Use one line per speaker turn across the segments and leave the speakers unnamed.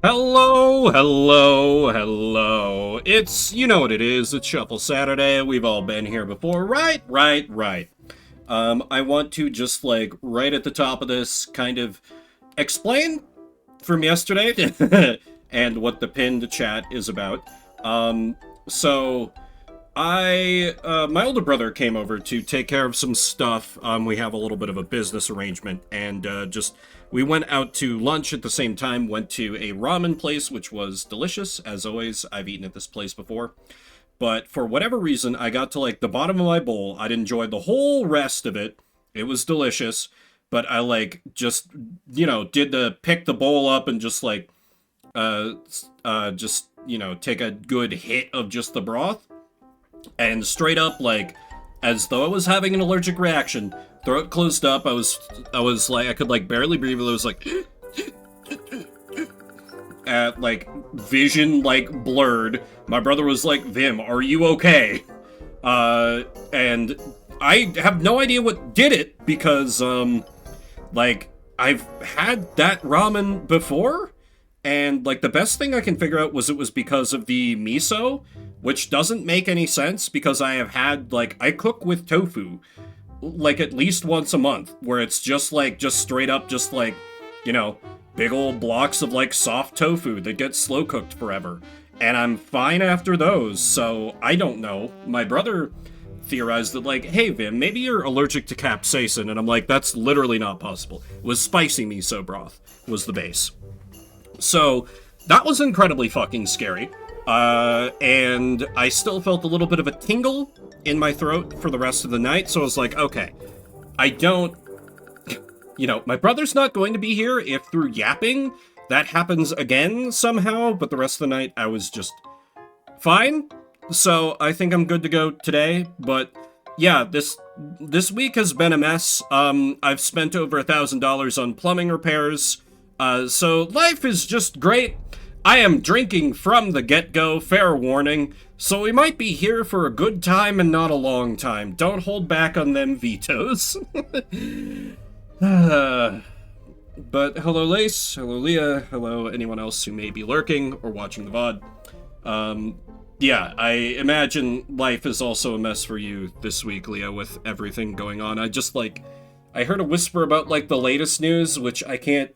Hello, hello, hello. You know what it is, it's Shuffle Saturday. We've all been here before. Right. I want to just, like, right at the top of this, kind of explain from yesterday and what the pinned chat is about. So, my older brother came over to take care of some stuff. We have a little bit of a business arrangement, and we went out to lunch at the same time, went to a ramen place, which was delicious. As always, I've eaten at this place before. But for whatever reason, I got to, like, the bottom of my bowl. I'd enjoyed the whole rest of it. It was delicious. But I, like, just, pick the bowl up and just, like, take a good hit of just the broth. And straight up, like, as though I was having an allergic reaction, throat closed up. I was like, I could, like, barely breathe. It was like, vision, like, blurred. My brother was like, Vim, are you okay? And I have no idea what did it, because, like, I've had that ramen before, and, like, the best thing I can figure out was it was because of the miso, which doesn't make any sense, because I have had, like, I cook with tofu, like, at least once a month, where it's just, like, just straight up, just, like, big old blocks of, like, soft tofu that get slow cooked forever. And I'm fine after those, so I don't know. My brother theorized that, like, hey, Vim, maybe you're allergic to capsaicin, and I'm like, that's literally not possible. It was spicy miso broth was the base. So, that was incredibly fucking scary. And I still felt a little bit of a tingle in my throat for the rest of the night, so I was like, okay, I don't... my brother's not going to be here if through yapping that happens again somehow, but the rest of the night I was just fine. So I think I'm good to go today, but yeah, this week has been a mess. I've spent over $1,000 on plumbing repairs. So life is just great. I am drinking from the get-go, fair warning, so we might be here for a good time and not a long time. Don't hold back on them vetoes. But hello Lace, hello Leah, hello anyone else who may be lurking or watching the VOD. Yeah, I imagine life is also a mess for you this week, Leah, with everything going on. I heard a whisper about, like, the latest news, which I can't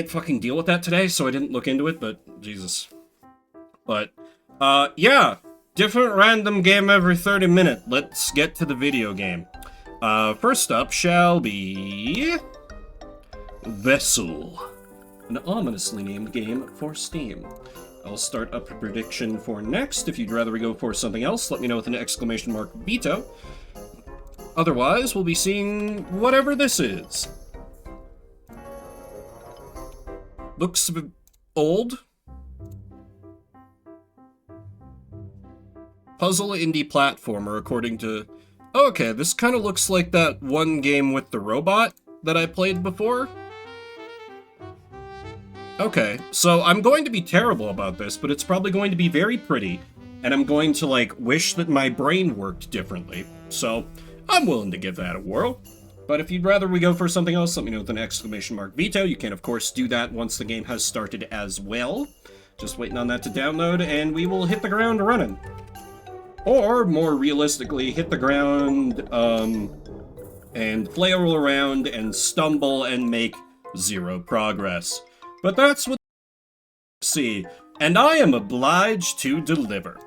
fucking deal with that today, so I didn't look into it, but Jesus. But, yeah, different random game every 30 minutes. Let's get to the video game. First up shall be... Vessel, an ominously named game for Steam. I'll start up a prediction for next. If you'd rather we go for something else, let me know with an exclamation mark veto. Otherwise, we'll be seeing whatever this is. Looks a bit old. Puzzle indie platformer, according to... Oh, okay, this kind of looks like that one game with the robot that I played before. Okay, so I'm going to be terrible about this, but it's probably going to be very pretty, and I'm going to, like, wish that my brain worked differently. So, I'm willing to give that a whirl. But if you'd rather we go for something else, let me know with an exclamation mark veto. You can, of course, do that once the game has started as well. Just waiting on that to download, and we will hit the ground running. Or, more realistically, hit the ground, and flail around and stumble and make zero progress. But that's what see, and I am obliged to deliver.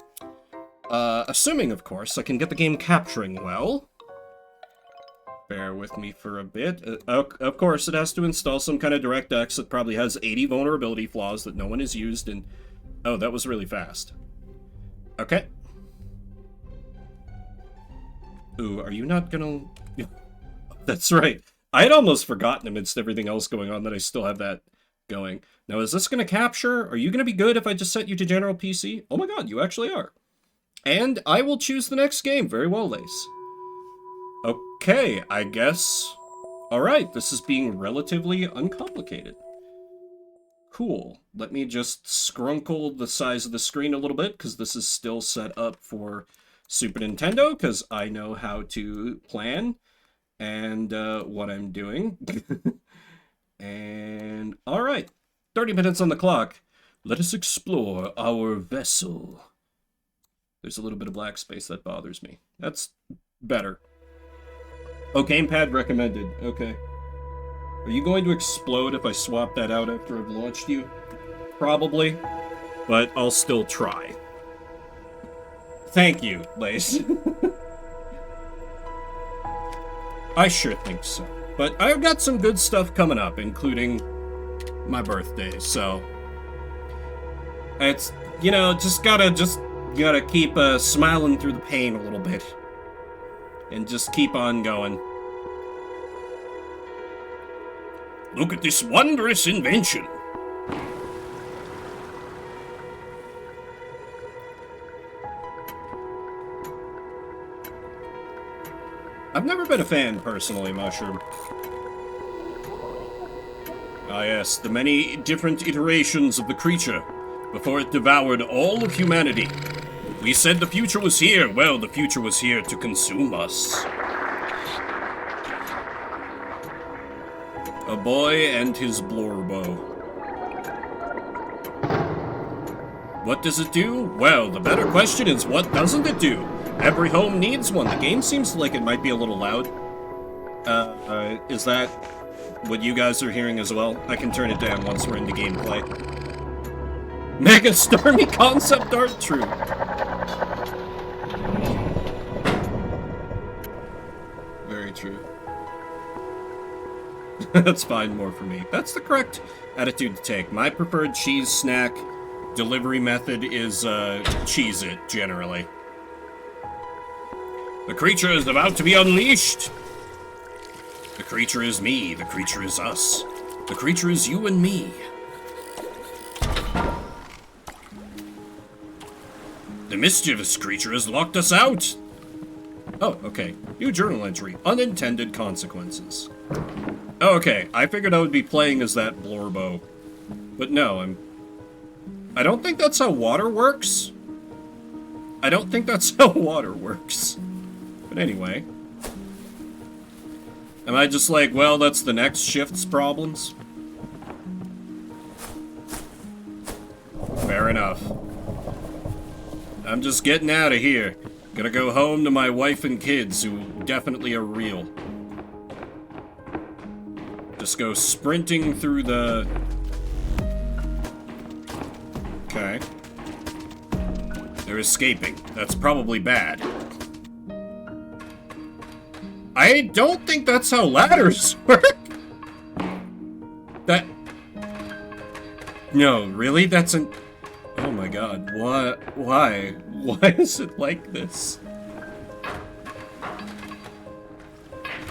Assuming, of course, I can get the game capturing well. Bear with me for a bit. Of course, it has to install some kind of DirectX that probably has 80 vulnerability flaws that no one has used, and... Oh, that was really fast. Okay. Ooh, are you not gonna... That's right. I had almost forgotten amidst everything else going on that I still have that going. Now, is this going to capture? Are you going to be good if I just set you to general PC? Oh my god, you actually are. And I will choose the next game. Very well, Lace. Okay, I guess... Alright, this is being relatively uncomplicated. Cool. Let me just scrunkle the size of the screen a little bit, because this is still set up for Super Nintendo, because I know how to plan and what I'm doing. And, alright, 30 minutes on the clock. Let us explore our vessel. There's a little bit of black space that bothers me. That's better. Oh, gamepad recommended. Okay. Are you going to explode if I swap that out after I've launched you? Probably. But I'll still try. Thank you, Lace. I sure think so. But I've got some good stuff coming up, including my birthday, so... It's, you know, just gotta keep smiling through the pain a little bit. And just keep on going. Look at this wondrous invention. I've never been a fan, personally, Mushroom. Ah yes, the many different iterations of the creature before it devoured all of humanity. We said the future was here. Well, the future was here to consume us. A boy and his blorbo. What does it do? Well, the better question is, what doesn't it do? Every home needs one. The game seems like it might be a little loud. Is that what you guys are hearing as well? I can turn it down once we're into gameplay. Mega Stormy concept art, true. Very true. That's fine, more for me. That's the correct attitude to take. My preferred cheese snack delivery method is, Cheez-It, generally. The creature is about to be unleashed. The creature is me. The creature is us. The creature is you and me. The mischievous creature has locked us out. Oh, okay. New journal entry. Unintended consequences. Oh, okay. I figured I would be playing as that Blorbo. But no, I don't think that's how water works. I don't think that's how water works. But anyway. Am I just like, well, that's the next shift's problems? Fair enough. I'm just getting out of here. Gonna go home to my wife and kids, who definitely are real. Just go sprinting through the... Okay. They're escaping. That's probably bad. I don't think that's how ladders work. That... No, really? That's an... Oh my god, what? Why? Why is it like this?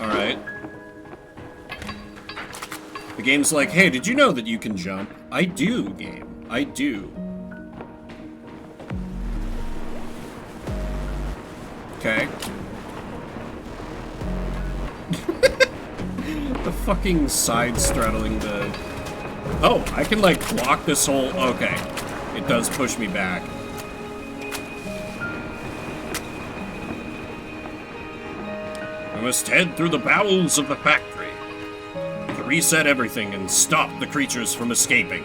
Alright. The game's like, hey, did you know that you can jump? I do, game. I do. Okay. The fucking side straddling the... Oh, I can, like, block this whole... Okay. It does push me back. We must head through the bowels of the factory to reset everything and stop the creatures from escaping.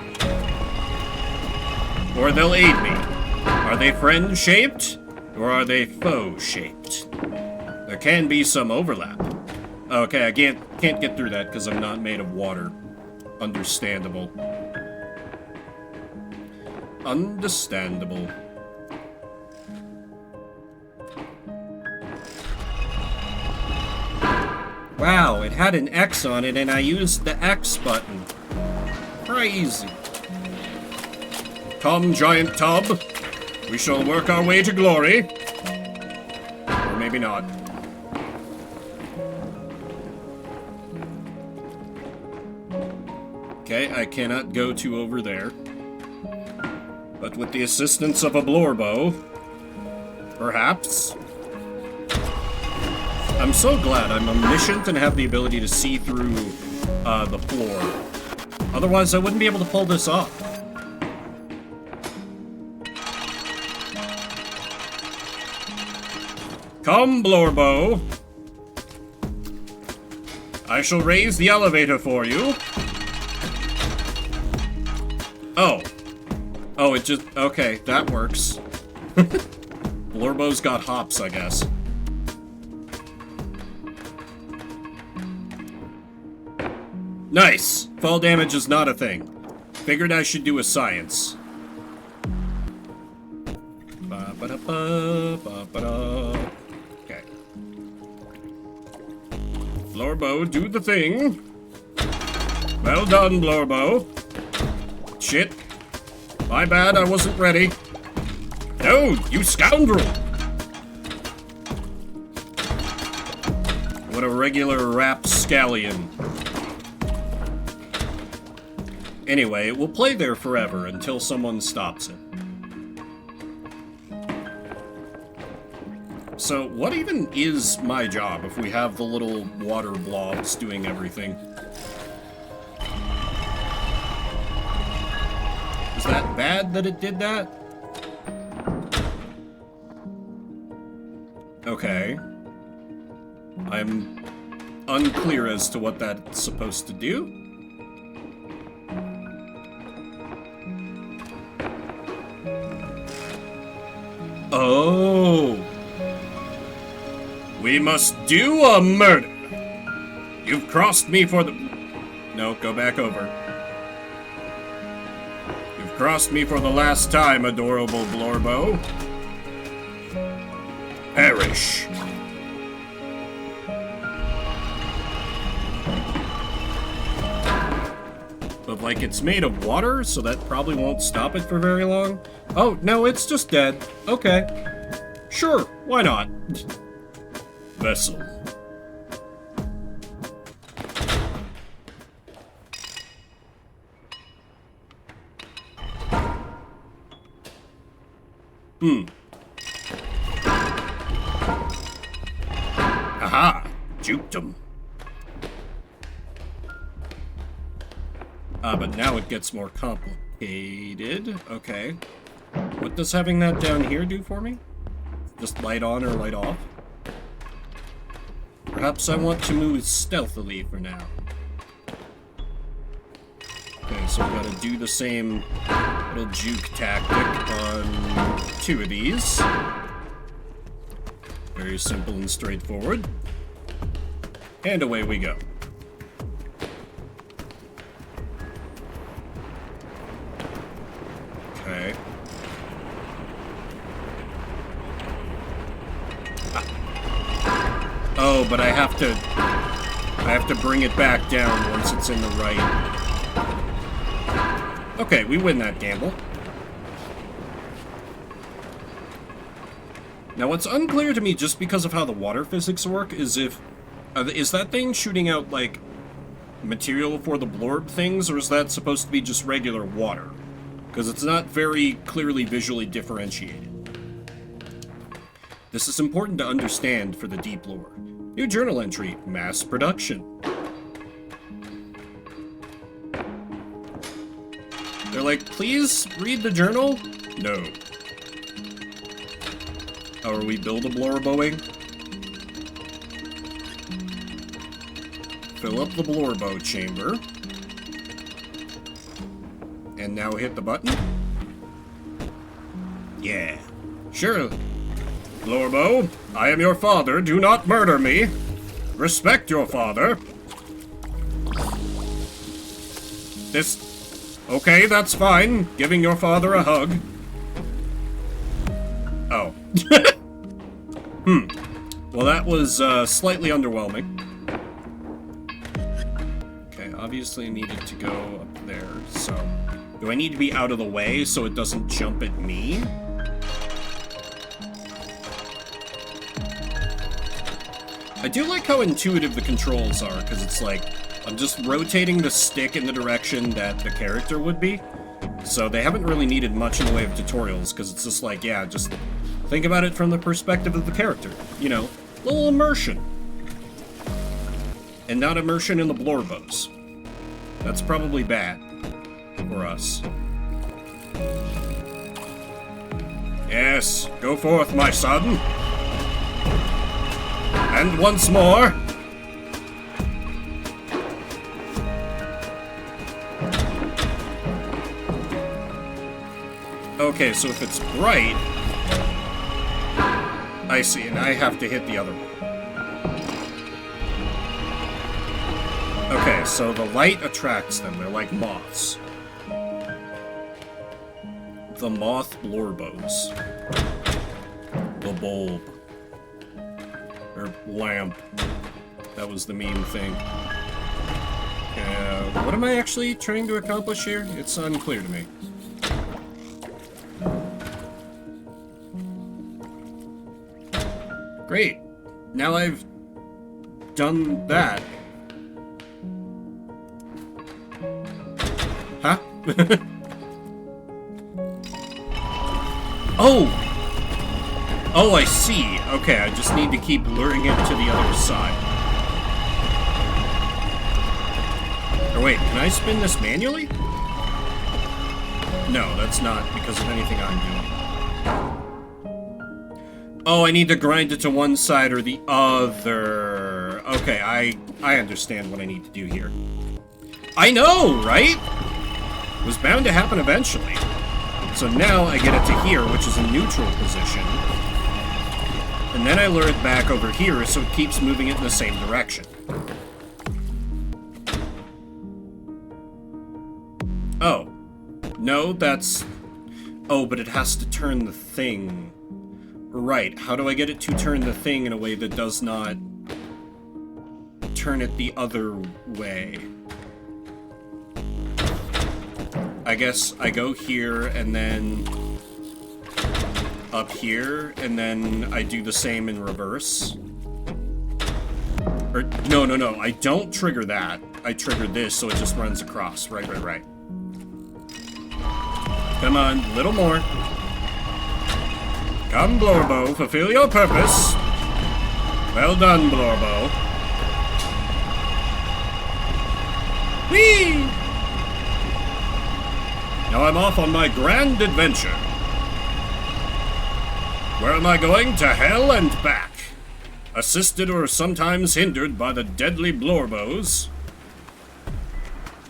Or they'll aid me. Are they friend-shaped? Or are they foe-shaped? There can be some overlap. Okay, I can't get through that because I'm not made of water. Understandable. Understandable. Wow, it had an X on it and I used the X button. Crazy. Come, giant tub. We shall work our way to glory. Or maybe not. Okay, I cannot go to over there. But with the assistance of a Blorbo, perhaps. I'm so glad I'm omniscient and have the ability to see through the floor. Otherwise, I wouldn't be able to pull this off. Come, Blorbo. I shall raise the elevator for you. Oh. Oh, it just... Okay, that works. Blorbo's got hops, I guess. Nice! Fall damage is not a thing. Figured I should do a science. Okay. Blorbo, do the thing. Well done, Blorbo. Shit. My bad, I wasn't ready. No, you scoundrel! What a regular rapscallion. Anyway, it will play there forever until someone stops it. So, what even is my job if we have the little water blobs doing everything? Is that bad that it did that? Okay. I'm unclear as to what that's supposed to do. Oh. We must do a murder. You've crossed me for the... No, go back over. You've crossed me for the last time, adorable Blorbo. Perish. But, like, it's made of water, so that probably won't stop it for very long. Oh, no, it's just dead. Okay. Sure, why not? Vessel. Aha! Juked him. But now it gets more complicated. Okay. What does having that down here do for me? Just light on or light off? Perhaps I want to move stealthily for now. Okay, so we gotta do the same little juke tactic on two of these. Very simple and straightforward. And away we go. Okay. Oh, but I have to bring it back down once it's in the right. Okay, we win that gamble. Now, what's unclear to me, just because of how the water physics work, is if... is that thing shooting out, like, material for the blorb things, or is that supposed to be just regular water? Because it's not very clearly visually differentiated. This is important to understand for the deep lore. New journal entry, mass production. They're like, please read the journal? No. Oh, are we build a blorboing? Fill up the blorbo chamber. And now hit the button? Yeah. Sure. Blorbo, I am your father. Do not murder me. Respect your father. This... Okay, that's fine. Giving your father a hug. Oh. Well, that was slightly underwhelming. Okay, obviously needed to go up there, so... Do I need to be out of the way so it doesn't jump at me? I do like how intuitive the controls are, because it's like, I'm just rotating the stick in the direction that the character would be. So they haven't really needed much in the way of tutorials, because it's just like, yeah, just think about it from the perspective of the character. You know, a little immersion. And not immersion in the blorbos. That's probably bad for us. Yes, go forth, my son. And once more. Okay, so if it's bright... I see, and I have to hit the other one. Okay, so the light attracts them. They're like moths. The moth blorbos. The bulb. Or lamp. That was the meme thing. What am I actually trying to accomplish here? It's unclear to me. Great. Now I've done that. Huh? Oh! Oh, I see. Okay, I just need to keep luring it to the other side. Or wait, can I spin this manually? No, that's not because of anything I'm doing. Oh, I need to grind it to one side or the other. Okay, I understand what I need to do here. I know, right? It was bound to happen eventually. So now I get it to here, which is a neutral position. And then I lure it back over here so it keeps moving it in the same direction. Oh. No, that's... Oh, but it has to turn the thing. Right, how do I get it to turn the thing in a way that does not turn it the other way? I guess I go here and then up here, and then I do the same in reverse. Or, no, I don't trigger that. I trigger this so it just runs across. Right. Come on, little more. Come, Blorbo, fulfill your purpose. Well done, Blorbo. Whee! Now I'm off on my grand adventure. Where am I going? To hell and back. Assisted or sometimes hindered by the deadly Blorbos.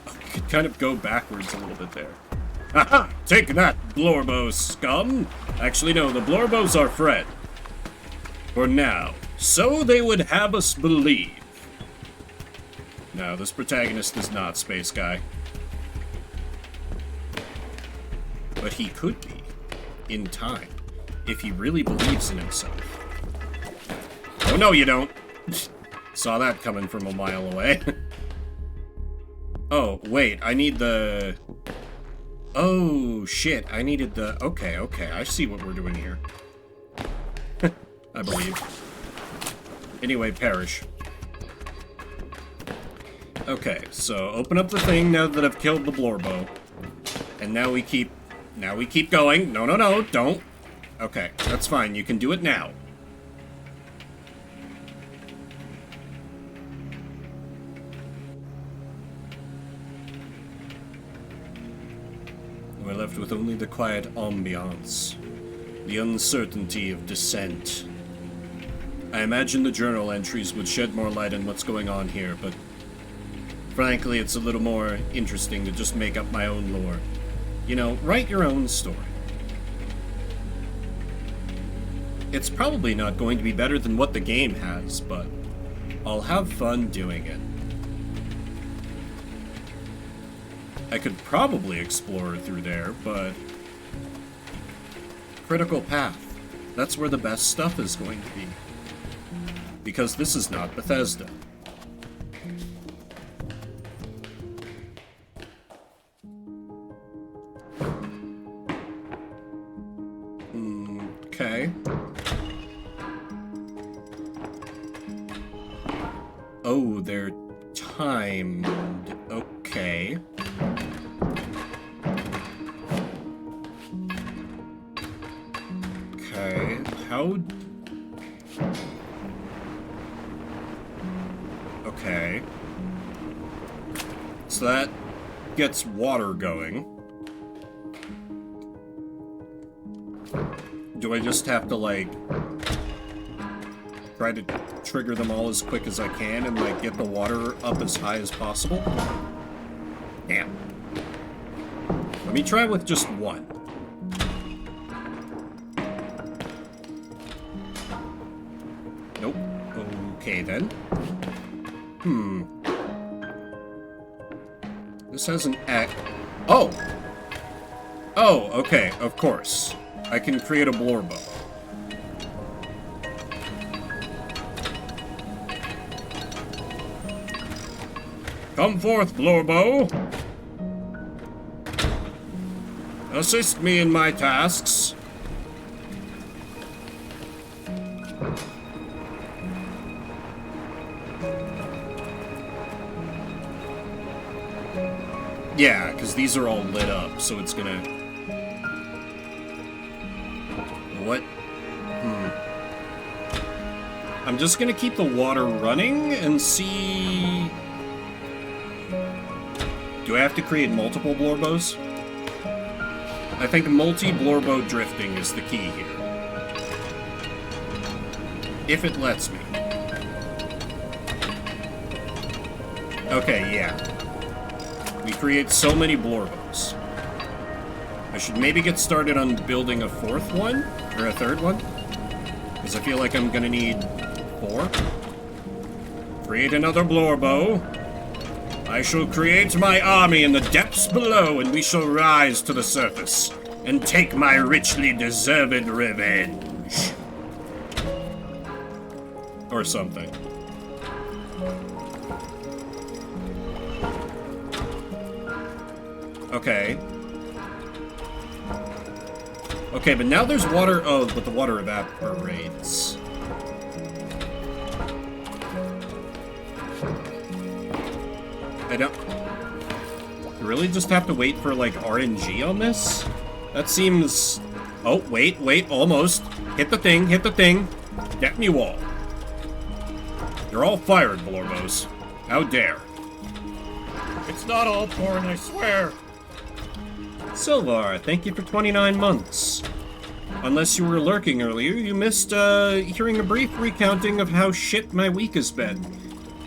I could kind of go backwards a little bit there. Haha! Take that, Blorbo scum! Actually, no, the Blorbos are Fred. For now. So they would have us believe. No, this protagonist is not Space Guy. But he could be. In time. If he really believes in himself. Oh, no, you don't. Saw that coming from a mile away. Oh, wait, I need the... Oh, shit, I needed the... Okay, I see what we're doing here. I believe. Anyway, perish. Okay, so open up the thing now that I've killed the Blorbo. And now we keep going. No, don't. Okay, that's fine. You can do it now. We're left with only the quiet ambiance, the uncertainty of descent. I imagine the journal entries would shed more light on what's going on here, but frankly, it's a little more interesting to just make up my own lore. You know, write your own story. It's probably not going to be better than what the game has, but I'll have fun doing it. I could probably explore through there, but... Critical path. That's where the best stuff is going to be. Because this is not Bethesda. Okay. Oh, they're timed. Okay. Okay, how... Okay. So that gets water going. Do I just have to, like, try to trigger them all as quick as I can and, like, get the water up as high as possible? Damn. Let me try with just one. Okay, then. This has an X. Oh! Oh, okay, of course. I can create a blorbo. Come forth, blorbo. Assist me in my tasks. Yeah, because these are all lit up, so it's gonna... What? I'm just gonna keep the water running and see... Do I have to create multiple blorbos? I think multi-blorbo drifting is the key here. If it lets me. Okay, yeah. We create so many blorbos. I should maybe get started on building a fourth one, or a third one, because I feel like I'm gonna need 4. Create another blorbo. I shall create my army in the depths below, and we shall rise to the surface, and take my richly deserved revenge. Or something. Okay. Okay, but now there's water. Oh, but the water evaporates. I don't... You really just have to wait for, like, RNG on this? That seems... Oh, wait, almost. Hit the thing, Damn you all. You're all fired, blorbos. How dare. It's not all porn, I swear. Silvar, thank you for 29 months. Unless you were lurking earlier, you missed, hearing a brief recounting of how shit my week has been.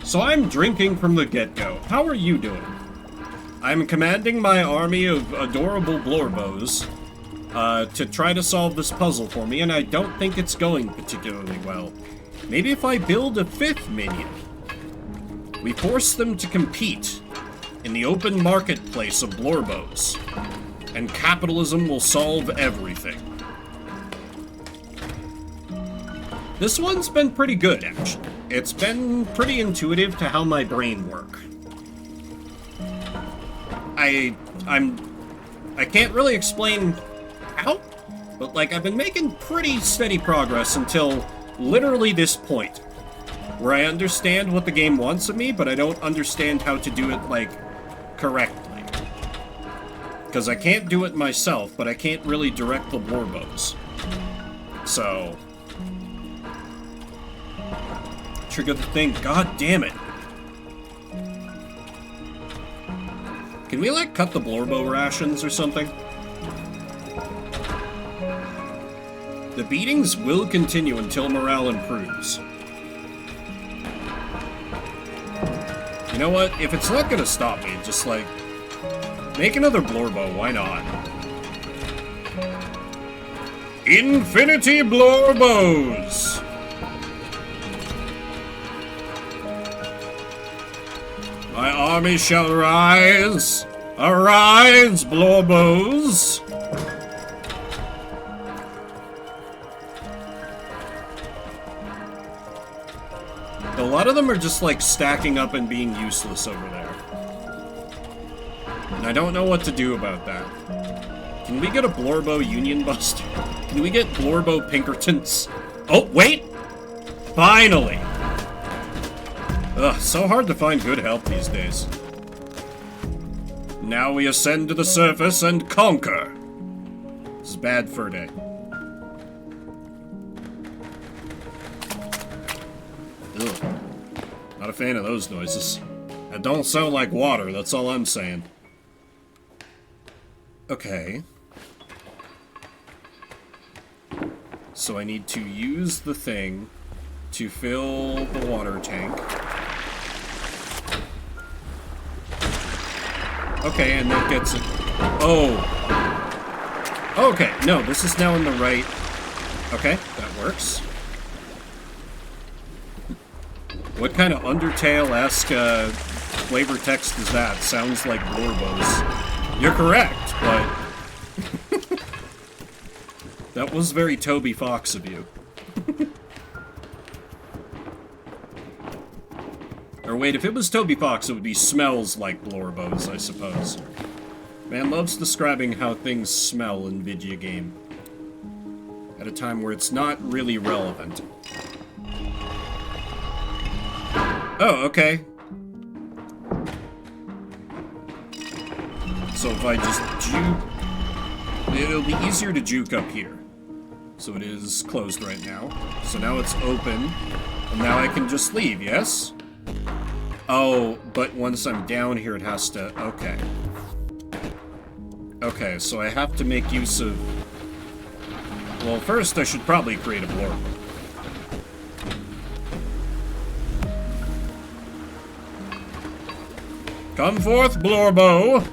So I'm drinking from the get-go. How are you doing? I'm commanding my army of adorable blorbos, to try to solve this puzzle for me, and I don't think it's going particularly well. Maybe if I build a 5th minion. We force them to compete in the open marketplace of blorbos, and capitalism will solve everything. This one's been pretty good, actually. It's been pretty intuitive to how my brain works. I can't really explain how, but like I've been making pretty steady progress until literally this point, where I understand what the game wants of me, but I don't understand how to do it, like, correctly. Because I can't do it myself, but I can't really direct the blorbos. So... Trigger the thing. God damn it. Can we, like, cut the blorbo rations or something? The beatings will continue until morale improves. You know what? If it's not gonna stop me, just, like, make another blorbo. Why not? Infinity blorbos! My army shall rise! Arise, blorbos! A lot of them are just, like, stacking up and being useless over there. And I don't know what to do about that. Can we get a blorbo union buster? Can we get blorbo Pinkertons? Oh, wait! Finally! Ugh, so hard to find good help these days. Now we ascend to the surface and conquer. This is bad fur day. Ugh. Not a fan of those noises. That don't sound like water, that's all I'm saying. Okay. So I need to use the thing to fill the water tank. Okay, and that gets it. Oh. Okay, no, this is now in the right. Okay, that works. What kind of Undertale-esque flavor text is that? Sounds like Blorbos. You're correct, but... that was very Toby Fox of you. Or wait, if it was Toby Fox, it would be smells like Blorbos, I suppose. Man loves describing how things smell in video game. At a time where it's not really relevant. Oh, okay. So if I just juke... it'll be easier to juke up here. So it is closed right now. So now it's open. And now I can just leave, yes? Oh, but once I'm down here, it has to... okay. Okay, so I have to make use of... well, first I should probably create a blorb. Come forth, Blorbo!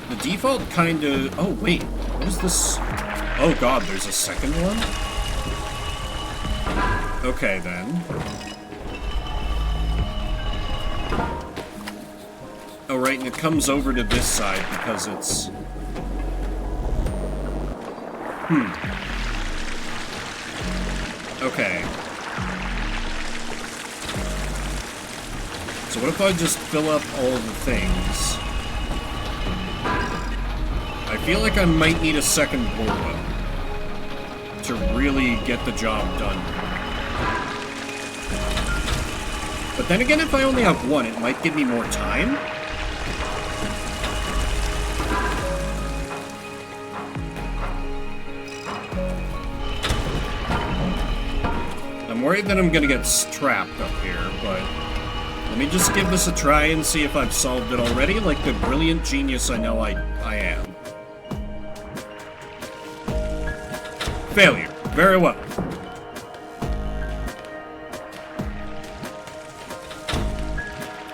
The default kinda... oh, wait. What is this? Oh god, there's a second one? Okay, then. Oh, right, and it comes over to this side because it's... okay. So what if I just fill up all the things? I feel like I might need a second Blorbo to really get the job done. But then again, if I only have one, it might give me more time. I'm worried that I'm gonna get trapped up here, but let me just give this a try and see if I've solved it already, like the brilliant genius I know I am. Failure. Very well.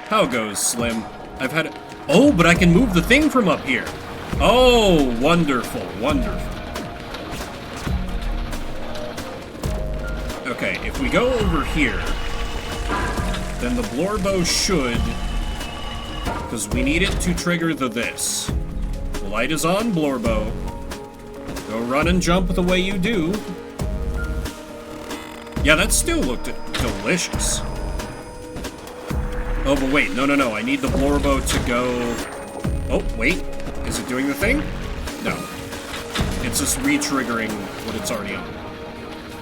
How goes, Slim? I've had it. Oh, but I can move the thing from up here. Oh, wonderful, wonderful. Okay, if we go over here, then the Blorbo should, because we need it to trigger the this. The light is on, Blorbo. Go run and jump the way you do. Yeah, that still looked delicious. Oh, but wait, no, I need the Blorbo to go... oh, wait, is it doing the thing? No. It's just re-triggering what it's already on.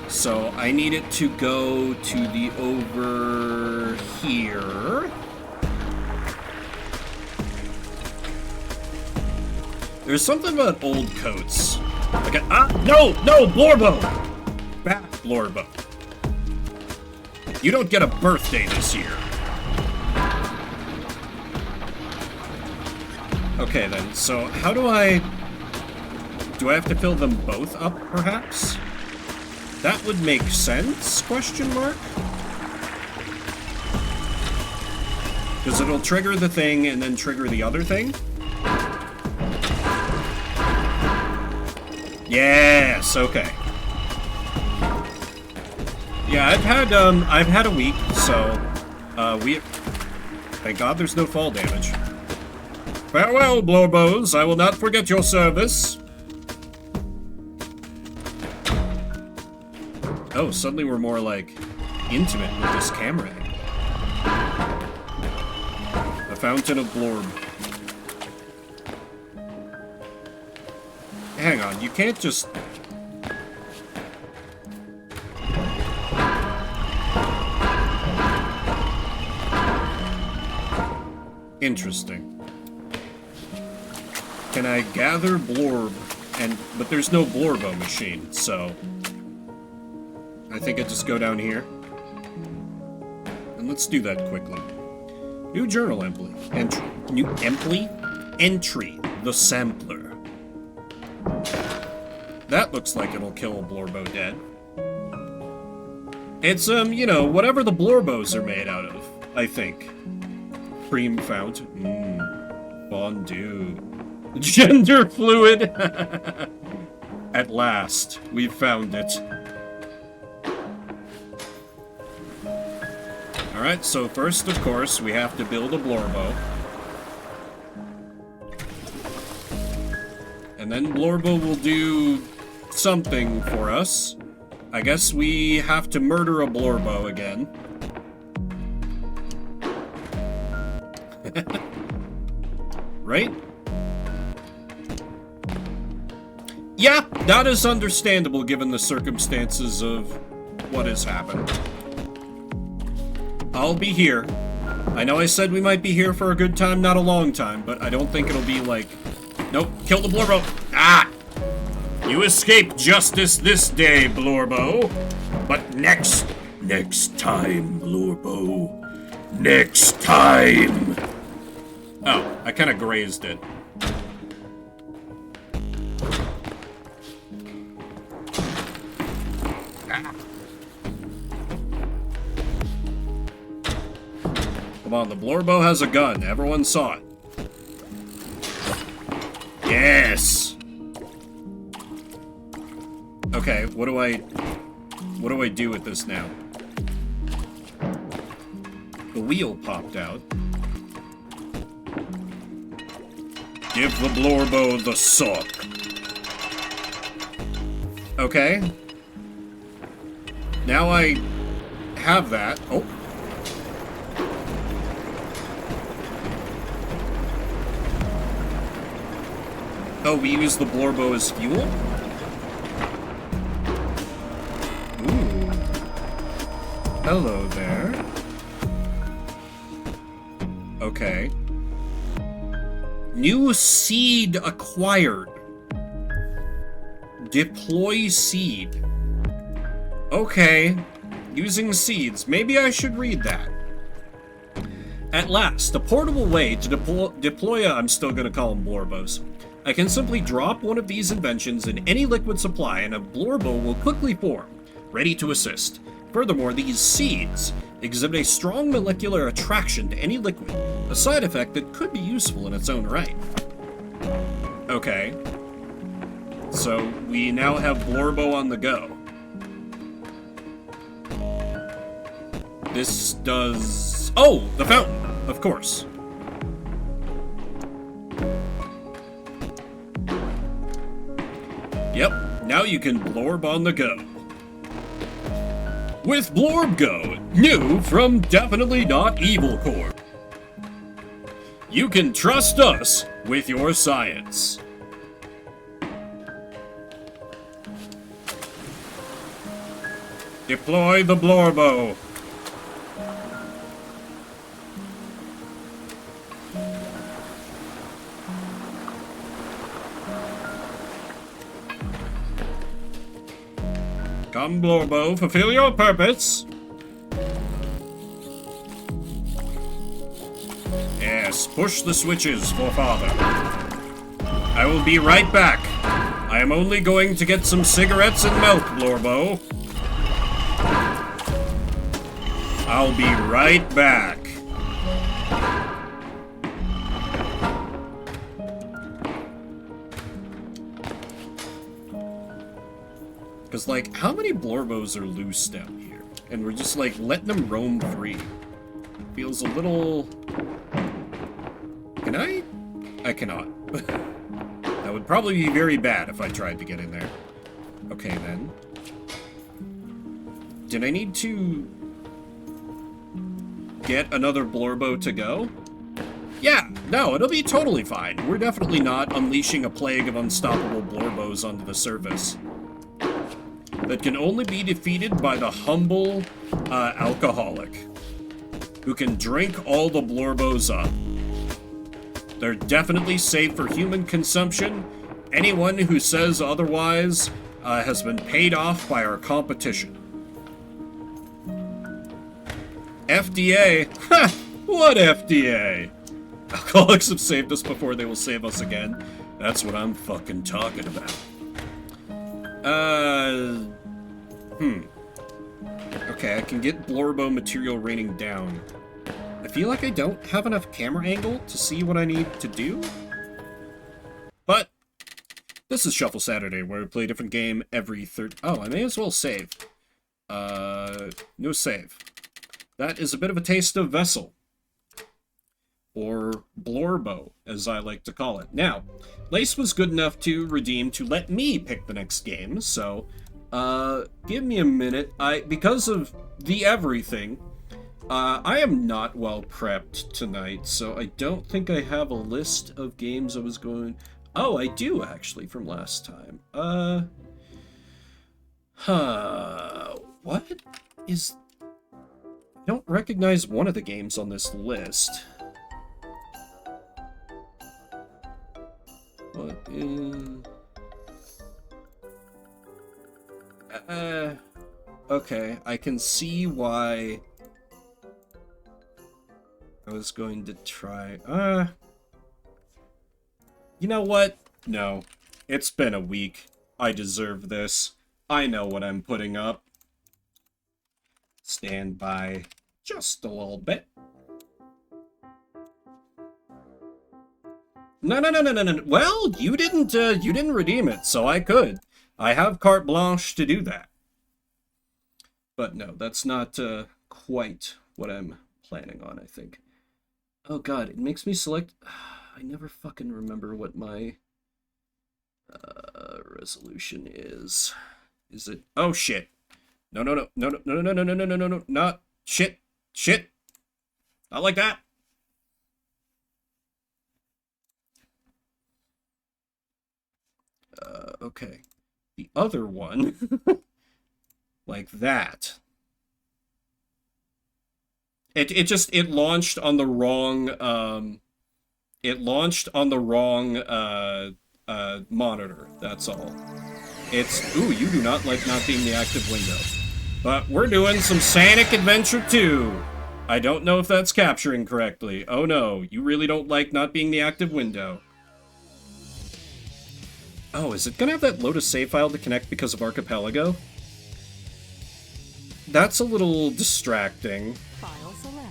So, I need it to go to the over here. There's something about old coats. Like no, Blorbo! Back, Blorbo. You don't get a birthday this year. Okay then, so how do I have to fill them both up, perhaps? That would make sense, question mark? Because it'll trigger the thing and then trigger the other thing? Yes, okay. Yeah, I've had a week, so, thank God there's no fall damage. Farewell, Blorbos, I will not forget your service. Oh, suddenly we're more, like, intimate with this camera angle. A fountain of Blorb. Hang on, you can't just... interesting. Can I gather Blorb but there's no Blorbo machine, so... I think I just go down here. And let's do that quickly. New journal entry. Entry. The sampler. That looks like it'll kill a Blorbo dead. It's, you know, whatever the Blorbos are made out of, I think. Cream fount. Fondue. Gender fluid. At last, we've found it. Alright, so first, of course, we have to build a Blorbo. And then Blorbo will do something for us. I guess we have to murder a Blorbo again. Right? Yeah, that is understandable given the circumstances of what has happened. I'll be here. I know I said we might be here for a good time, not a long time, but I don't think it'll be like... Nope, kill the Blorbo. Ah! You escaped justice this day, Blorbo. But next time, Blorbo. Next time! Oh, I kind of grazed it. Come on, the Blorbo has a gun. Everyone saw it. Yes! Okay, what do I do with this now? The wheel popped out. Give the Blorbo the sock. Okay. Now I have that. Oh. Oh, we use the Blorbo as fuel? Ooh. Hello there. Okay. New seed acquired. Deploy seed. Okay. Using seeds. Maybe I should read that. At last, a portable way to deploy I'm still gonna call them Blorbos. I can simply drop one of these inventions in any liquid supply and a Blorbo will quickly form, ready to assist. Furthermore, these seeds exhibit a strong molecular attraction to any liquid, a side effect that could be useful in its own right. Okay. So, we now have Blorbo on the go. This does... Oh! The fountain! Of course. Yep, now you can blorb on the go. With Blorb Go, new from Definitely Not Evil Corp. You can trust us with your science. Deploy the Blorbo. Come, Blorbo, fulfill your purpose. Yes, push the switches for father. I will be right back. I am only going to get some cigarettes and milk, Blorbo. I'll be right back. Because, like, how many Blorbos are loose down here? And we're just, like, letting them roam free. Feels a little... Can I? I cannot. That would probably be very bad if I tried to get in there. Okay, then. Did I need to... get another Blorbo to go? Yeah, no, it'll be totally fine. We're definitely not unleashing a plague of unstoppable Blorbos onto the surface. That can only be defeated by the humble alcoholic, who can drink all the Blorbos up. They're definitely safe for human consumption. Anyone who says otherwise has been paid off by our competition. FDA? Ha! What FDA? Alcoholics have saved us before they will save us again. That's what I'm fucking talking about. Okay, I can get Blorbo material raining down. I feel like I don't have enough camera angle to see what I need to do. But, this this is Shuffle Saturday, where we play a different game every third. Oh, I may as well save. No save. That is a bit of a taste of Vessel. Or Blorbo, as I like to call it. Now, Lace was good enough to redeem to let me pick the next game, so give me a minute. Because of the everything, I am not well prepped tonight, so I don't think I have a list of games I was going... Oh, I do, actually, from last time. What is... I don't recognize one of the games on this list. What is... Okay, I can see why I was going to try... You know what? No. It's been a week. I deserve this. I know what I'm putting up. Stand by just a little bit. No. Well, you didn't redeem it, so I could. I have carte blanche to do that. But no, that's not quite what I'm planning on, I think. Oh god, it makes me select... I never fucking remember what my resolution is. Is it... Oh, shit. No. Not... Shit. Not like that. Okay. The other one... like that. It launched on the wrong, it launched on the wrong, monitor, that's all. It's, ooh, you do not like not being the active window. But we're doing some Sonic Adventure 2. I don't know if that's capturing correctly. Oh no, you really don't like not being the active window. Oh, is it gonna have that Lotus save file to connect because of Archipelago? That's a little distracting.
File select.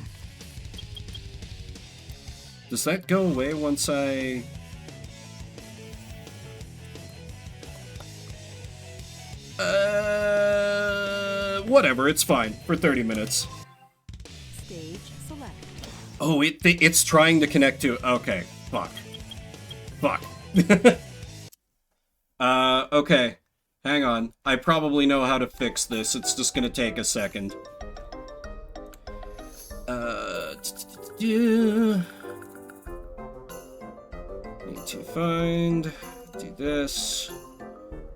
Does that go away once I... Whatever, it's fine. For 30 minutes.
Stage select.
Oh, it's trying to connect to... Okay, fuck. Okay. Hang on. I probably know how to fix this. It's just gonna take a second. Need to find... Do this.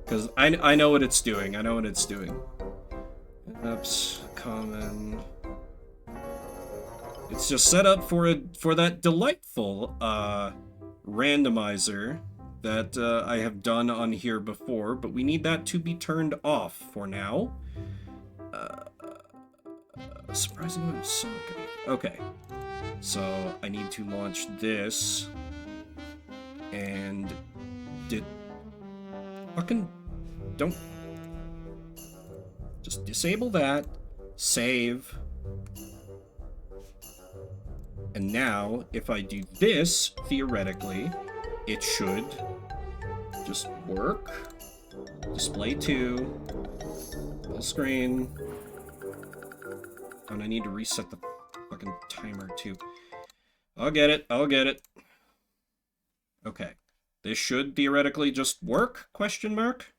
Because I know what it's doing. I know what it's doing. Apps, common... It's just set up for that delightful, randomizer that I have done on here before, but we need that to be turned off for now. Surprising amount of socket. Okay. So, I need to launch this. And... Fucking... Don't... Just disable that. Save. And now, if I do this, theoretically, it should just work. Display 2. Full screen. And I need to reset the fucking timer too. I'll get it. Okay. This should theoretically just work? Question mark?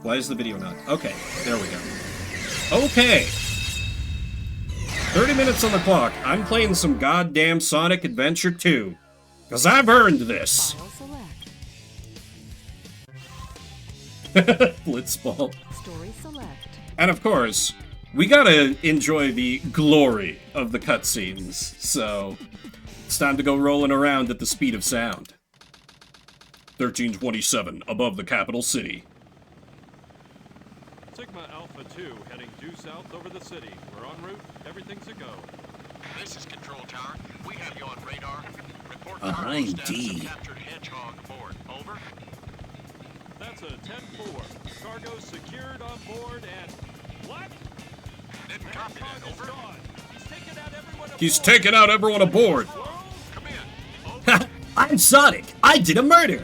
Why is the video not? Okay, there we go. Okay! 30 minutes on the clock. I'm playing some goddamn Sonic Adventure 2. Because I've earned this. Blitzball.
Story select.
And of course, we gotta enjoy the glory of the cutscenes. So, it's time to go rolling around at the speed of sound. 1327, above the capital city.
Sigma Alpha 2, heading due south over the city. We're en route. Everything's a go.
This is Control Tower. We have you on radar. Report
Behind
cargo status
D.
of captured Hedgehog aboard. Over.
That's a 10-4. Cargo secured on board and... What?
Didn't copy that. Over.
He's taken out everyone aboard.
He's taking out everyone aboard.
Come in. Over.
I I'm Sonic. I did a murder.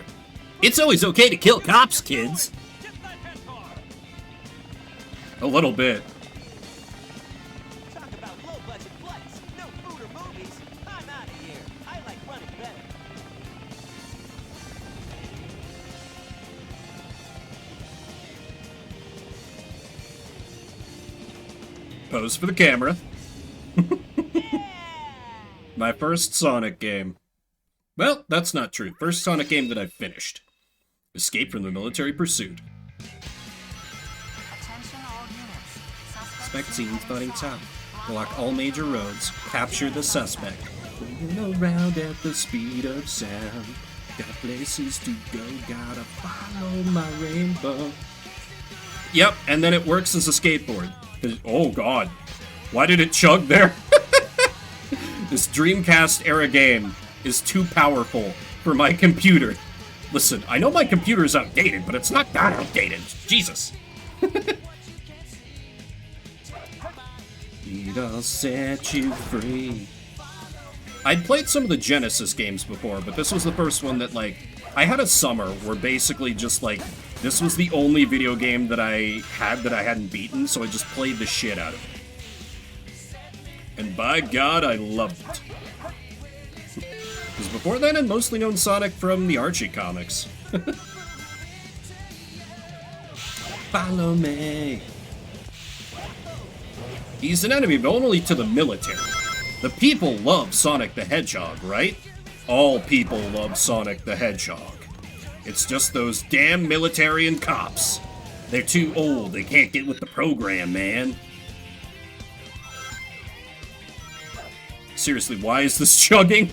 It's always okay to kill cops, kids.
Get that head car!
A little bit.
Talk about low-budget flights, no food or movies. I'm out of here. I like running better.
Pose for the camera. My first Sonic game. Well, that's not true. First Sonic game that I've finished. Escape from the military pursuit.
Attention all units.
Suspect seen spotting top. Block all major roads. Capture the suspect. Moving around at the speed of sound. Got places to go. Gotta follow my rainbow. Yep, and then it works as a skateboard. Oh god. Why did it chug there? This Dreamcast era game is too powerful for my computer. Listen, I know my computer is outdated, but it's not that outdated. Jesus. I'll set you free. I'd played some of the Genesis games before, but this was the first one that, like, I had a summer where basically just, like, this was the only video game that I had that I hadn't beaten, so I just played the shit out of it. And by God, I loved it. Because before then, I'd mostly known Sonic from the Archie comics. Follow me. He's an enemy, but only to the military. The people love Sonic the Hedgehog, right? All people love Sonic the Hedgehog. It's just those damn military and cops. They're too old, they can't get with the program, man. Seriously, why is this chugging?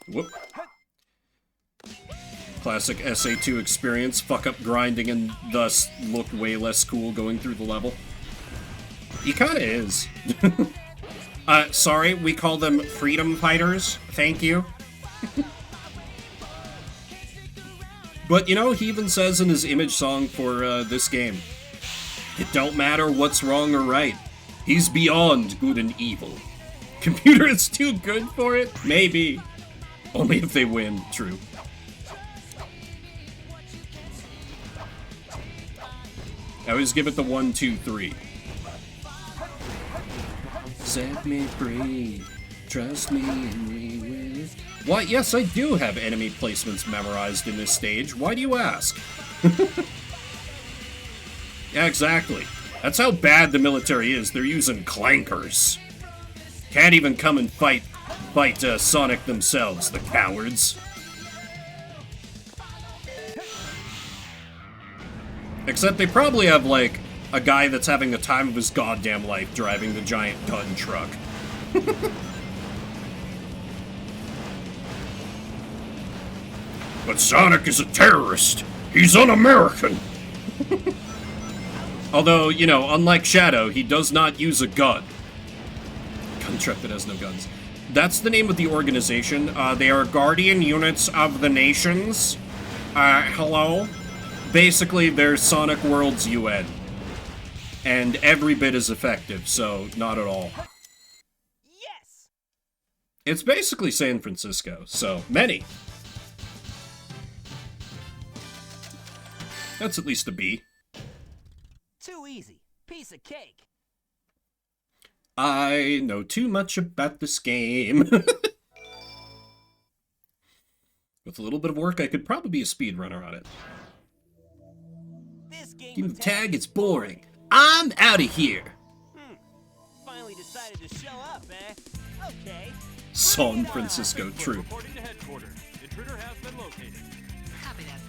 Whoop. Classic SA2 experience, fuck up grinding and thus look way less cool going through the level. He kinda is. Sorry, we call them freedom fighters. Thank you. But, you know, he even says in his image song for this game, it don't matter what's wrong or right. He's beyond good and evil. Computer is too good for it? Maybe. Only if they win, true. I always give it the 1, 2, 3. Set me free. Trust me and we will. Why, yes, I do have enemy placements memorized in this stage. Why do you ask? Yeah, exactly. That's how bad the military is. They're using clankers. Can't even come and fight Sonic themselves, the cowards. Except they probably have, like, a guy that's having the time of his goddamn life driving the giant gun truck. But Sonic is a terrorist. He's un-American. Although, you know, unlike Shadow, he does not use a gun. Gun truck that has no guns. That's the name of the organization. They are Guardian Units of the Nations. Hello? Basically, they're Sonic World's UN. And every bit as effective, so not at all.
Yes!
It's basically San Francisco, so many. That's at least a B.
Too easy. Piece of cake.
I know too much about this game. With a little bit of work, I could probably be a speedrunner on it.
This game
Give me
of
the tag, it's boring. I'm out of here.
Finally decided to show up, eh? Okay.
San Francisco, true.
Reporting to headquarters. Intruder has been located.
Copy that.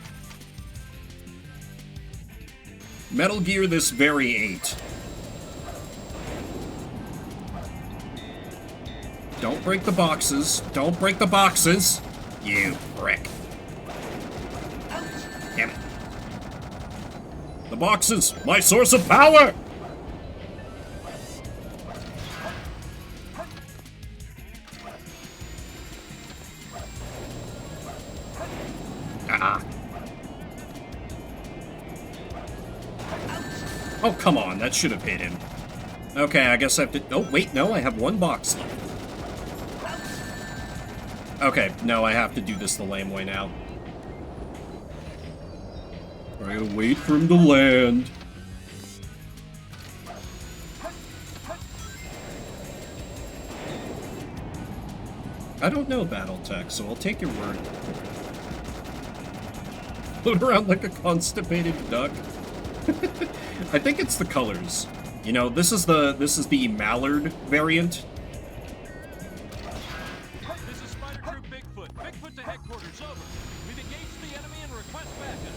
Metal Gear this very ain't. Don't break the boxes. Don't break the boxes. You prick. Damn it. The boxes, my source of power! Ah. Oh, come on, that should have hit him. Okay, I guess I have to... Oh, wait, no, I have one box left. Okay, no, I have to do this the lame way now. I gotta wait for him to land. I don't know Battletech, so I'll take your word. Float around like a constipated duck. I think it's the colors. You know, this is the Mallard variant.
This is Spider Crew Bigfoot. Bigfoot to headquarters, over. We've engaged the enemy and request backup.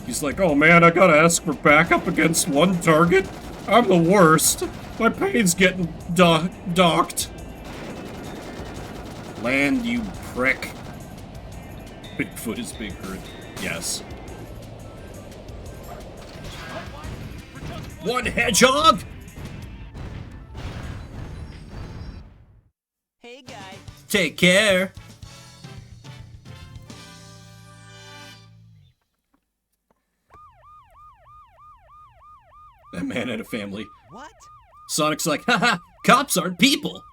He's like, oh man, I gotta ask for backup against one target? I'm the worst. My pain's getting docked. Land, you prick. Bigfoot is Big Earth. Yes. One hedgehog?
Hey, guy.
Take care. That man had a family.
What?
Sonic's like, haha, cops aren't people.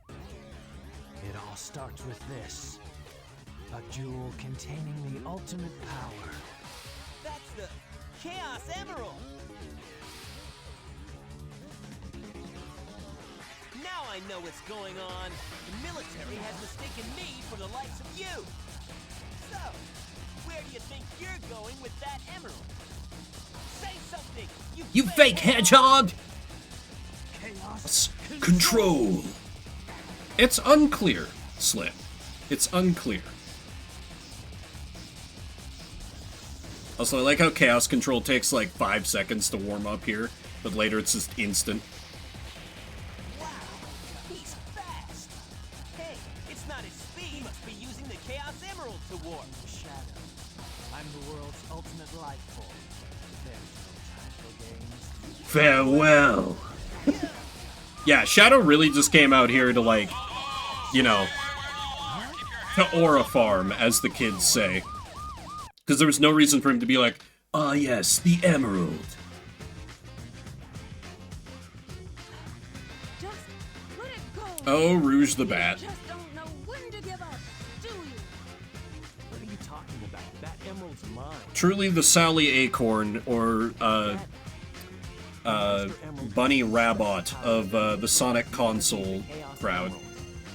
It all starts with this. A jewel containing the ultimate power.
That's the Chaos Emerald. Now I know what's going on. The military has mistaken me for the likes of you. So, where do you think you're going with that emerald? Say something,
You fake hedgehog! Control. It's unclear, Slim. It's unclear. Also, I like how Chaos Control takes like 5 seconds to warm up here, but later it's just instant.
Wow, he's fast. Hey, it's not his speed. He must be using the Chaos Emerald to warp.
Shadow. I'm the world's ultimate life form. There's no time for games.
Farewell. Yeah, Shadow really just came out here to, like, you know, to aura farm, as the kids say. Because there was no reason for him to be like, ah yes, the emerald.
Just let it go.
Oh, Rouge the Bat.
You just don't know when to give up, do you?
What are you talking about? That emerald's mine.
Truly the Sally Acorn, or, Bunny Rabot of, the Sonic console crowd.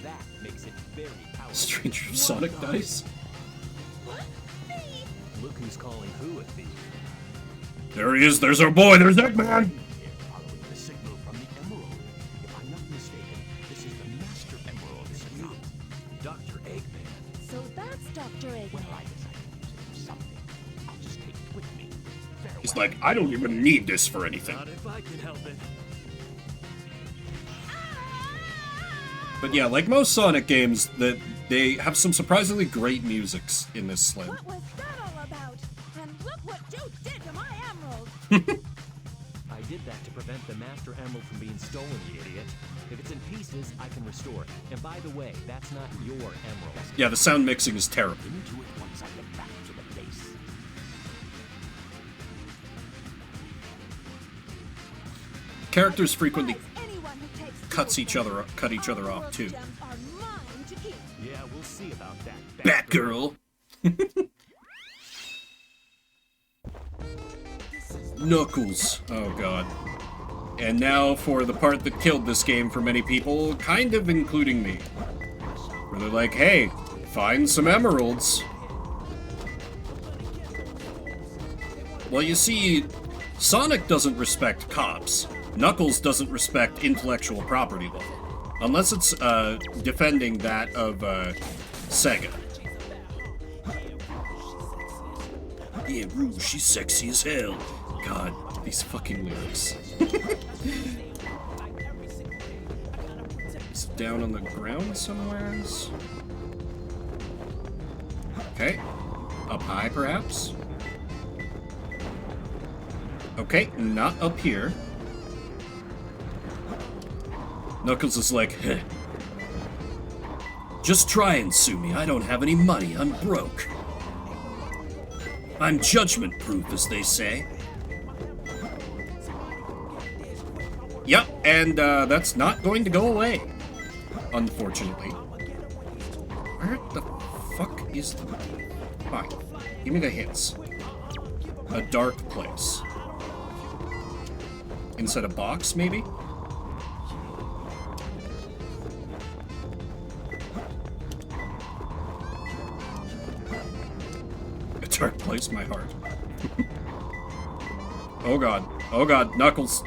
That makes it very powerful.
Stranger of Sonic Dice.
Look who's calling who a thief.
There he is, there's our boy, there's Eggman!
Following the signal from the emerald. If I'm not mistaken, this is the Master Emerald. It's you, Dr. Eggman.
So that's Dr. Eggman.
Well, I decided to use it for something. I'll just take it with me. Farewell.
He's like, I don't even need this for anything.
Not if I can help it.
But yeah, like most Sonic games, that they have some surprisingly great musics in this Slim.
What was that all about? And look what you did to my emerald.
I did that to prevent the Master Emerald from being stolen, you idiot. If it's in pieces, I can restore it. And by the way, that's not your emerald.
Yeah, the sound mixing is terrible.
Into it once I get back to the base.
Characters frequently
Anyone who takes
cut each other
Our
off
world
too.
gems are mine to keep.
Yeah, we'll see about that.
Batgirl. Knuckles. Oh god. And now for the part that killed this game for many people, kind of including me. Where they're like, hey, find some emeralds. Well, you see, Sonic doesn't respect cops. Knuckles doesn't respect intellectual property level. Unless it's, defending that of, Sega. Yeah, Rouge, she's sexy as hell. God, these fucking lyrics. It's down on the ground somewheres. Okay. Up high, perhaps? Okay, not up here. Knuckles is like, heh. Just try and sue me. I don't have any money. I'm broke. I'm judgment-proof, as they say. Yep, and that's not going to go away, unfortunately. Where the fuck is the... Fine. Give me the hints. A dark place. Instead of box, maybe? A dark place, my heart. Oh god. Oh god, Knuckles.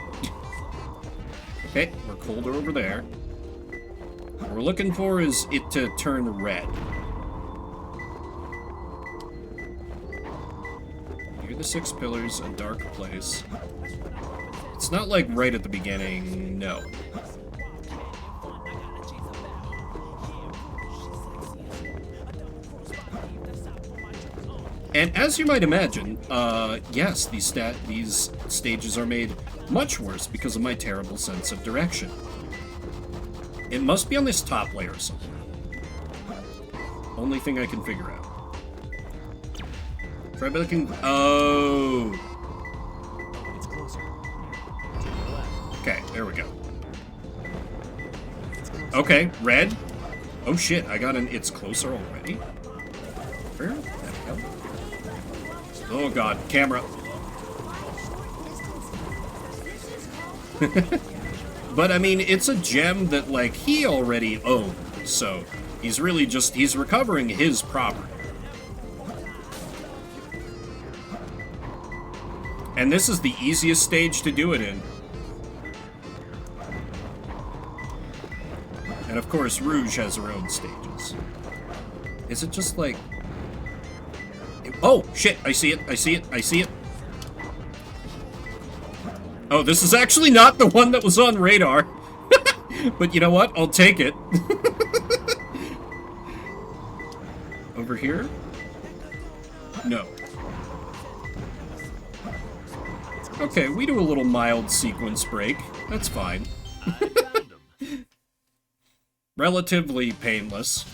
Okay, we're colder over there. What we're looking for is it to turn red. Near the 6 pillars, a dark place. It's not like right at the beginning, no. And as you might imagine, yes, these stages are made much worse because of my terrible sense of direction. It must be on this top layer somewhere. Only thing I can figure out. Try by looking... Oh!
It's closer.
Okay, there we go. Okay, red. Oh shit, I got an it's closer already. Where? There we go. Oh god, camera. But I mean, it's a gem that, like, he already owned, so he's really just, he's recovering his property. And this is the easiest stage to do it in. And of course, Rouge has her own stages. Is it just like... Oh, shit, I see it, I see it, I see it. Oh, this is actually not the one that was on radar. But you know what? I'll take it. Over here? No. Okay, we do a little mild sequence break. That's fine. Relatively painless.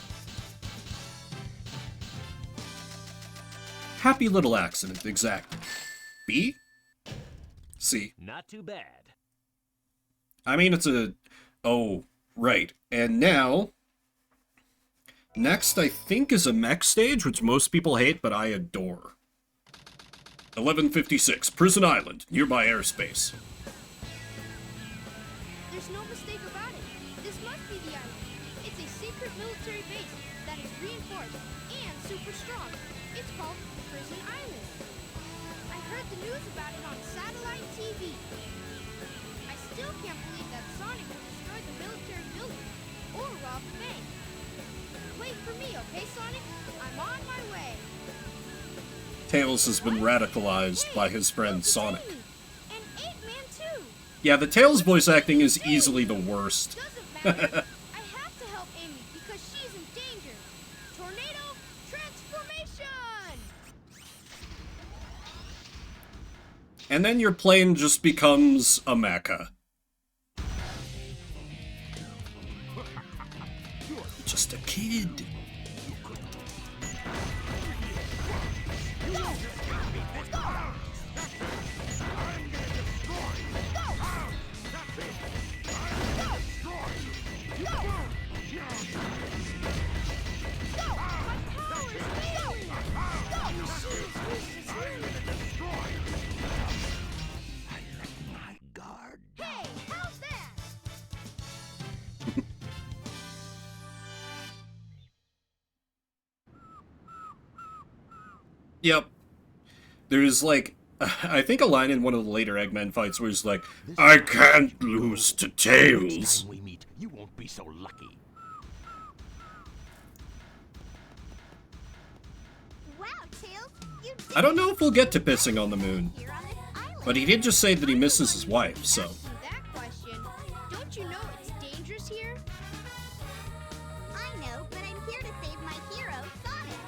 Happy little accident, exactly. B? C.
Not too bad.
I mean, it's a... Oh, right. And now... Next, I think, is a mech stage, which most people hate, but I adore. 1156, Prison Island, nearby airspace.
There's no mistake about it. This must be the island. It's a secret military base that is reinforced and super strong. It's called Prison Island. I heard the news about it on satellite TV. I still can't believe that Sonic will destroy the military building or rob the bank. Wait for me, okay, Sonic? I'm on my way.
Tails has been radicalized by his friend Sonic.
And 8-Man too.
Yeah, the Tails voice acting is easily the worst.
Doesn't matter. I have to help Amy because she's in danger. Tornado transformation!
And then your plane just becomes a mecha. Just a kid.
Hey, how's that?
Yep. There's like, I think a line in one of the later Eggman fights where he's like, I can't lose to Tails.
we meet, you won't be so lucky.
Wow, Tails, you did
I don't know if we'll get to pissing on the moon,
here on this island.
but he did just say that he misses his wife, so.
Asking that question, don't you know it's dangerous here? I know, but I'm here to save my hero, Sonic.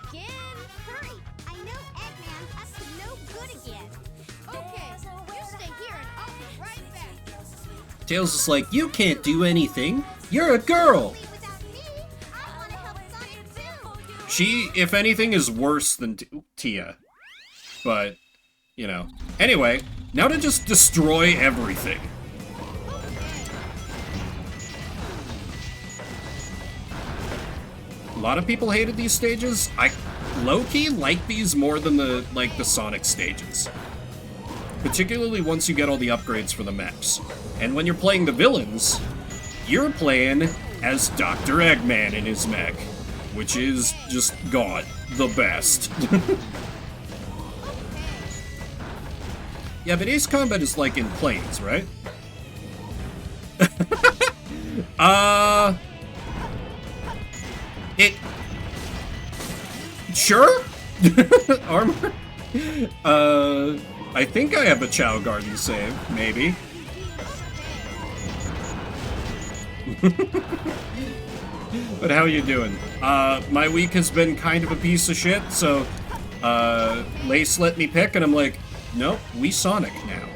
Again? Hurry! I know Eggman's up to no good again. Okay, you stay here and I'll be right back.
Tails is like, you can't do anything. You're a girl.
Without me, I want to help Sonic too.
She, if anything, is worse than Tia. But, you know. Anyway, Now to just destroy everything. A lot of people hated these stages. I low-key like these more than the Sonic stages. Particularly once you get all the upgrades for the maps. And when you're playing the villains, you're playing as Dr. Eggman in his mech, which is just, God, the best. Yeah, but Ace Combat is like in planes, right? Sure? Armor? I think I have a Chow Garden save, maybe. But how you doing? My week has been kind of a piece of shit, so, Lace let me pick, and I'm like, nope, we Sonic now.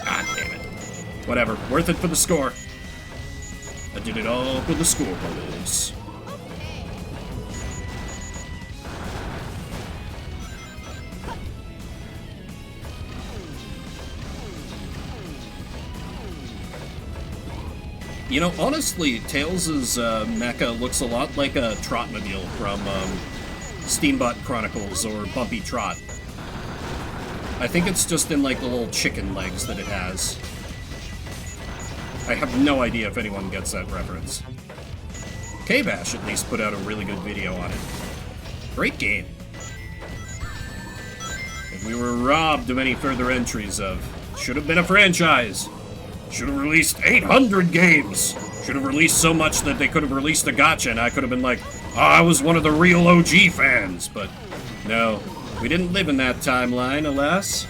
God damn it. Whatever, worth it for the score. I did it all for the scoreboards. You know, honestly, Tails' mecha looks a lot like a Trotmobile from Steambot Chronicles or Bumpy Trot. I think it's just in like the little chicken legs that it has. I have no idea if anyone gets that reference. K-Bash at least put out a really good video on it. Great game. And we were robbed of any further entries of. Should have been a franchise. Should have released 800 games. Should have released so much that they could have released a gacha and I could have been like, oh, I was one of the real OG fans. But no, we didn't live in that timeline, alas.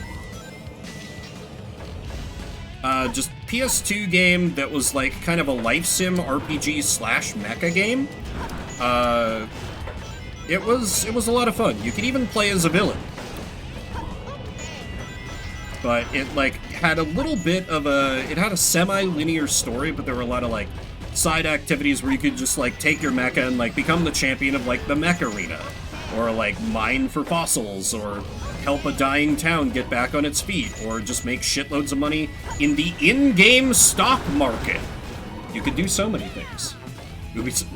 Just PS2 game that was like kind of a life sim RPG slash mecha game. It was a lot of fun. You could even play as a villain. But it, like, had a little bit of it had a semi-linear story, but there were a lot of, like, side activities where you could just, like, take your mecha and, like, become the champion of, like, the mech arena. Or, like, mine for fossils, or help a dying town get back on its feet, or just make shitloads of money in the in-game stock market. You could do so many things.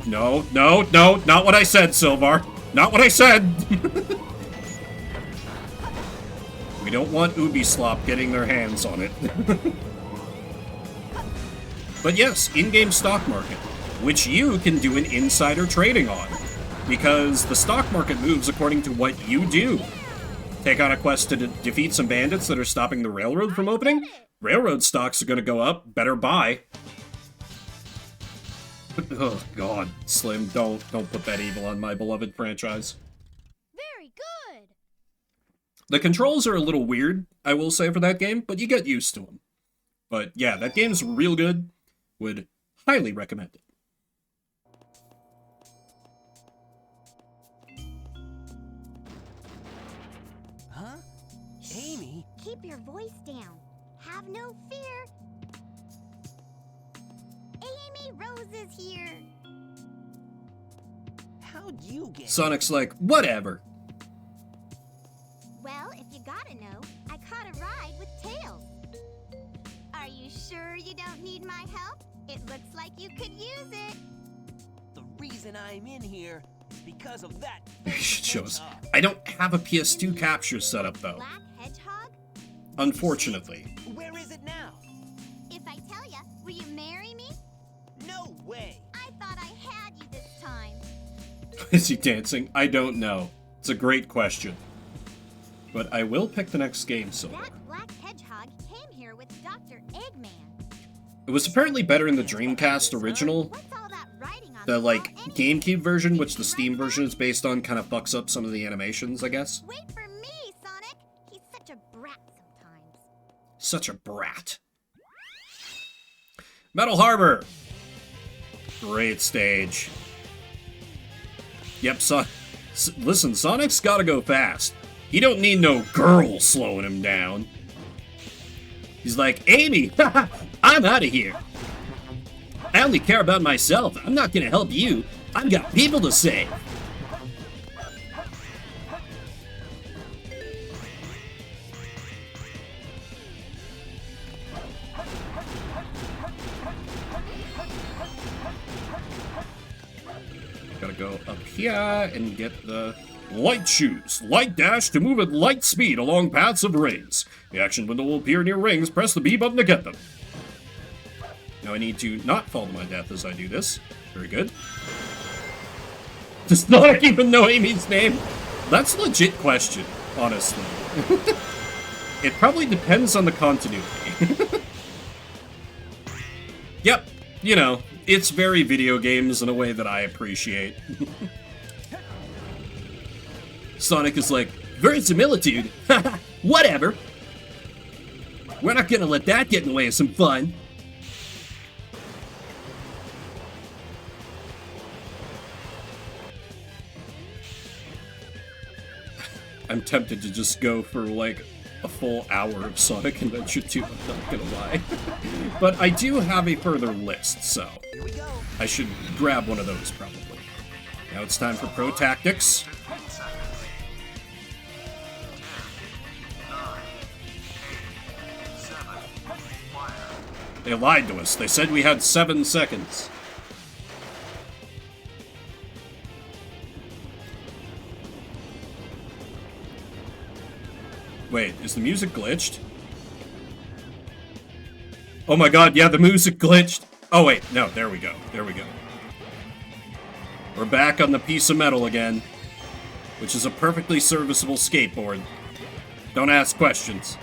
No, not what I said, Silvar. Not what I said! We don't want Ubislop getting their hands on it. But yes, in-game stock market, which you can do an insider trading on. Because the stock market moves according to what you do. Take on a quest to defeat some bandits that are stopping the railroad from opening? Railroad stocks are gonna go up, better buy. Oh god, Slim, don't put that evil on my beloved franchise.
Very good.
The controls are a little weird, I will say, for that game, but you get used to them. But yeah, that game's real good. Would highly recommend it.
Huh? Amy?
Keep your voice down. Have no fear. Amy Rose is here.
How'd you get...
Sonic's like, whatever.
Well, if you gotta know, I caught a ride with Tails. Are you sure you don't need my help? It looks like you could use it.
The reason I'm in here is because of that...
Shows. I don't have a PS2 capture setup, though.
Black hedgehog?
Unfortunately.
Where is it now?
If I tell ya, will you marry me?
No way.
I thought I had you this time.
Is he dancing? I don't know. It's a great question. But I will pick the next game, so.
That black hedgehog came here with Dr. Eggman.
It was apparently better in the Dreamcast original.
What's all that writing on
The,
wall
like,
anyway?
GameCube version, which the Steam version is based on, kind of fucks up some of the animations, I guess.
Wait for me, Sonic. He's such a brat sometimes.
Such a brat. Metal Harbor! Great stage. Yep, listen, Sonic's gotta go fast. He don't need no girl slowing him down. He's like, Amy, I'm out of here. I only care about myself. I'm not gonna help you. I've got people to save. Gotta go up here and get the light shoes. Light dash to move at light speed along paths of rings. The action window will appear near rings. Press the B button to get them. Now I need to not fall to my death as I do this. Very good. Does Sonic even know Amy's name? That's a legit question, honestly. It probably depends on the continuity. Yep, you know, it's very video games in a way that I appreciate. Sonic is like, verisimilitude? Whatever. We're not gonna let that get in the way of some fun. I'm tempted to just go for like a full hour of Sonic Adventure 2, I'm not gonna lie. But I do have a further list, so
Here we go.
I should grab one of those probably. Now it's time for Pro Tactics.
10 seconds. 10, 9, 8, 7, fire.
They lied to us. They said we had 7 seconds. Wait, is the music glitched? Oh my god, yeah, the music glitched. Oh wait, no, there we go. There we go. We're back on the piece of metal again, which is a perfectly serviceable skateboard. Don't ask questions.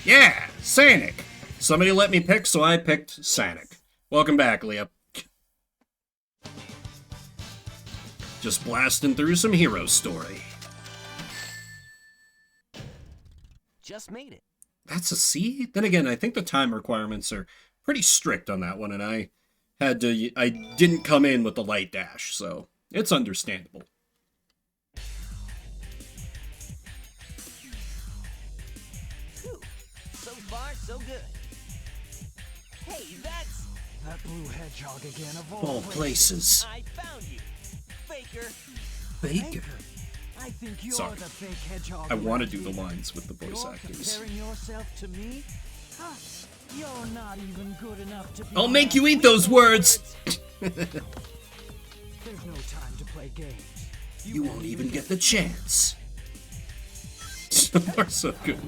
Yeah, Sonic. Somebody let me pick, so I picked Sonic. Welcome back, Leah. Just blasting through some hero story.
Just made it.
That's a C? Then again, I think the time requirements are pretty strict on that one, and I didn't come in with the light dash, so it's understandable.
Phew. So far, so good. Hey, that's...
That blue hedgehog again of
All places.
I found you. Faker.
Baker.
I think you're
Sorry.
the fake hedgehog.
I want to
around
do the
here.
lines with the voice
You're
actors.
comparing yourself to me? Huh, you're not even good enough to be.
I'll make you
my-
eat those words!
There's no time to play games.
You won't even get the chance. Some are so good.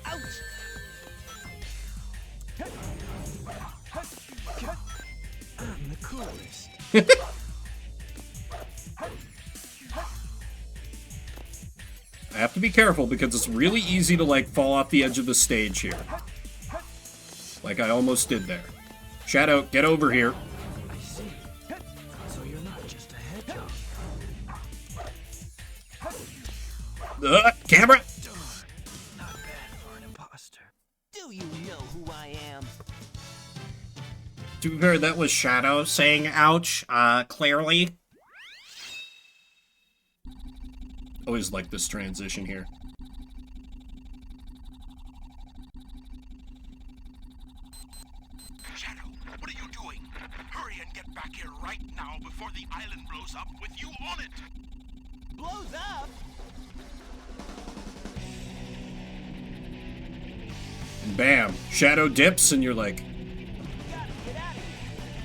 Ouch.
I'm the coolest.
I have to be careful because it's really easy to like fall off the edge of the stage here. Like I almost did there. Shadow, get over here.
I see. So you're not just a hedgehog.
Camera!
Darn. Not bad for an imposter.
Do you know who I am?
To be fair, that was Shadow saying ouch, clearly. Always like this transition here.
Shadow, what are you doing? Hurry and get back here right now before the island blows up with you on it!
Blows up?
And bam, Shadow dips and you're like,
Gotta get out of here.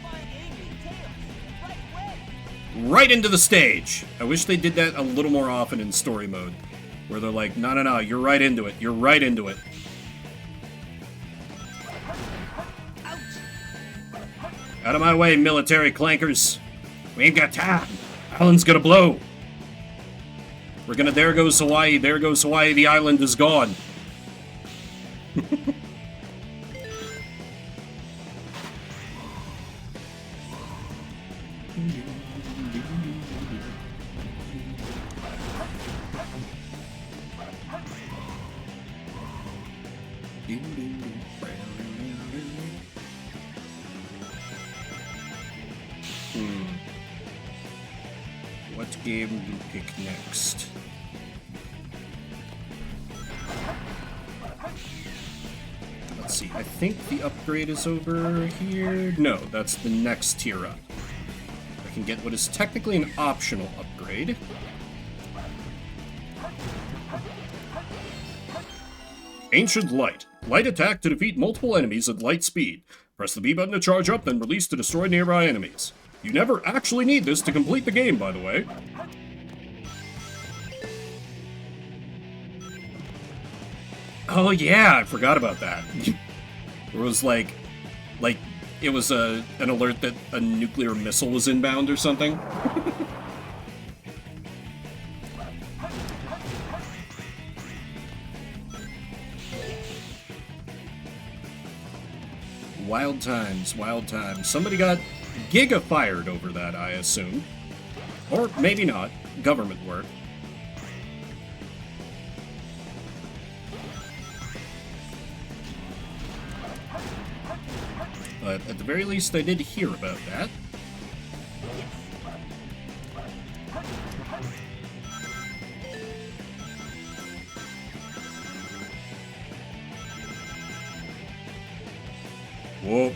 Find Amy and Tails. Right away.
right into the stage. I wish they did that a little more often in story mode. Where they're like, no, no, no, you're right into it. You're right into it.
Ouch.
Out of my way, military clankers. We ain't got time. Island's gonna blow. We're gonna, there goes Hawaii, there goes Hawaii, the island is gone. What game do you pick next? Let's see, I think the upgrade is over here. No, that's the next tier up. I can get what is technically an optional upgrade. Ancient Light. Light attack to defeat multiple enemies at light speed. Press the B button to charge up, then release to destroy nearby enemies. You never actually need this to complete the game, by the way. Oh yeah, I forgot about that. It was like it was an alert that a nuclear missile was inbound or something. Wild times, wild times. Somebody got giga-fired over that, I assume. Or maybe not. Government work. But at the very least, I did hear about that. Whoa.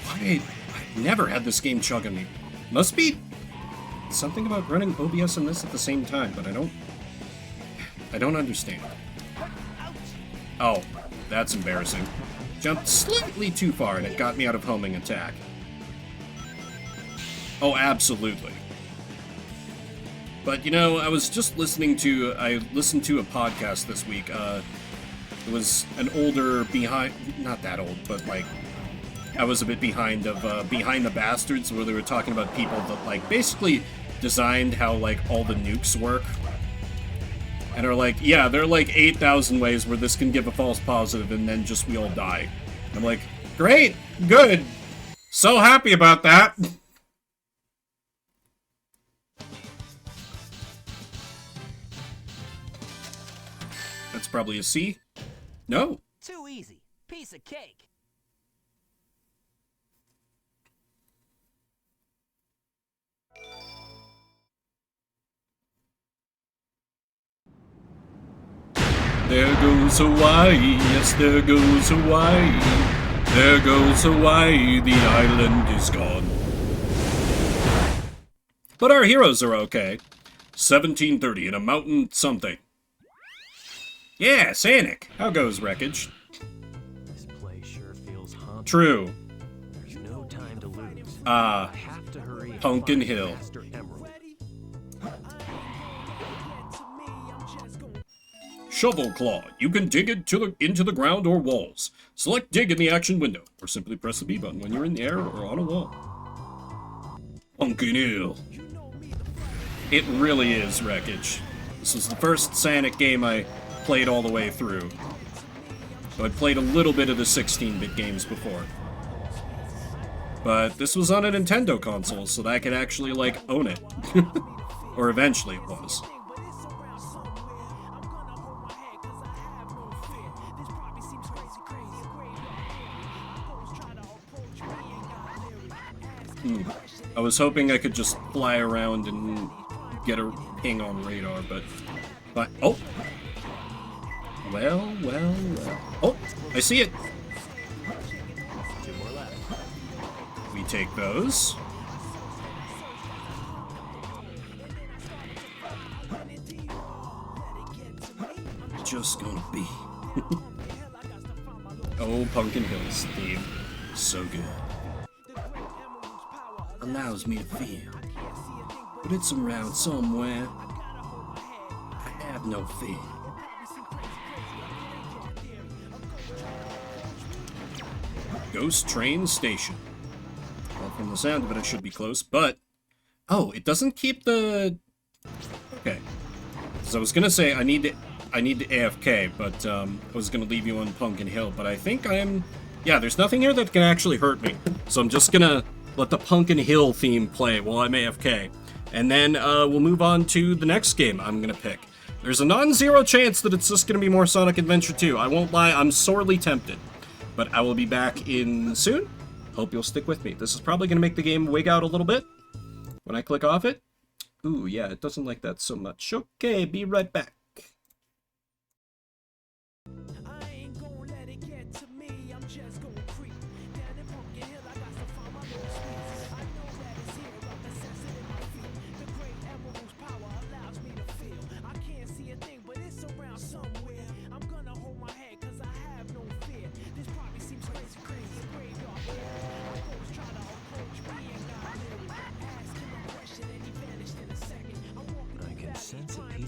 Why? I've never had this game chug on me. Must be something about running OBS and this at the same time, but I don't understand. Oh, that's embarrassing. Jumped slightly too far and it got me out of homing attack. Oh, absolutely. But, you know, I listened to a podcast this week. It was an older not that old, but like, I was a bit behind of Behind the Bastards, where they were talking about people that like basically designed how like all the nukes work. And are like, yeah, there are like 8,000 ways where this can give a false positive and then just we all die. And I'm like, great, good, so happy about that. That's probably a C. No.
Too easy. Piece of cake.
There goes Hawaii, yes, there goes Hawaii. There goes Hawaii, the island is gone. But our heroes are okay. 1730 in a mountain something. Yeah, Sanic. How goes, Wreckage?
This place sure feels haunted.
True.
There's no time to lose.
Ah,
I have to hurry and
Pumpkin
find
Hill.
Master Emerald.
Shovel Claw. You can dig into the ground or walls. Select Dig in the action window, or simply press the B button when you're in the air or on a wall. Pumpkin Hill. It really is, Wreckage. This was the first Sanic game I played all the way through. So I'd played a little bit of the 16-bit games before. But this was on a Nintendo console, so that I could actually, like, own it. Or eventually it was. I was hoping I could just fly around and get a ping on radar, but oh! Well. Oh, I see it!
Two more left.
We take those. Just gonna be. Oh, Pumpkin Hill's theme. So good. Allows me to feel. But it's around somewhere. I have no fear. Ghost Train Station. Well, from the sound of it, it should be close, but... Oh, it doesn't keep the... Okay. So I was gonna say, I need to AFK, but, I was gonna leave you on Pumpkin Hill, but I think I'm... Yeah, there's nothing here that can actually hurt me. So I'm just gonna let the Pumpkin Hill theme play while I'm AFK. And then, we'll move on to the next game I'm gonna pick. There's a non-zero chance that it's just gonna be more Sonic Adventure 2. I won't lie, I'm sorely tempted. But I will be back in soon. Hope you'll stick with me. This is probably gonna make the game wig out a little bit when I click off it. Ooh, yeah, it doesn't like that so much. Okay, be right back.
Somewhere, I'm gonna hold my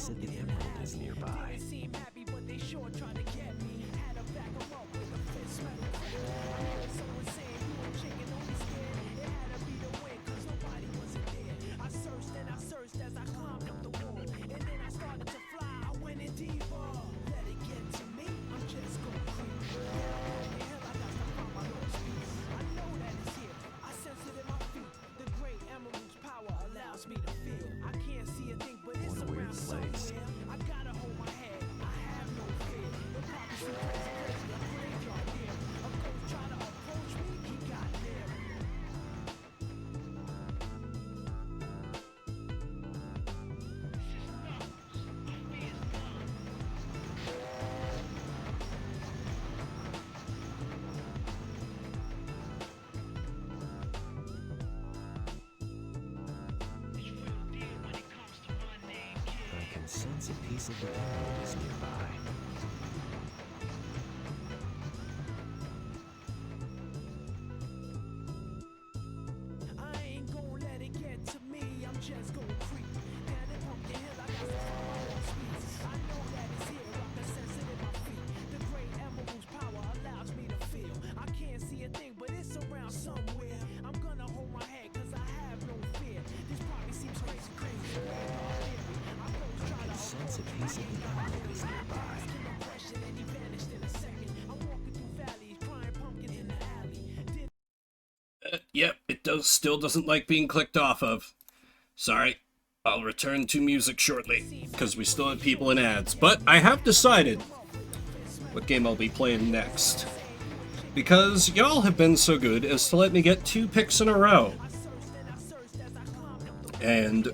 piece of the emerald is nearby.
Seem happy, but they sure try to get me. Had to back 'em up with a fist smack. Someone saying you a chicken, don't be scared. It had to be the wind, 'cause nobody wasn't there. I searched and I searched as I climbed up the wall. And then I started to fly, I went in deeper. Let it get to me, I'm just gonna creep. Hell, I got to find my lost piece. I know that it's here, I sense it in my feet. The great emerald's power allows me to feel. I can't see a thing, but it's
What a weird
around
place.
somewhere. I gotta hold my head, I have no fear. The prophecy crazy, crazy, a graveyard here. A ghost try to approach me, he got there.
I can sense a piece of the emerald is nearby.
I ain't gon' let it get to me, I'm just gon' creep. Down in Pumpkin Hill, I got to find my lost piece. I know that it's here, I can sense it in my feet. The great emerald's power allows me to feel. I can't see a thing, but it's around somewhere. I'm gonna hold my head, 'cause I have no fear. This probably seems crazy, crazy. I close, try to
Sense a piece of the emerald is nearby.
question, and he vanished in a second. I'm walking through valleys, crying pumpkins in the alley.
Yep, it still doesn't like being clicked off of. Sorry. I'll return to music shortly, because we still have people in ads. But I have decided what game I'll be playing next. Because y'all have been so good as to let me get 2 picks in a row. And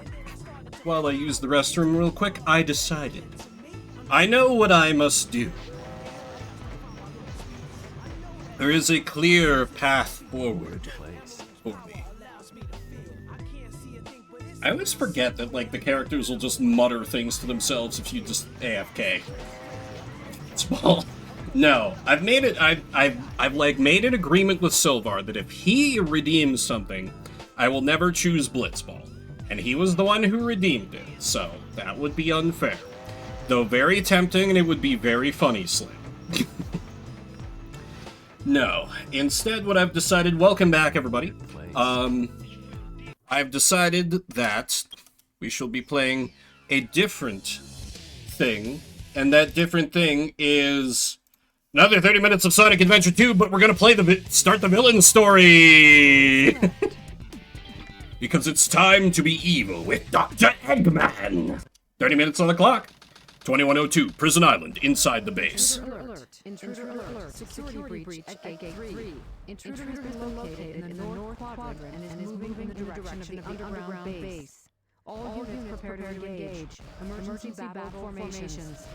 while I use the restroom real quick, I decided. I know what I must do. There is a clear path forward for me. I always forget that, like, the characters will just mutter things to themselves if you just AFK. Small. No, I've made it. I've like made an agreement with Silvar that if he redeems something, I will never choose Blitzball, and he was the one who redeemed it, so that would be unfair. Though very tempting, and it would be very funny, Slim. No. Instead, what I've decided... Welcome back, everybody. I've decided that we shall be playing a different thing, and that different thing is another 30 minutes of Sonic Adventure 2, but we're gonna play start the villain story! Because it's time to be evil with Dr. Eggman! 30 minutes on the clock. 2102, Prison Island, inside the base.
Intruder alert. Security breach at gate 3. Intruder has been located in the north quadrant and is moving in the direction of the underground base. All units prepare to engage. Emergency battle formations.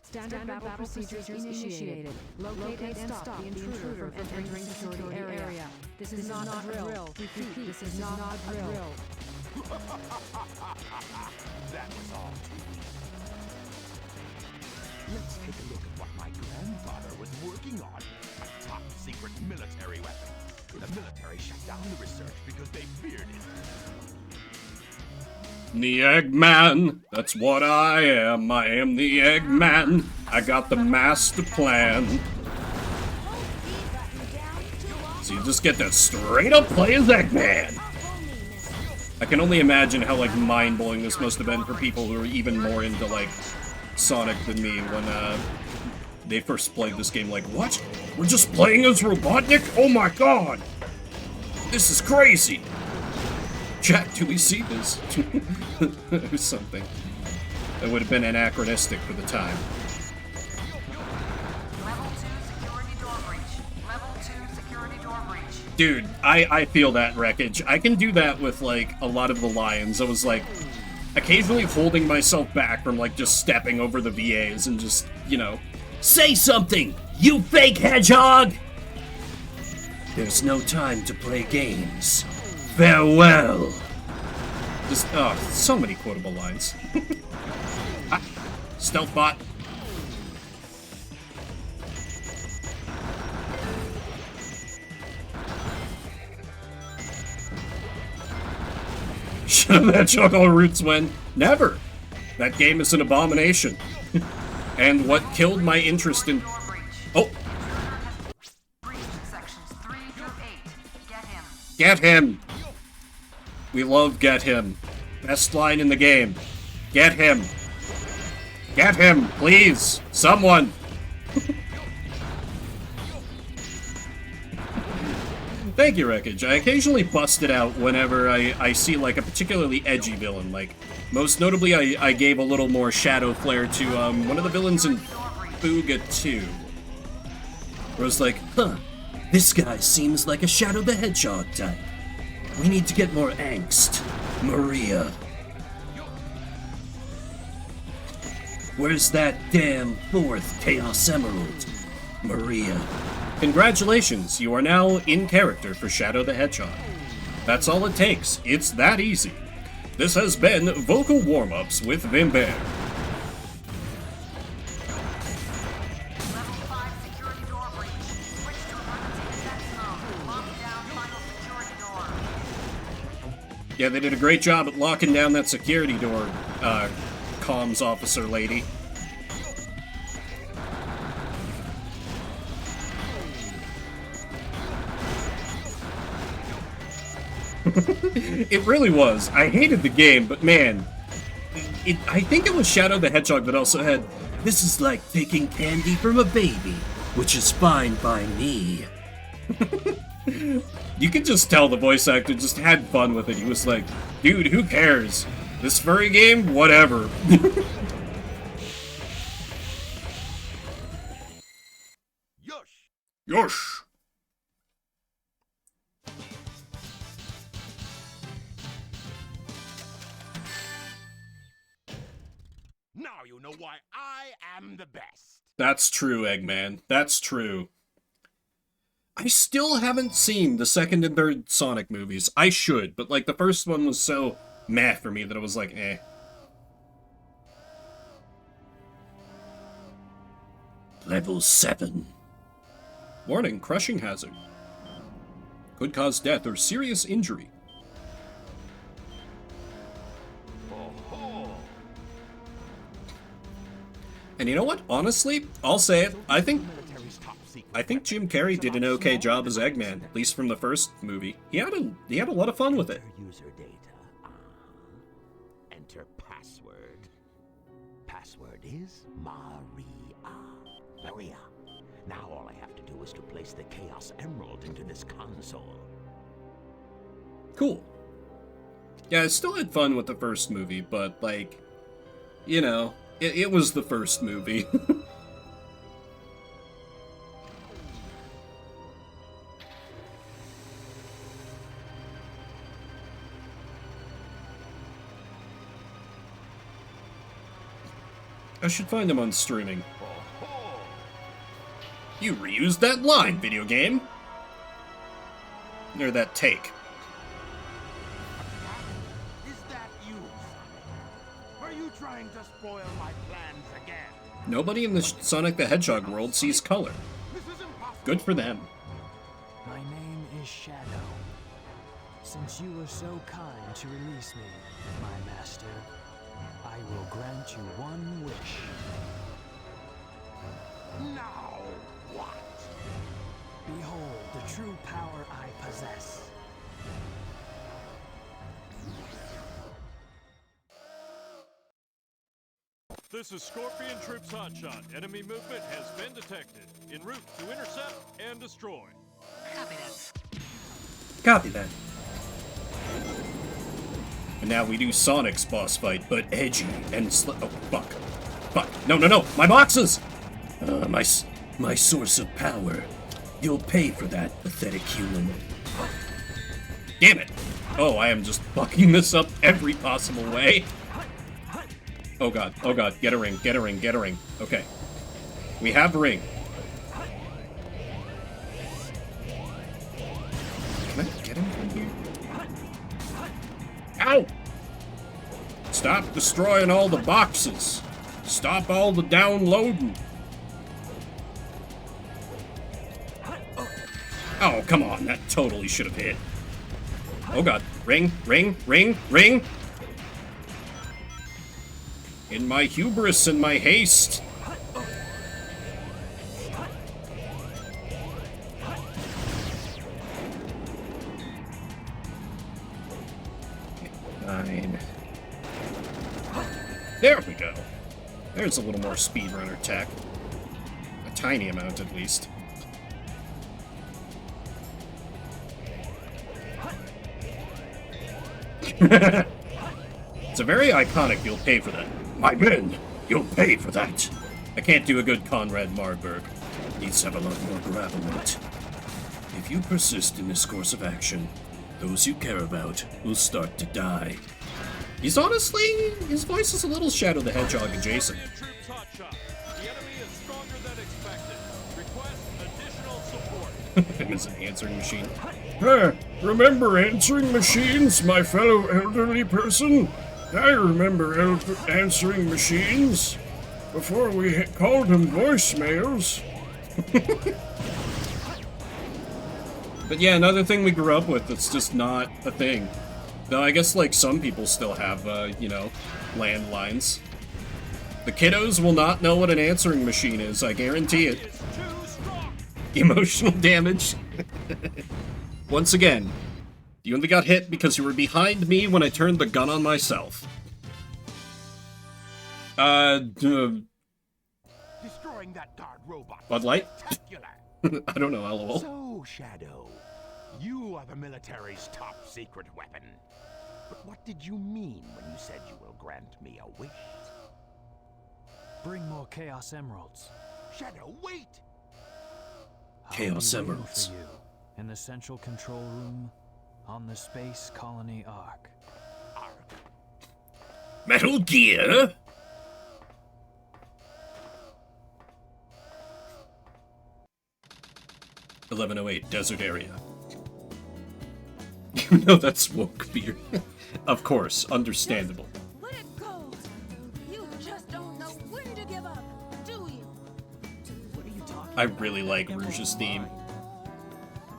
Standard battle procedures initiated. Locate and stop the intruder from entering the security area. This is not a drill. Repeat, this is not a drill.
That was all. Let's take a look at what my grandfather was working on. A top secret military weapon. The military shut down the research because they feared it.
The Eggman, that's what I am. I am the Eggman. I got the master plan. So you just get to straight up play as Eggman. I can only imagine how, like, mind-blowing this must have been for people who are even more into, like, Sonic than me when, they first played this game. Like, what? We're just playing as Robotnik? Oh my god! This is crazy! Jack, do we see this? Or something. That would have been anachronistic for the time.
Level 2 security door breach. Level 2 security door breach.
Dude, I feel that, Wreckage. I can do that with, like, a lot of the lions. I was, like, occasionally holding myself back from, like, just stepping over the VAs and just, you know, say something, you fake hedgehog! There's no time to play games. Farewell! Just, oh, so many quotable lines. Ah, stealth bot. Should that chocolate roots win? Never. That game is an abomination. And what killed my interest in... Oh! Get him! We love get him. Best line in the game. Get him! Get him, please! Someone! Thank you, Wreckage. I occasionally bust it out whenever I see, like, a particularly edgy villain. Like, most notably, I gave a little more shadow flair to, one of the villains in Booga 2. Where it's like, huh, this guy seems like a Shadow the Hedgehog type. We need to get more angst. Maria. Where's that damn 4th Chaos Emerald? Maria. Congratulations, you are now in character for Shadow the Hedgehog. That's all it takes. It's that easy. This has been Vocal Warm-Ups with Vim Bear. Yeah, they did a great job at locking down that security door, comms officer lady. It really was. I hated the game, but man, I think it was Shadow the Hedgehog that also had, "This is like taking candy from a baby, which is fine by me." You could just tell the voice actor just had fun with it. He was like, dude, who cares? This furry game? Whatever.
Yosh!
Yosh!
Now you know why I am the best.
That's true, Eggman. That's true. I still haven't seen the second and third Sonic movies. I should, but like the first one was so meh for me that I was like, eh. Level 7. Warning, crushing hazard. Could cause death or serious injury. And you know what? Honestly, I'll say it. I think Jim Carrey did an okay job as Eggman, at least from the first movie. He had a lot of fun with it.
User data. Enter password. Password is Maria. Maria. Now all I have to do is to place the Chaos Emerald into this console.
Cool. Yeah, I still had fun with the first movie, but like, you know, it was the first movie. I should find them on streaming. You reused that line, video game. Or that take.
Is that you, Sonic? Are you trying to spoil my plans again?
Nobody in the Sonic the Hedgehog world sees color.
This is impossible.
Good for them.
My name is Shadow. Since you were so kind to release me, my master, I will grant you one wish.
Now what?
Behold the true power I possess.
This is Scorpion Troops Hotshot. Enemy movement has been detected. En route to intercept and destroy.
Copy that. And now we do Sonic's boss fight, but edgy and oh, fuck. Fuck. No, no, no! My boxes! My source of power. You'll pay for that, pathetic human. Damn it! Oh, I am just fucking this up every possible way. Oh god, get a ring, get a ring, get a ring. Okay. We have a ring. Can I get him from here? Ow! Stop destroying all the boxes. Stop all the downloading. Oh, come on, that totally should have hit. Oh god. Ring, ring, ring, ring! In my hubris and my haste. Nine. There we go. There's a little more speedrunner tech. A tiny amount, at least. It's a very iconic "you'll pay for that." My men, you'll pay for that. I can't do a good Conrad Marburg. Needs to have a lot more gravel in it. If you persist in this course of action, those you care about will start to die. He's honestly, his voice is a little Shadow the Hedgehog adjacent.
Troops hotshot. The enemy is stronger than expected. Request additional support.
Him as an answering machine.
Remember answering machines, my fellow elderly person? I remember answering machines. Before we called them voicemails.
But yeah, another thing we grew up with that's just not a thing. Though I guess, like, some people still have, you know, landlines. The kiddos will not know what an answering machine is, I guarantee it. Emotional damage. Once again, you only got hit because you were behind me when I turned the gun on myself.
Destroying that guard robot.
Bud Light?
Spectacular.
I don't know, LOL.
So, Shadow, you are the military's top secret weapon. But what did you mean when you said you will grant me a wish?
Bring more Chaos Emeralds.
Shadow, wait!
Chaos
I'll be waiting
Emeralds.
for you in the central control room on the Space Colony Ark.
Metal Gear? (1108) Desert Area. You know that's woke beer. Of course, understandable.
Let it go. You just don't know when to give up, do you?
What are you talking
I
about?
really like
Emerald
Rouge's theme.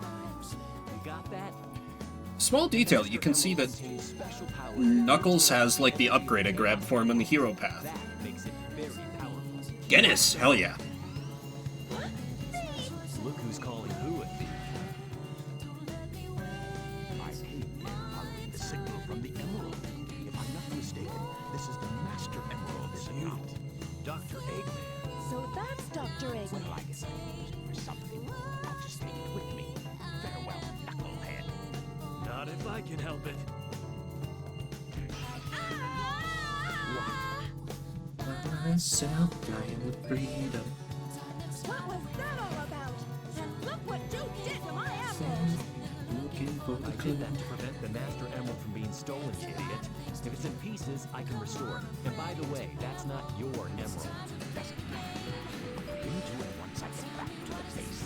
Mine. You got that?
Small detail, you can see that
Contains special powers.
Knuckles has, like, the upgrade I grabbed for him on the hero path.
That makes it very powerful.
Guinness, hell yeah.
Look who's calling who a thief.
I came here following the signal from the Emerald. If I'm not mistaken, this is the Master Emerald, is it not?
Dr. Eggman.
So that's Dr. Eggman.
Well, I guess I'm using for something. I'll just take it with me. Farewell, Knucklehead.
Not if I can help it.
Myself dying with freedom.
What was that all about? And look what you did to my emerald.
Looking for
I did that to prevent the Master Emerald from being stolen, you idiot. If it's in pieces, I can restore it. And by the way, that's not your emerald.
Doesn't matter. I'll do it once I get back to the base.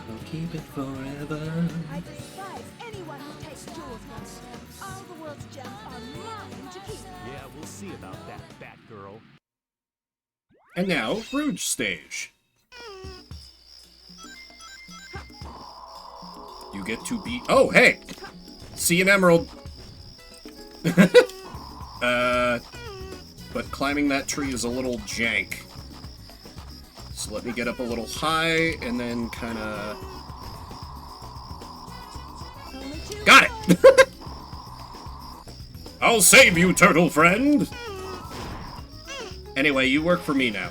I'll keep it forever.
I despise anyone who takes jewels from me. All the world's gems are mine to keep.
Yeah, we'll see about that, Batgirl.
And now, Rouge stage. You get to beat. Oh, hey! See an emerald. But climbing that tree is a little jank. So let me get up a little high and then kinda.
Only two
Got
more.
it! I'll save you, turtle friend! Anyway, you work for me now.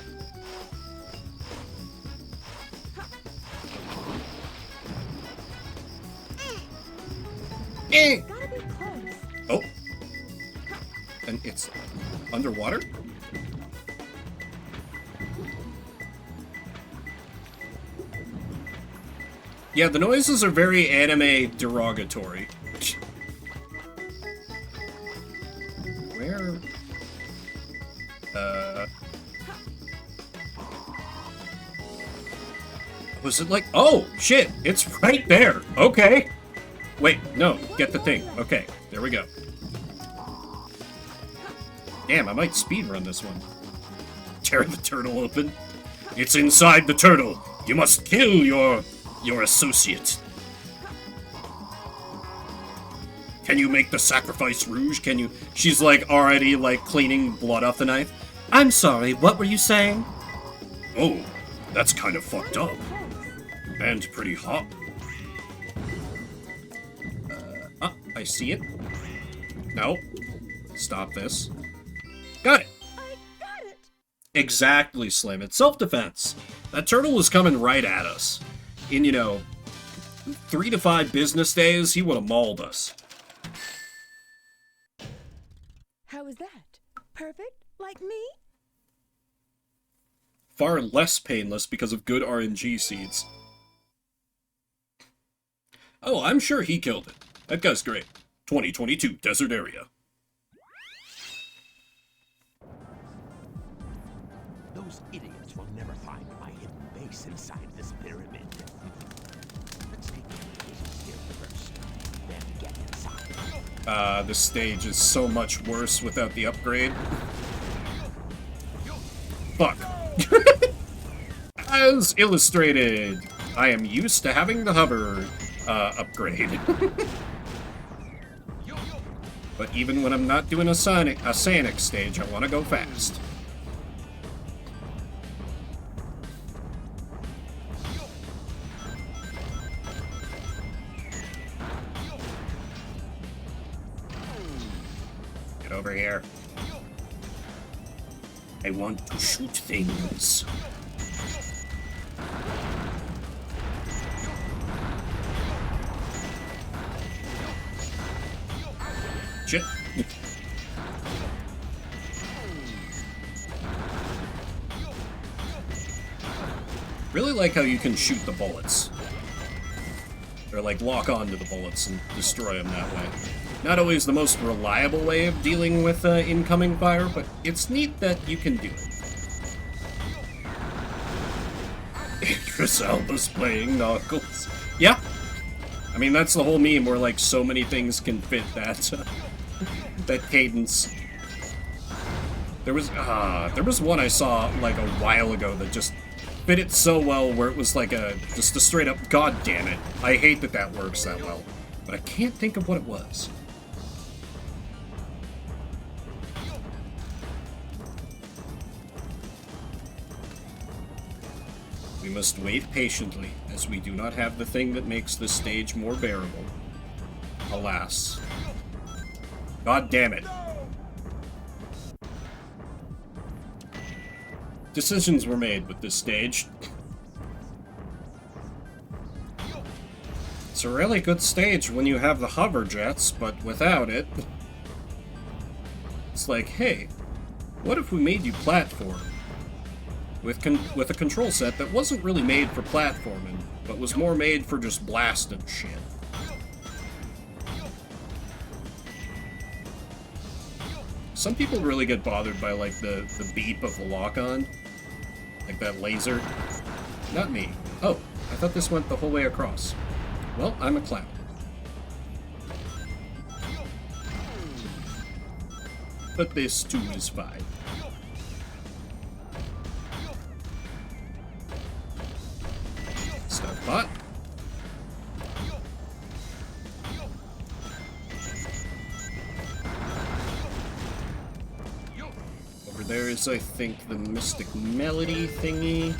Eh.
Gotta be close.
Oh. And it's underwater? Yeah, the noises are very anime derogatory. Where? Was it like... Oh, shit! It's right there! Okay! Wait, no, get the thing. Okay, there we go. Damn, I might speedrun this one. Tear the turtle open. It's inside the turtle. You must kill your associate. Can you make the sacrifice rouge? Can you? She's like already like cleaning blood off the knife. I'm sorry, what were you saying? Oh, that's kind of fucked up. And pretty hot. I see it. No. Stop this. Got it.
I got it!
Exactly, Slim. It's self-defense. That turtle was coming right at us. In, 3 to 5 business days, he would have mauled us.
How is that? Perfect? Like me?
Far less painless because of good RNG seeds. Oh, I'm sure he killed it. That guy's great. 2022 Desert Area.
Those idiots will never find my hidden base inside this pyramid. Let's take the business here first, then get inside.
This stage is so much worse without the upgrade. Fuck. As illustrated, I am used to having the hover upgrade. But even when I'm not doing a Sonic stage, I want to go fast. Get over here. I want to shoot things. Shit. Really like how you can shoot the bullets. Or like lock onto the bullets and destroy them that way. Not always the most reliable way of dealing with incoming fire, but it's neat that you can do it. Idris Elba's playing Knuckles. Yeah. I mean, that's the whole meme where like so many things can fit that that cadence. There was one I saw like a while ago that just fit it so well where it was like just a straight up god damn it. I hate that that works that well, but I can't think of what it was. We must wait patiently, as we do not have the thing that makes this stage more bearable. Alas. God damn it. Decisions were made with this stage. It's a really good stage when you have the hover jets, but without it... It's like, hey, what if we made you platform? With a control set that wasn't really made for platforming, but was more made for just blasting shit. Some people really get bothered by, like, the beep of the lock-on. Like that laser. Not me. Oh, I thought this went the whole way across. Well, I'm a clown. But this, too, is fine. Stuff bot. Over there is, I think, the Mystic Melody thingy.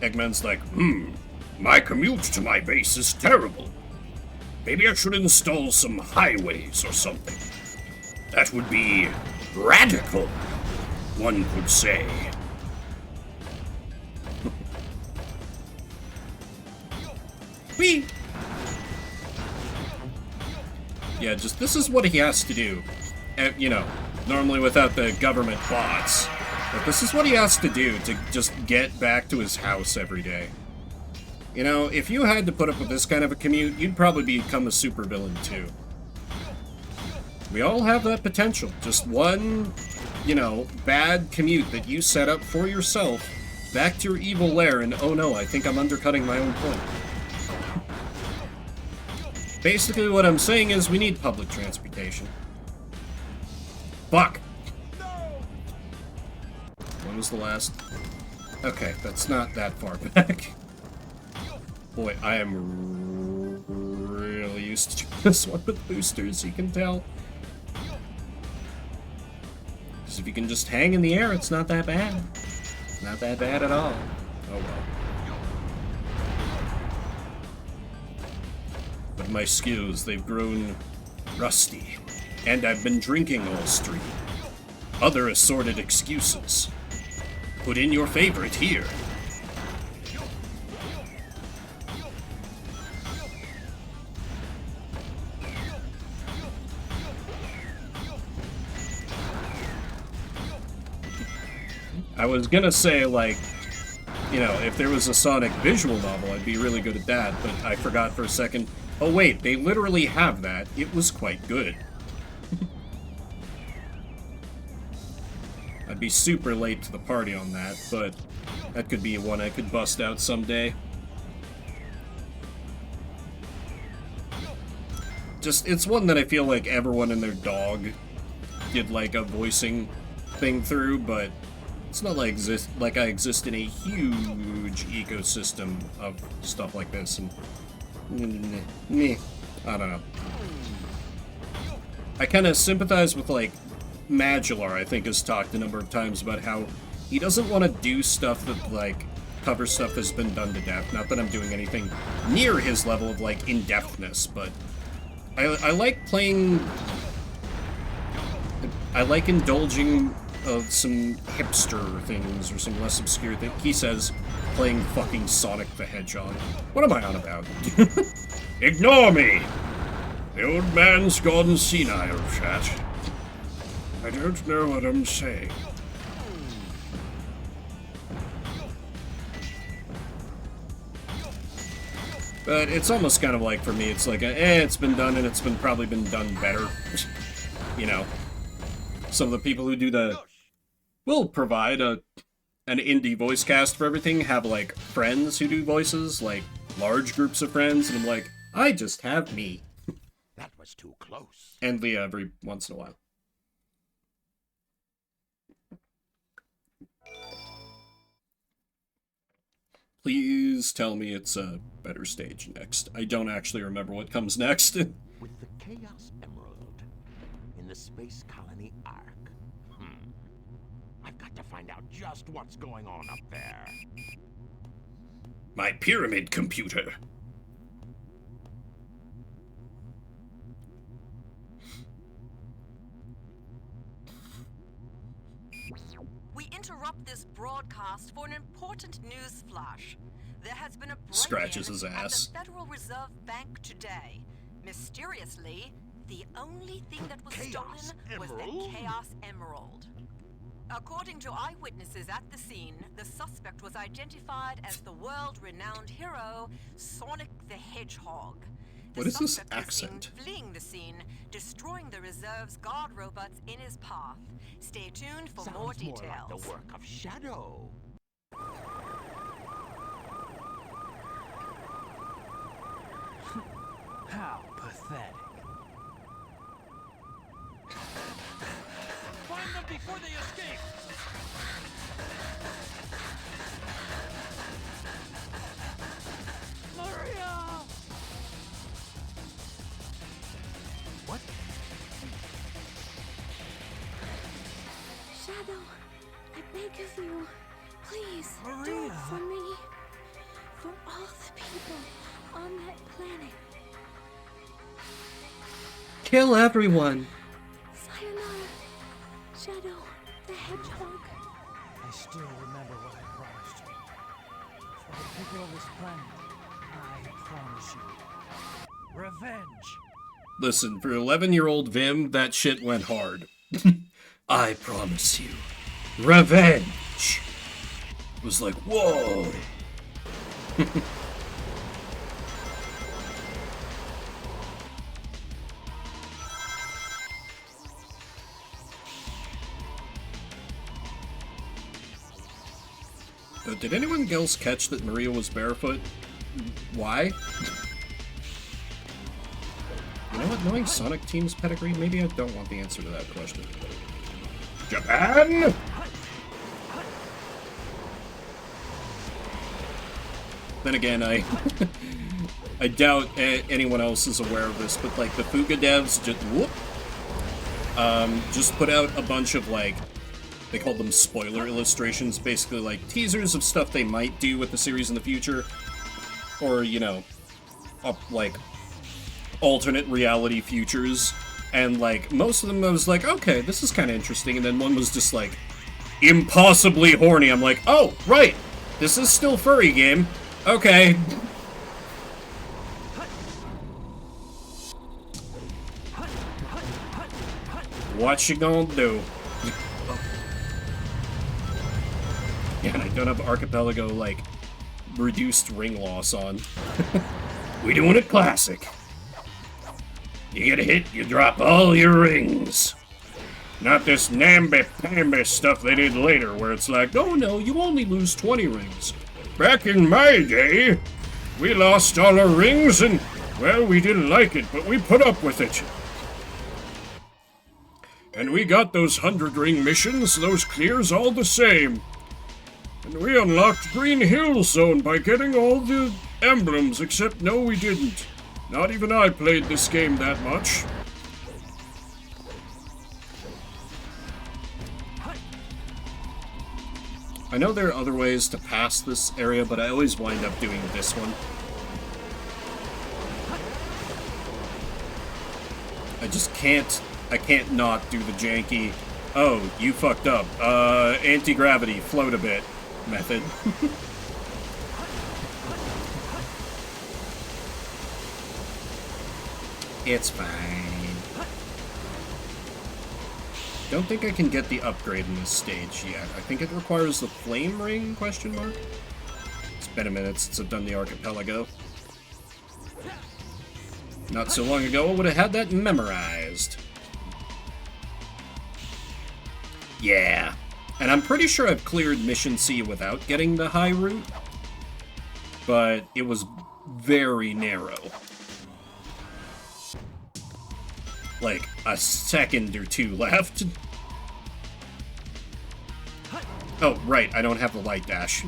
Eggman's like, my commute to my base is terrible. Maybe I should install some highways or something. That would be radical, one could say. Whee! Yeah, just this is what he has to do. And, you know, normally without the government bots. But this is what he has to do to just get back to his house every day. You know, if you had to put up with this kind of a commute, you'd probably become a supervillain too. We all have that potential. Just one, you know, bad commute that you set up for yourself back to your evil lair, and oh no, I think I'm undercutting my own point. Basically, what I'm saying is we need public transportation. Fuck! When was the last... Okay, that's not that far back. Boy, I am really used to this one with boosters, you can tell. Because if you can just hang in the air, it's not that bad. Not that bad at all. Oh well. But my skills, they've grown rusty. And I've been drinking all stream. Other assorted excuses. Put in your favorite here. I was gonna say, like, you know, if there was a Sonic visual novel, I'd be really good at that, but I forgot for a second. Oh wait, they literally have that. It was quite good. I'd be super late to the party on that, but that could be one I could bust out someday. Just, it's one that I feel like everyone and their dog did like a voicing thing through, but it's not like I exist in a huge ecosystem of stuff like this, and meh, I don't know. I kind of sympathize with, like, Madular, I think, has talked a number of times about how he doesn't want to do stuff that, like, covers stuff that's been done to death. Not that I'm doing anything near his level of, like, in-depthness, but I like playing... I like indulging of some hipster things or some less obscure thing. He says, playing fucking Sonic the Hedgehog. What am I on about?
Ignore me! The old man's gone senile, chat. I don't know what I'm saying.
But it's almost kind of like, for me, it's like, it's been done and it's been probably been done better. You know, some of the people who do the... will provide an indie voice cast for everything, have, like, friends who do voices, like, large groups of friends, and I'm like, I just have me.
That was too close.
And Leah every once in a while. Please tell me it's a better stage next. I don't actually remember what comes next.
With the Chaos Emerald in the Space Colony Ark. I've got to find out just what's going on up there.
My pyramid computer.
We interrupt this broadcast for an important news flash. There has been a
Scratches his
break-in at
ass.
the Federal Reserve Bank today. Mysteriously, the only thing that was
Chaos
stolen was
Emerald?
the Chaos Emerald. According to eyewitnesses at the scene, the suspect was identified as the world-renowned hero, Sonic the Hedgehog. The
What is this
suspect was seen
accent?
fleeing the scene, destroying the reserve's guard robots in his path. Stay tuned for more
Sounds
details.
more like the work of Shadow.
How pathetic.
Find them before they escape!
Maria!
What?
Shadow, I beg of you, please, do
Maria.
it for me. For all the people on that planet.
Kill everyone.
Sayonara, Shadow, the Hedgehog.
I still remember what I promised you. For the people of this planet, I promise you. Revenge!
Listen, for 11-year-old Vim, that shit went hard. I promise you. Revenge! It was like, whoa! Did anyone else catch that Maria was barefoot? Why? You know what, knowing Sonic Team's pedigree, maybe I don't want the answer to that question. Japan? Then again, I I doubt anyone else is aware of this, but like the Fuga devs just put out a bunch of like, they called them spoiler illustrations, basically like teasers of stuff they might do with the series in the future, or you know, like alternate reality futures. And like most of them, I was like, okay, this is kind of interesting. And then one was just like impossibly horny. I'm like, oh right, this is still furry game. Okay. What you gonna do? Yeah, and I don't have Archipelago, like, reduced ring loss on. We doing it classic. You get a hit, you drop all your rings. Not this namby-pamby stuff they did later, where it's like, oh no, you only lose 20 rings. Back in my day, we lost all our rings and, well, we didn't like it, but we put up with it. And we got those 100-ring missions, those clears all the same. And we unlocked Green Hill Zone by getting all the emblems, except no, we didn't. Not even I played this game that much. I know there are other ways to pass this area, but I always wind up doing this one. I can't not do the janky, oh, you fucked up, anti-gravity, float a bit method. It's fine. Don't think I can get the upgrade in this stage yet. I think it requires the flame ring, question mark? It's been a minute since I've done the Archipelago. Not so long ago, I would have had that memorized. Yeah. And I'm pretty sure I've cleared Mission C without getting the high route. But it was very narrow. Like, a second or two left. Oh, right, I don't have the light dash.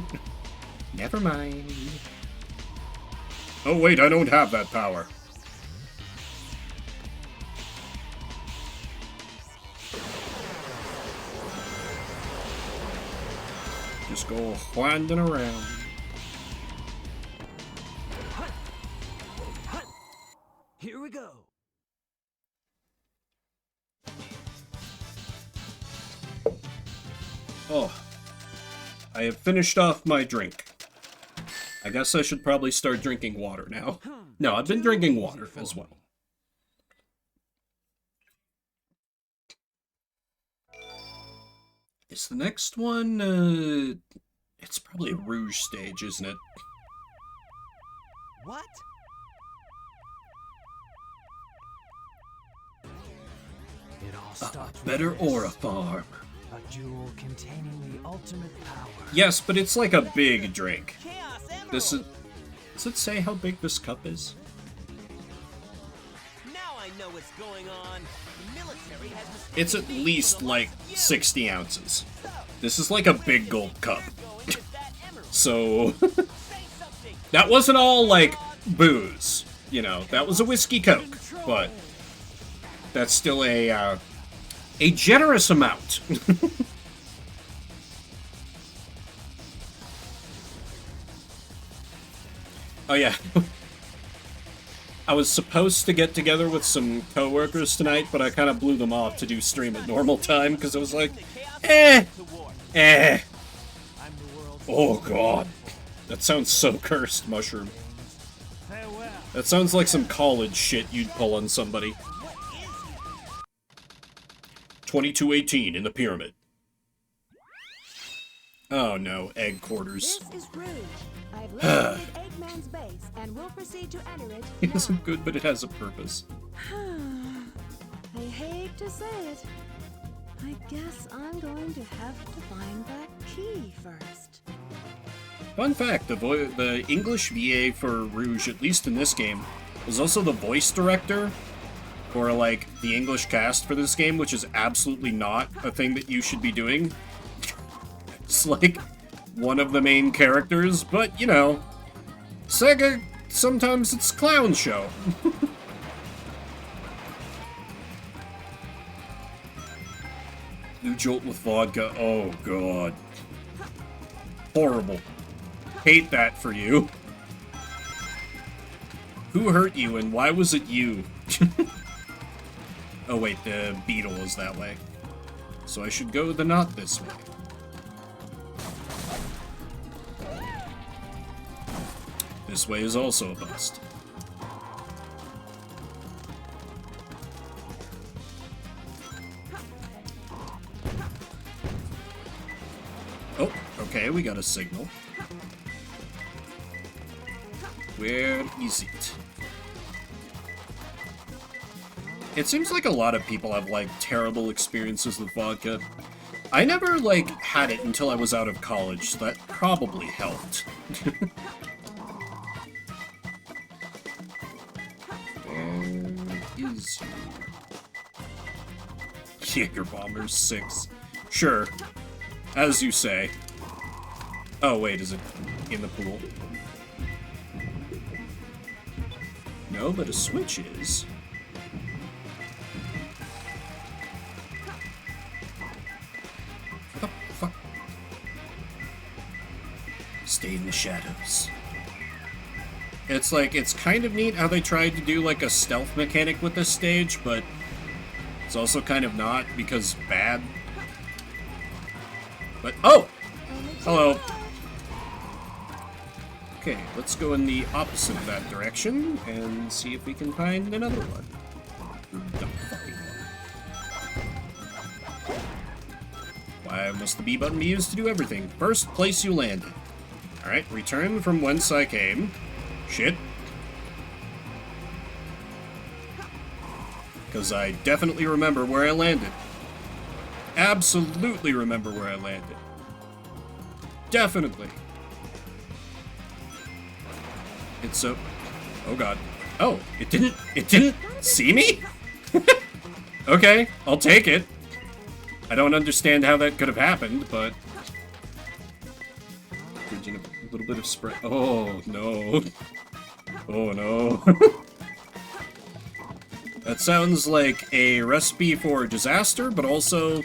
Never mind. Oh, wait, I don't have that power. Just go winding around.
Here we go.
Oh, I have finished off my drink. I guess I should probably start drinking water now. No, I've been drinking water as well. Is the next one, it's probably a Rouge stage, isn't it?
What?
It all starts
Better
with this,
Aura Farm.
a jewel containing the ultimate power.
Yes, but it's like a big drink.
Chaos Emerald!
This is... Does it say how big this cup is?
Now I know what's going on. The military has mistaken
It's at
me
least
for the
like
likes of you.
60 ounces.
So,
This is like a big gold cup.
going with that emerald.
So...
Say something.
That wasn't all, like, booze. You know, that was a whiskey coke. But that's still a generous amount. Oh, yeah. I was supposed to get together with some coworkers tonight, but I kind of blew them off to do stream at normal time, because I was like, eh. Oh, God. That sounds so cursed, Mushroom. That sounds like some college shit you'd pull on somebody. 2218 in the pyramid. Oh no, egg quarters.
This is Rouge. I've located Eggman's base and will proceed to enter it
It
now.
isn't good, but it has a purpose.
I hate to say it. I guess I'm going to have to find that key first.
Fun fact, the English VA for Rouge, at least in this game, was also the voice director for, like, the English cast for this game, which is absolutely not a thing that you should be doing. It's like one of the main characters, but, you know, Sega, sometimes it's clown show. New Jolt with vodka. Oh, God. Horrible. Hate that for you. Who hurt you and why was it you? Oh, wait, the beetle is that way. So I should go the not this way. This way is also a bust. Oh, okay, we got a signal. Where is it? It seems like a lot of people have, like, terrible experiences with vodka. I never, like, had it until I was out of college, so that probably helped. Where is you? Jaeger Bomber 6. Sure. As you say. Oh, wait, is it in the pool? No, but a switch is. What the fuck? Stay in the shadows. It's like, it's kind of neat how they tried to do like a stealth mechanic with this stage, but it's also kind of not because bad. But, oh! Hello. Okay, let's go in the opposite of that direction and see if we can find another one. Why must the B button be used to do everything? First place you landed. Alright, return from whence I came. Shit. Because I definitely remember where I landed. Absolutely remember where I landed. Definitely. It's so... Oh god. Oh, it didn't see me? Okay, I'll take it. I don't understand how that could have happened, but... A little bit of spray. Oh, no. Oh, no. That sounds like a recipe for disaster, but also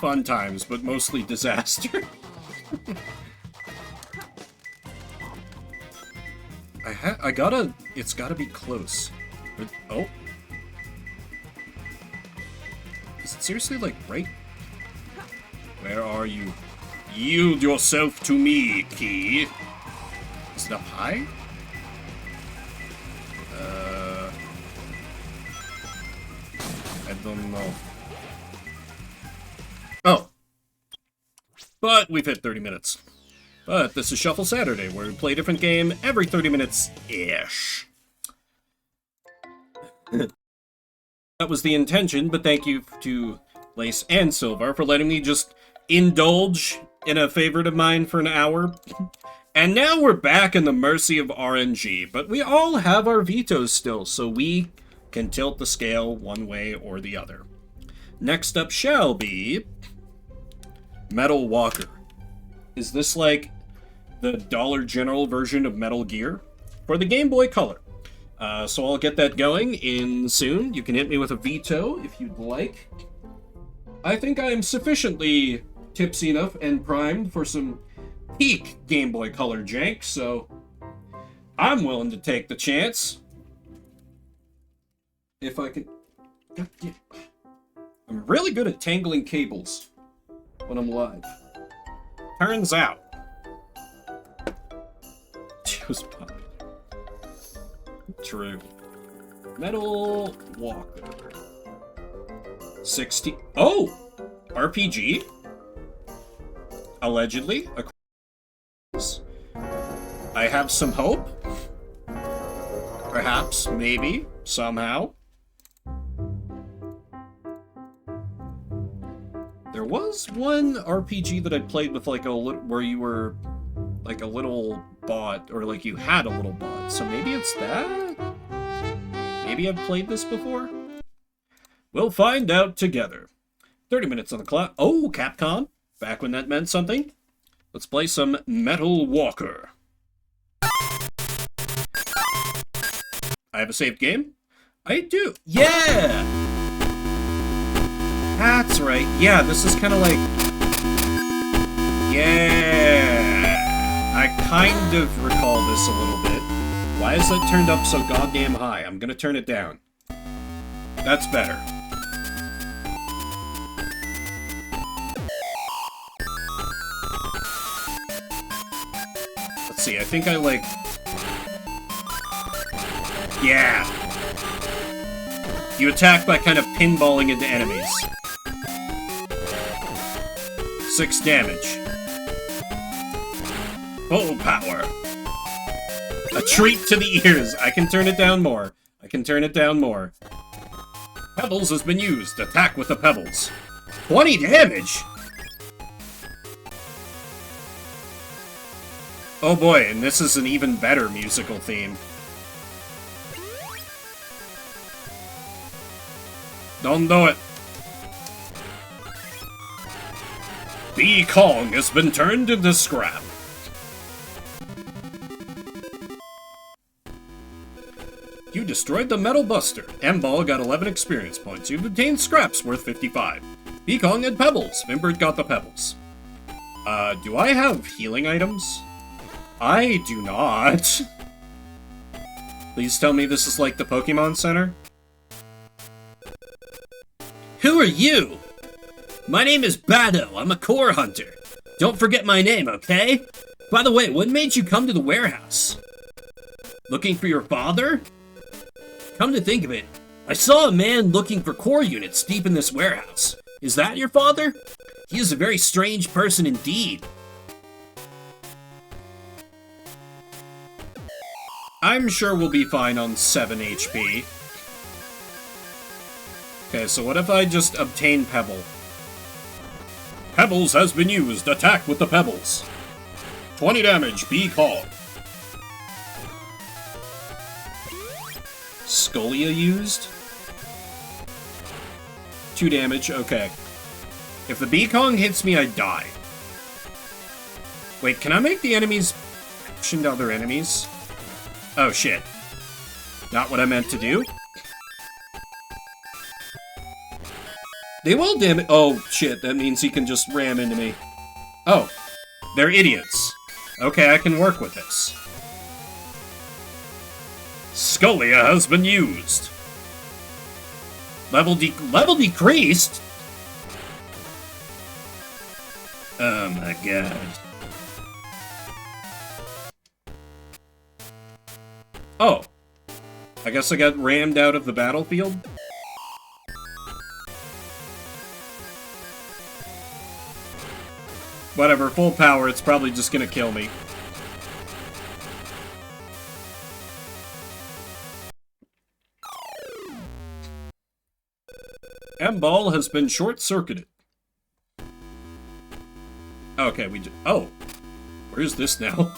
fun times, but mostly disaster. It's gotta be close. Oh. Is it seriously, like, right? Where are you? Yield yourself to me, Key. Is it up high? I don't know. Oh. But we've hit 30 minutes. But this is Shuffle Saturday, where we play a different game every 30 minutes-ish. That was the intention, but thank you to Lace and Silvar for letting me just indulge in a favorite of mine for an hour. And now we're back in the mercy of RNG, but we all have our vetoes still, so we can tilt the scale one way or the other. Next up shall be Metal Walker. Is this like the Dollar General version of Metal Gear? For the Game Boy Color. So I'll get that going in soon. You can hit me with a veto if you'd like. I think I am sufficiently tipsy enough and primed for some peak Game Boy Color jank, so I'm willing to take the chance. If I can... I'm really good at tangling cables when I'm live. Turns out. Just pop. True. Metal Walker. 60. Oh! RPG? Allegedly. I have some hope. Perhaps, maybe, somehow. There was one RPG that I played with like a where you were like a little bot, or like you had a little bot. So maybe it's that? Maybe I've played this before? We'll find out together. 30 minutes on the clock. Oh, Capcom. Back when that meant something. Let's play some Metal Walker. I have a saved game? I do. Yeah! That's right. Yeah, this is kind of like... Yeah! I kind of recall this a little bit. Why is that turned up so goddamn high? I'm gonna turn it down. That's better. Let's see, I think I like... Yeah! You attack by kind of pinballing into enemies. 6 damage. Full power. A treat to the ears. I can turn it down more. I can turn it down more. Pebbles has been used. Attack with the pebbles. 20 damage! Oh boy, and this is an even better musical theme. Don't do it. The Kong has been turned into scrap. You destroyed the Metal Buster. M-Ball got 11 experience points. You've obtained scraps worth 55. B-Kong had pebbles. Vimbert got the pebbles. Do I have healing items? I do not. Please tell me this is like the Pokemon Center. Who are you? My name is Bado. I'm a core hunter. Don't forget my name, okay? By the way, what made you come to the warehouse? Looking for your father? Come to think of it, I saw a man looking for core units deep in this warehouse. Is that your father? He is a very strange person indeed. I'm sure we'll be fine on 7 HP. Okay, so what if I just obtain Pebble? Pebbles has been used. Attack with the Pebbles. 20 damage. Be called. Scolia used? 2 damage. Okay. If the B-Kong hits me, I die. Wait, can I make the enemies action to other enemies? Oh, shit. Not what I meant to do. They will damage. Oh, shit. That means he can just ram into me. Oh. They're idiots. Okay, I can work with this. Scolia has been used. Level decreased? Oh my god. Oh. I guess I got rammed out of the battlefield? Whatever, full power, it's probably just gonna kill me. M-Ball has been short-circuited. Okay, oh. Where's this now?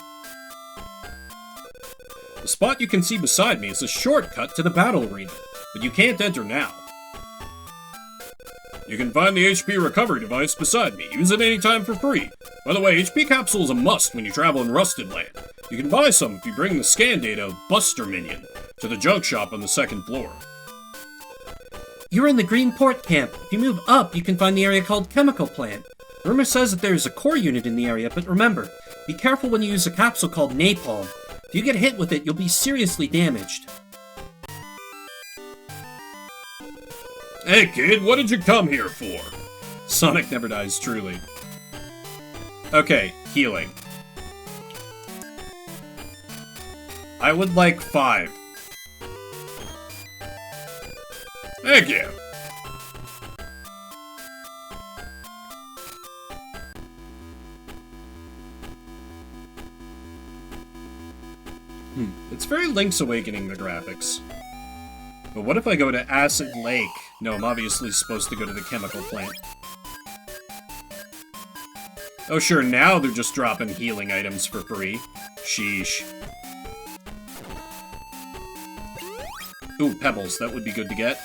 The spot you can see beside me is a shortcut to the battle arena, but you can't enter now. You can find the HP recovery device beside me. Use it anytime for free. By the way, HP capsule is a must when you travel in Rusted Land. You can buy some if you bring the scan data of Buster Minion to the junk shop on the 2nd floor. You're in the Greenport camp. If you move up, you can find the area called Chemical Plant. Rumor says that there's a core unit in the area, but remember, be careful when you use a capsule called Napalm. If you get hit with it, you'll be seriously damaged. Hey kid, what did you come here for? Sonic never dies, truly. Okay, healing. I would like 5. Thank you. It's very Link's Awakening, the graphics. But what if I go to Acid Lake? No, I'm obviously supposed to go to the Chemical Plant. Oh sure, now they're just dropping healing items for free. Sheesh. Ooh, Pebbles, that would be good to get.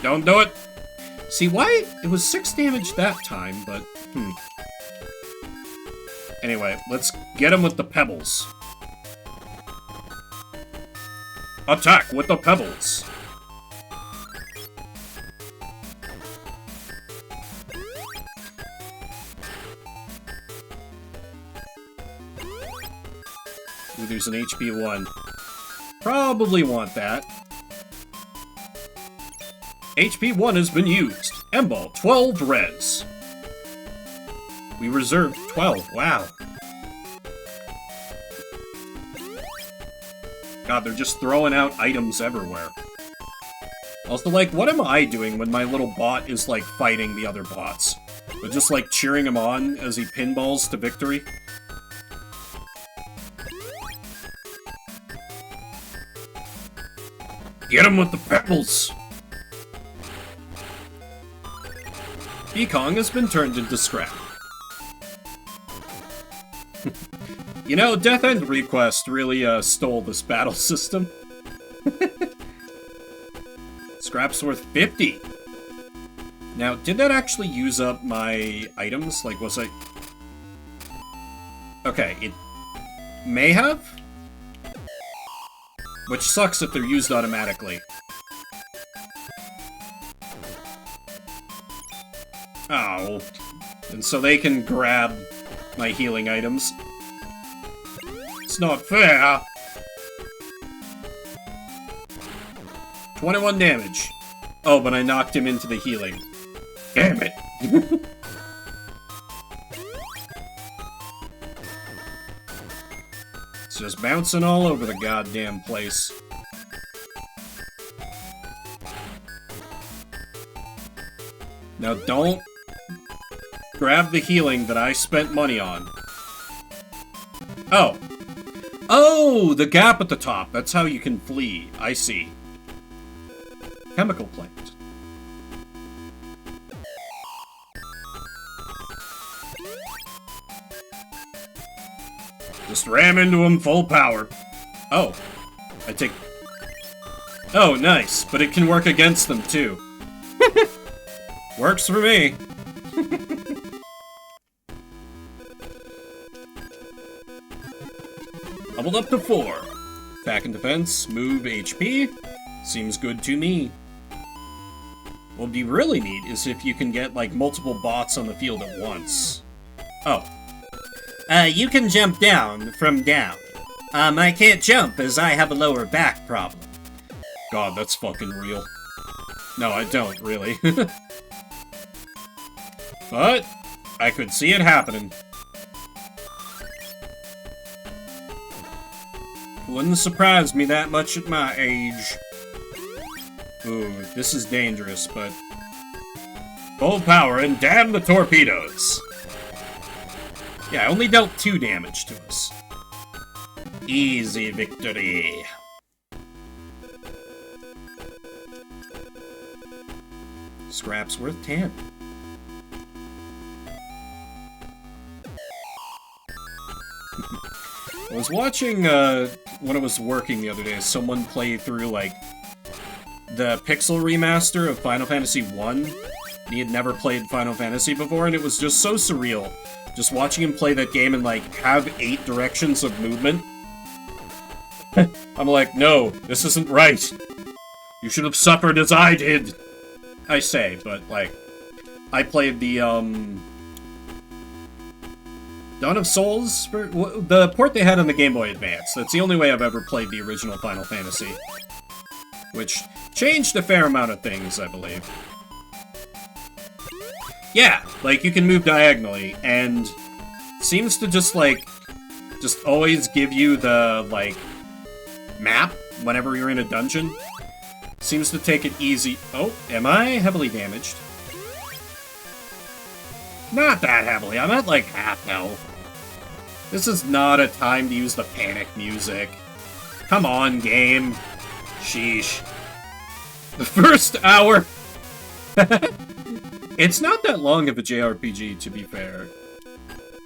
Don't do it! See, why? It was 6 damage that time, but, Anyway, let's get him with the Pebbles. Attack with the pebbles. Ooh, there's an HP 1. Probably want that. HP 1 has been used. M-Ball, 12 res. We reserved 12. Wow. God, they're just throwing out items everywhere. Also, like, what am I doing when my little bot is, like, fighting the other bots? But just, like, cheering him on as he pinballs to victory? Get him with the pebbles! Ekong has been turned into scrap. You know, Death End Request really stole this battle system. Scrap's worth 50. Now, did that actually use up my items? Like, was I... Okay, it may have? Which sucks if they're used automatically. Oh. And so they can grab my healing items. It's not fair! 21 damage. Oh, but I knocked him into the healing. Damn it! It's just bouncing all over the goddamn place. Now don't grab the healing that I spent money on. Oh. Oh, the gap at the top. That's how you can flee. I see. Chemical plant. Just ram into him full power. Oh. I take... Oh, nice. But it can work against them, too. Works for me. Leveled up to 4. Attack and defense, move HP. Seems good to me. What would be really neat is if you can get, like, multiple bots on the field at once. Oh. You can jump down from down. I can't jump as I have a lower back problem. God, that's fucking real. No, I don't, really. But I could see it happening. Wouldn't surprise me that much at my age. Ooh, this is dangerous, but... Full power and damn the torpedoes! Yeah, I only dealt 2 damage to us. Easy victory. Scrap's worth 10. I was watching, when I was working the other day, someone play through, like, the Pixel remaster of Final Fantasy 1. He had never played Final Fantasy before, and it was just so surreal. Just watching him play that game and, like, have 8 directions of movement. I'm like, no, this isn't right. You should have suffered as I did. I say, but, like, I played the, Dawn of Souls? The port they had on the Game Boy Advance. That's the only way I've ever played the original Final Fantasy. Which changed a fair amount of things, I believe. Yeah, like, you can move diagonally, and seems to just, like, just always give you the, like, map whenever you're in a dungeon. Seems to take it easy. Oh, am I heavily damaged? Not that heavily, I'm at, like, half health. This is not a time to use the panic music. Come on, game. Sheesh. The first hour... It's not that long of a JRPG, to be fair.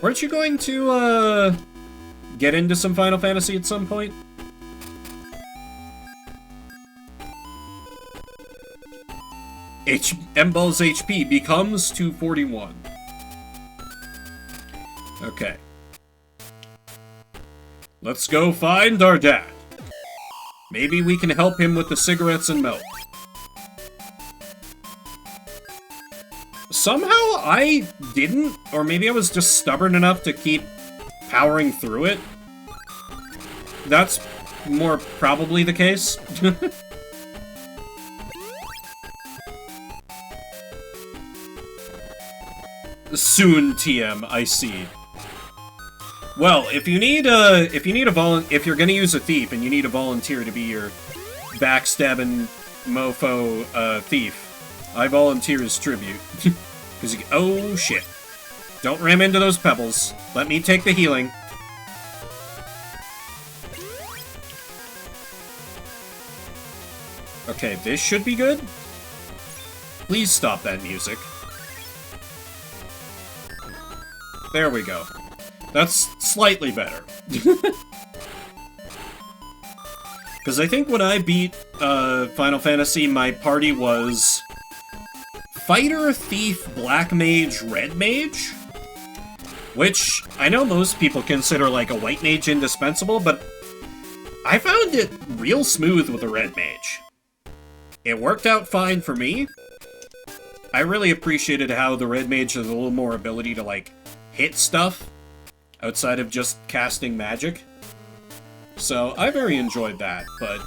Weren't you going to, get into some Final Fantasy at some point? M-Ball's HP becomes 241. Okay. Let's go find our dad. Maybe we can help him with the cigarettes and milk. Somehow I didn't, or maybe I was just stubborn enough to keep powering through it. That's more probably the case. Soon, TM, I see. Well, if you're gonna use a thief and you need a volunteer to be your backstabbing mofo thief, I volunteer as tribute. Because oh shit. Don't ram into those pebbles. Let me take the healing. Okay, this should be good. Please stop that music. There we go. That's slightly better. Because I think when I beat Final Fantasy, my party was Fighter, Thief, Black Mage, Red Mage? Which I know most people consider like a White Mage indispensable, but I found it real smooth with a Red Mage. It worked out fine for me. I really appreciated how the Red Mage has a little more ability to like hit stuff outside of just casting magic. So I very enjoyed that, but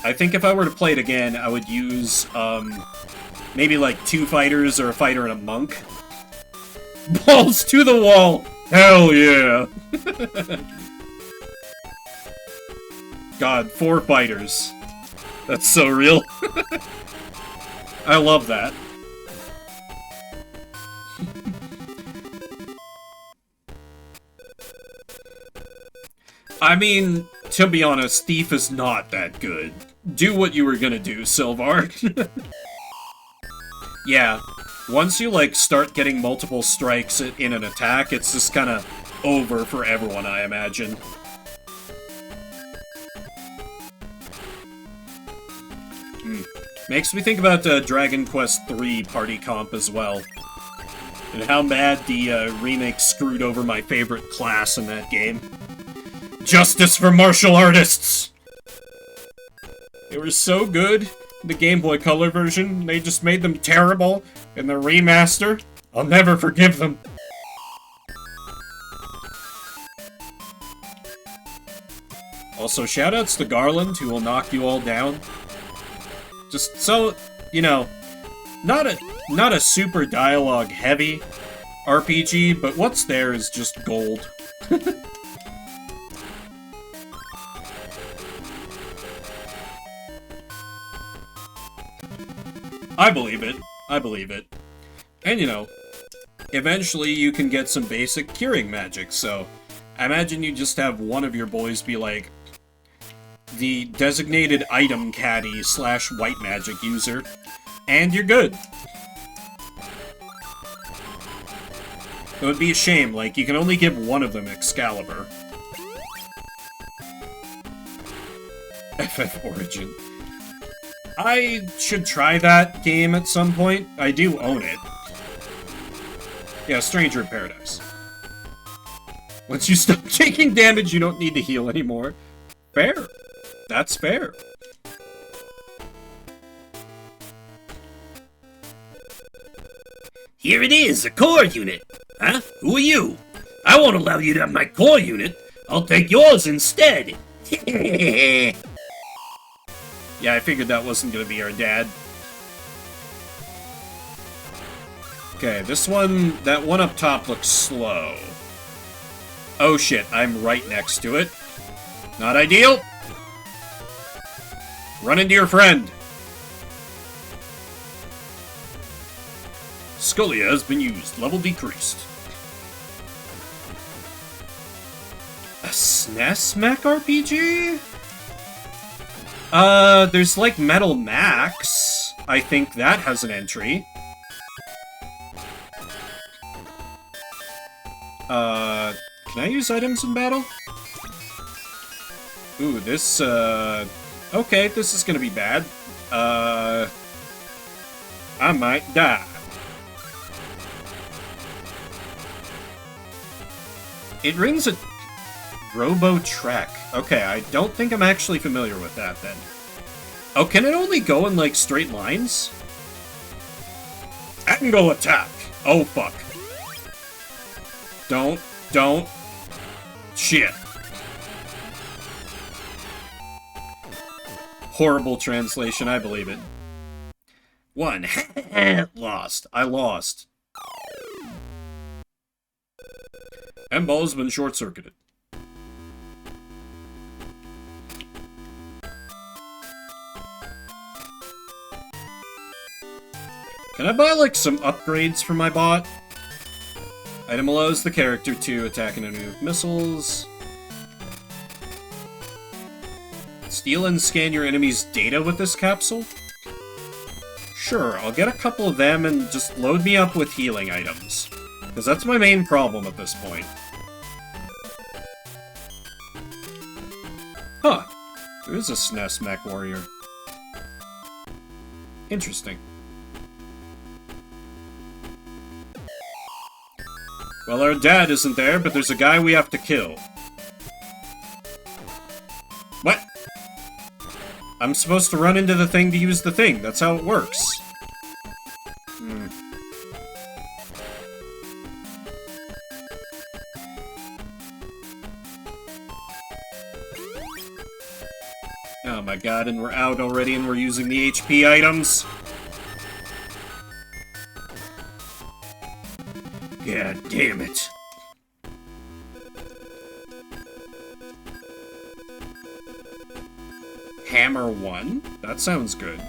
I think if I were to play it again, I would use maybe like 2 fighters or a fighter and a monk. Balls to the wall! Hell yeah! God, 4 fighters. That's so real. I love that. I mean, to be honest, Thief is not that good. Do what you were gonna do, Sylvar. Yeah, once you, like, start getting multiple strikes in an attack, it's just kinda over for everyone, I imagine. Makes me think about Dragon Quest III Party Comp as well. And how bad the remake screwed over my favorite class in that game. Justice for martial artists! They were so good in the Game Boy Color version, they just made them terrible in the remaster. I'll never forgive them. Also, shoutouts to Garland, who will knock you all down. Just so, you know, not a super dialogue-heavy RPG, but what's there is just gold. I believe it. I believe it. And, you know, eventually you can get some basic curing magic, so I imagine you just have one of your boys be like the designated item caddy / white magic user, and you're good. It would be a shame, like, you can only give one of them Excalibur. FF Origin. I should try that game at some point. I do own it. Yeah, Stranger in Paradise. Once you stop taking damage, you don't need to heal anymore. Fair. That's fair.
Here it is, a core unit. Huh? Who are you? I won't allow you to have my core unit. I'll take yours instead.
Yeah, I figured that wasn't gonna be our dad. Okay, this one, that one up top looks slow. Oh shit, I'm right next to it. Not ideal. Run into your friend. Scolia has been used. Level decreased. A SNES mech RPG? There's like Metal Max. I think that has an entry. Can I use items in battle? Ooh, this, okay, this is gonna be bad. I might die. It rings a Robo Trek. Okay, I don't think I'm actually familiar with that, then. Oh, can it only go in, like, straight lines? Angle attack! Oh, fuck. Don't. Shit. Horrible translation, I believe it. 1. Lost. I lost. M-ball has been short-circuited. Can I buy, like, some upgrades for my bot? Item allows the character to attack an enemy with missiles. Steal and scan your enemy's data with this capsule? Sure, I'll get a couple of them and just load me up with healing items. Because that's my main problem at this point. Huh. There is a SNES Mech Warrior. Interesting. Well, our dad isn't there, but there's a guy we have to kill. What? I'm supposed to run into the thing to use the thing. That's how it works. Oh my god, and we're out already and we're using the HP items. God damn it. Hammer 1? That sounds good.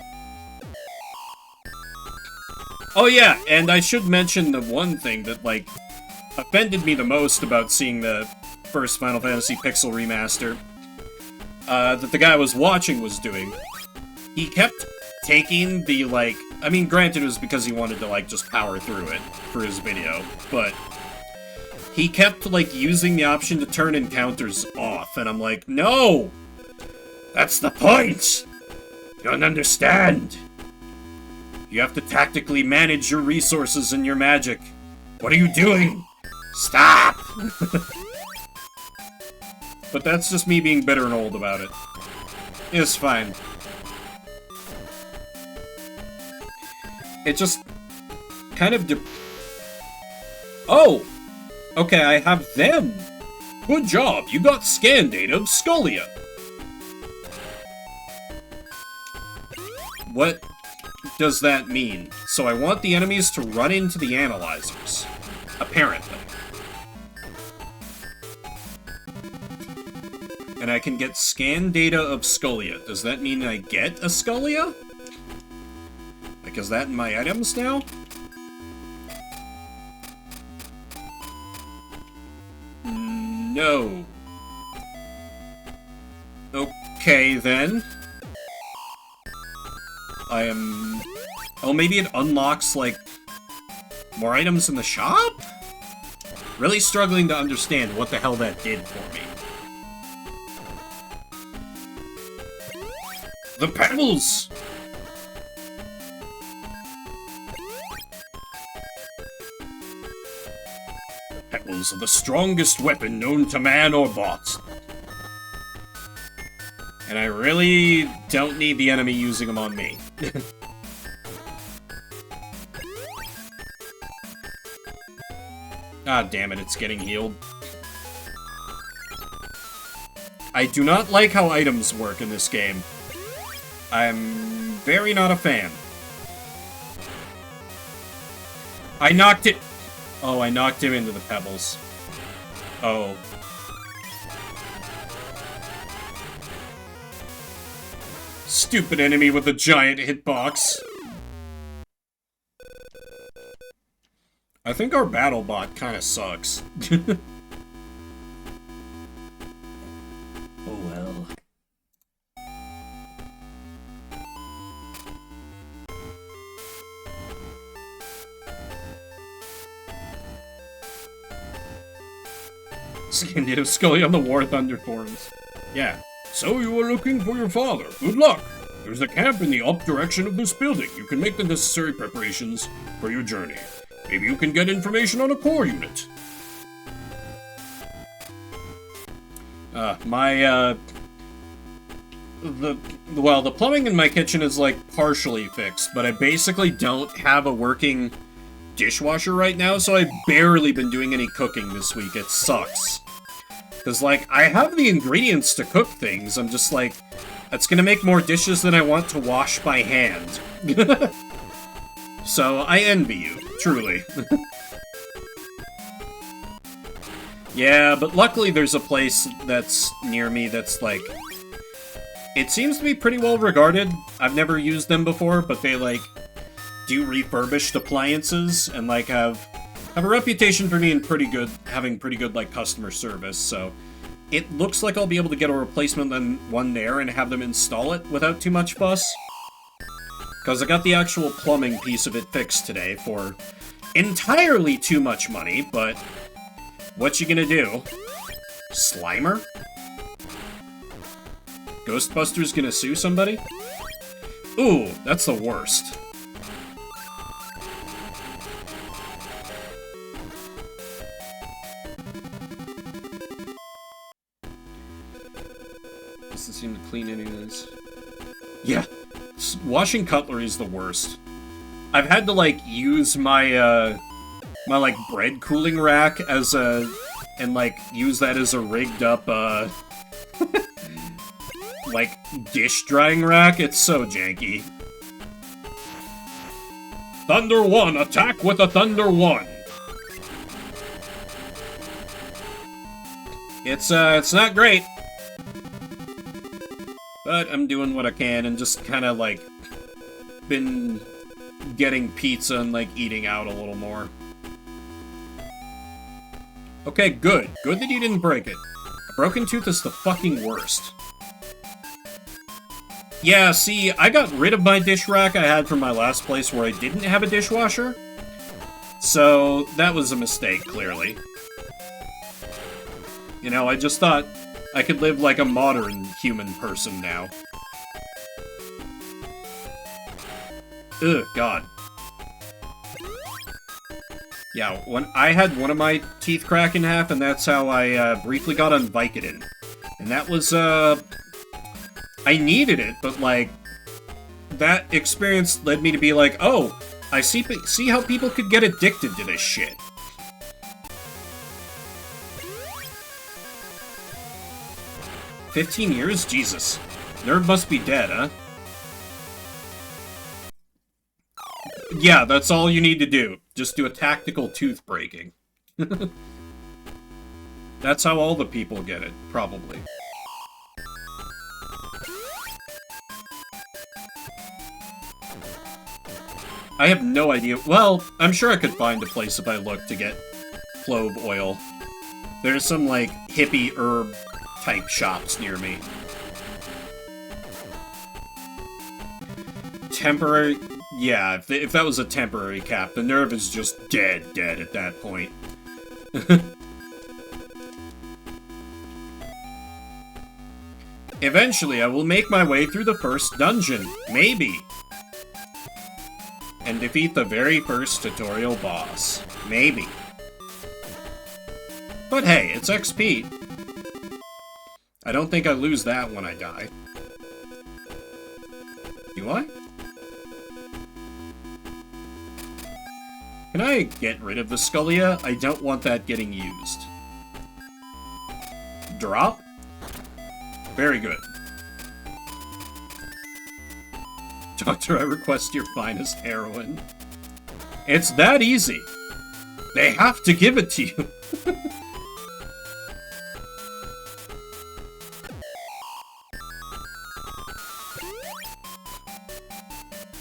Oh yeah, and I should mention the one thing that, like, offended me the most about seeing the first Final Fantasy Pixel remaster, that the guy I was watching was doing. He kept taking the, like, I mean, granted it was because he wanted to, like, just power through it for his video, but he kept, like, using the option to turn encounters off, and I'm like, no! That's the point! You don't understand! You have to tactically manage your resources and your magic. What are you doing? Stop! But that's just me being bitter and old about it. It's fine. It just kind of Oh! Okay, I have them! Good job, you got scan data of Scolia. What does that mean? So I want the enemies to run into the analyzers. Apparently. And I can get scan data of Scolia. Does that mean I get a Scolia? Like, is that in my items now? No. Okay, then. I am... Oh, maybe it unlocks, like, more items in the shop? Really struggling to understand what the hell that did for me. The pebbles! The pebbles are the strongest weapon known to man or bot. And I really don't need the enemy using them on me. Ah, damn it, it's getting healed. I do not like how items work in this game. I'm very not a fan. I knocked it... Oh, I knocked him into the pebbles. Oh. Stupid enemy with a giant hitbox. I think our battle bot kinda sucks. Oh well. Skin of Scully on the War Thunderthorns. Yeah.
So you are looking for your father. Good luck. There's a camp in the up direction of this building. You can make the necessary preparations for your journey. Maybe you can get information on a core unit.
The plumbing in my kitchen is, like, partially fixed, but I basically don't have a working dishwasher right now, so I've barely been doing any cooking this week. It sucks. Because, like, I have the ingredients to cook things, I'm just like, that's gonna make more dishes than I want to wash by hand. So, I envy you, truly. Yeah, but luckily there's a place that's near me that's, like, it seems to be pretty well regarded. I've never used them before, but they, like, do refurbished appliances and, like, have a reputation for being having pretty good, like, customer service, so it looks like I'll be able to get a replacement one there and have them install it without too much fuss. Because I got the actual plumbing piece of it fixed today for entirely too much money, but what you gonna do? Slimer? Ghostbusters gonna sue somebody? Ooh, that's the worst. Doesn't seem to clean any of this. Yeah, washing cutlery is the worst. I've had to, like, use my, my, like, bread cooling rack as a... and, like, use that as a rigged up, like, dish drying rack. It's so janky. Thunder 1, attack with a Thunder 1! It's not great. But I'm doing what I can and just kind of, like, been getting pizza and, like, eating out a little more. Okay, good. Good that you didn't break it. A broken tooth is the fucking worst. Yeah, see, I got rid of my dish rack I had from my last place where I didn't have a dishwasher. So, that was a mistake, clearly. You know, I just thought I could live like a modern human person now. Ugh, God. Yeah, when I had one of my teeth crack in half, and that's how I briefly got on Vicodin. And that was, I needed it, but, like, that experience led me to be like, oh, I see how people could get addicted to this shit. "15 years? Jesus. Nerd must be dead, huh?" Yeah, that's all you need to do. Just do a tactical tooth breaking. That's how all the people get it, probably. I have no idea. Well, I'm sure I could find a place if I looked to get clove oil. There's some, like, hippie herb type shops near me. Temporary... Yeah, if that was a temporary cap, the nerve is just dead at that point. Eventually, I will make my way through the first dungeon. Maybe. And defeat the very first tutorial boss. Maybe. But hey, it's XP. I don't think I lose that when I die. Do I? Can I get rid of the Scalia? I don't want that getting used. Drop? Very good. Doctor, I request your finest heroin. It's that easy. They have to give it to you.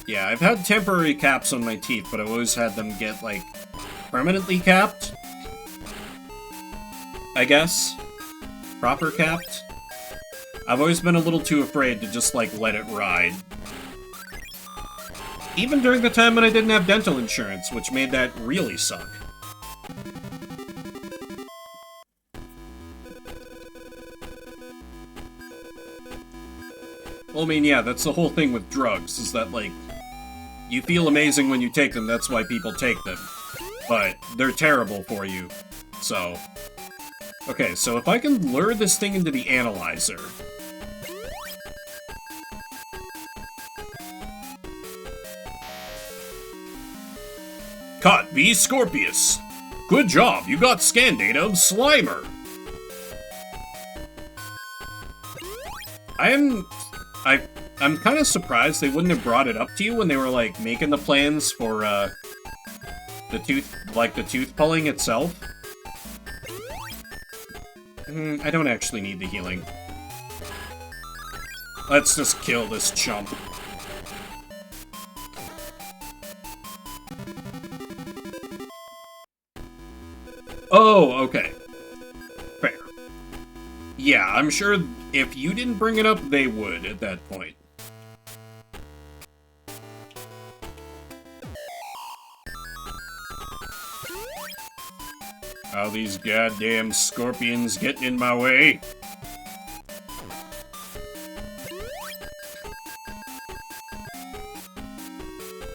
Yeah, I've had temporary caps on my teeth, but I've always had them get, like, permanently capped? I guess? Proper capped? I've always been a little too afraid to just, like, let it ride. Even during the time when I didn't have dental insurance, which made that really suck. Well, I mean, yeah, that's the whole thing with drugs, is that, like, you feel amazing when you take them, that's why people take them. But they're terrible for you, so... Okay, so if I can lure this thing into the analyzer... Caught V. Scorpius. Good job, you got scan data of Slimer. I'm kind of surprised they wouldn't have brought it up to you when they were, like, making the plans for, the tooth pulling itself. I don't actually need the healing. Let's just kill this chump. Oh, okay. Fair. Yeah, I'm sure if you didn't bring it up, they would at that point. How these goddamn scorpions getting in my way?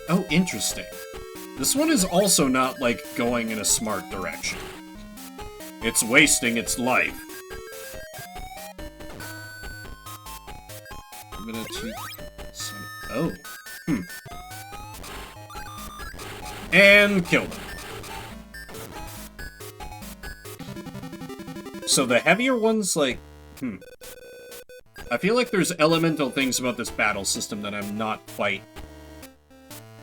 Oh, interesting. This one is also not, like, going in a smart direction. It's wasting its life. Oh. And killed him. So the heavier ones, like, I feel like there's elemental things about this battle system that I'm not quite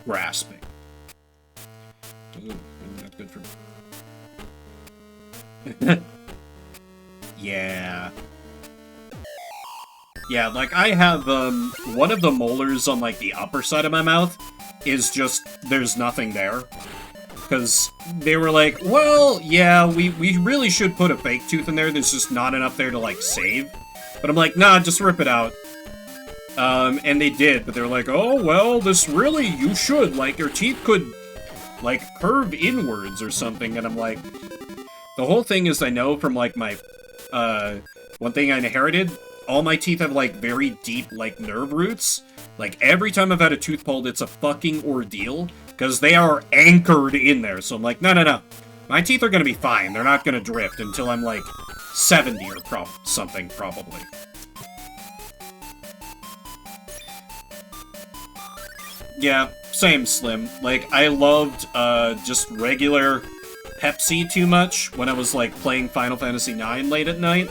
grasping. Ooh, not good for me. Yeah. Yeah, like, I have, one of the molars on, like, the upper side of my mouth is just, there's nothing there. Because they were like, well, yeah, we really should put a fake tooth in there, there's just not enough there to, like, save. But I'm like, nah, just rip it out. And they did, but they're like, oh, well, this really, you should, like, your teeth could, like, curve inwards or something, and I'm like, the whole thing is I know from, like, my, one thing I inherited, all my teeth have, like, very deep, like, nerve roots. Like, every time I've had a tooth pulled, it's a fucking ordeal, because they are anchored in there, so I'm like, no. My teeth are gonna be fine, they're not gonna drift until I'm, like, 70 or something, probably. Yeah, same, Slim. Like, I loved, just regular Pepsi too much when I was, like, playing Final Fantasy IX late at night.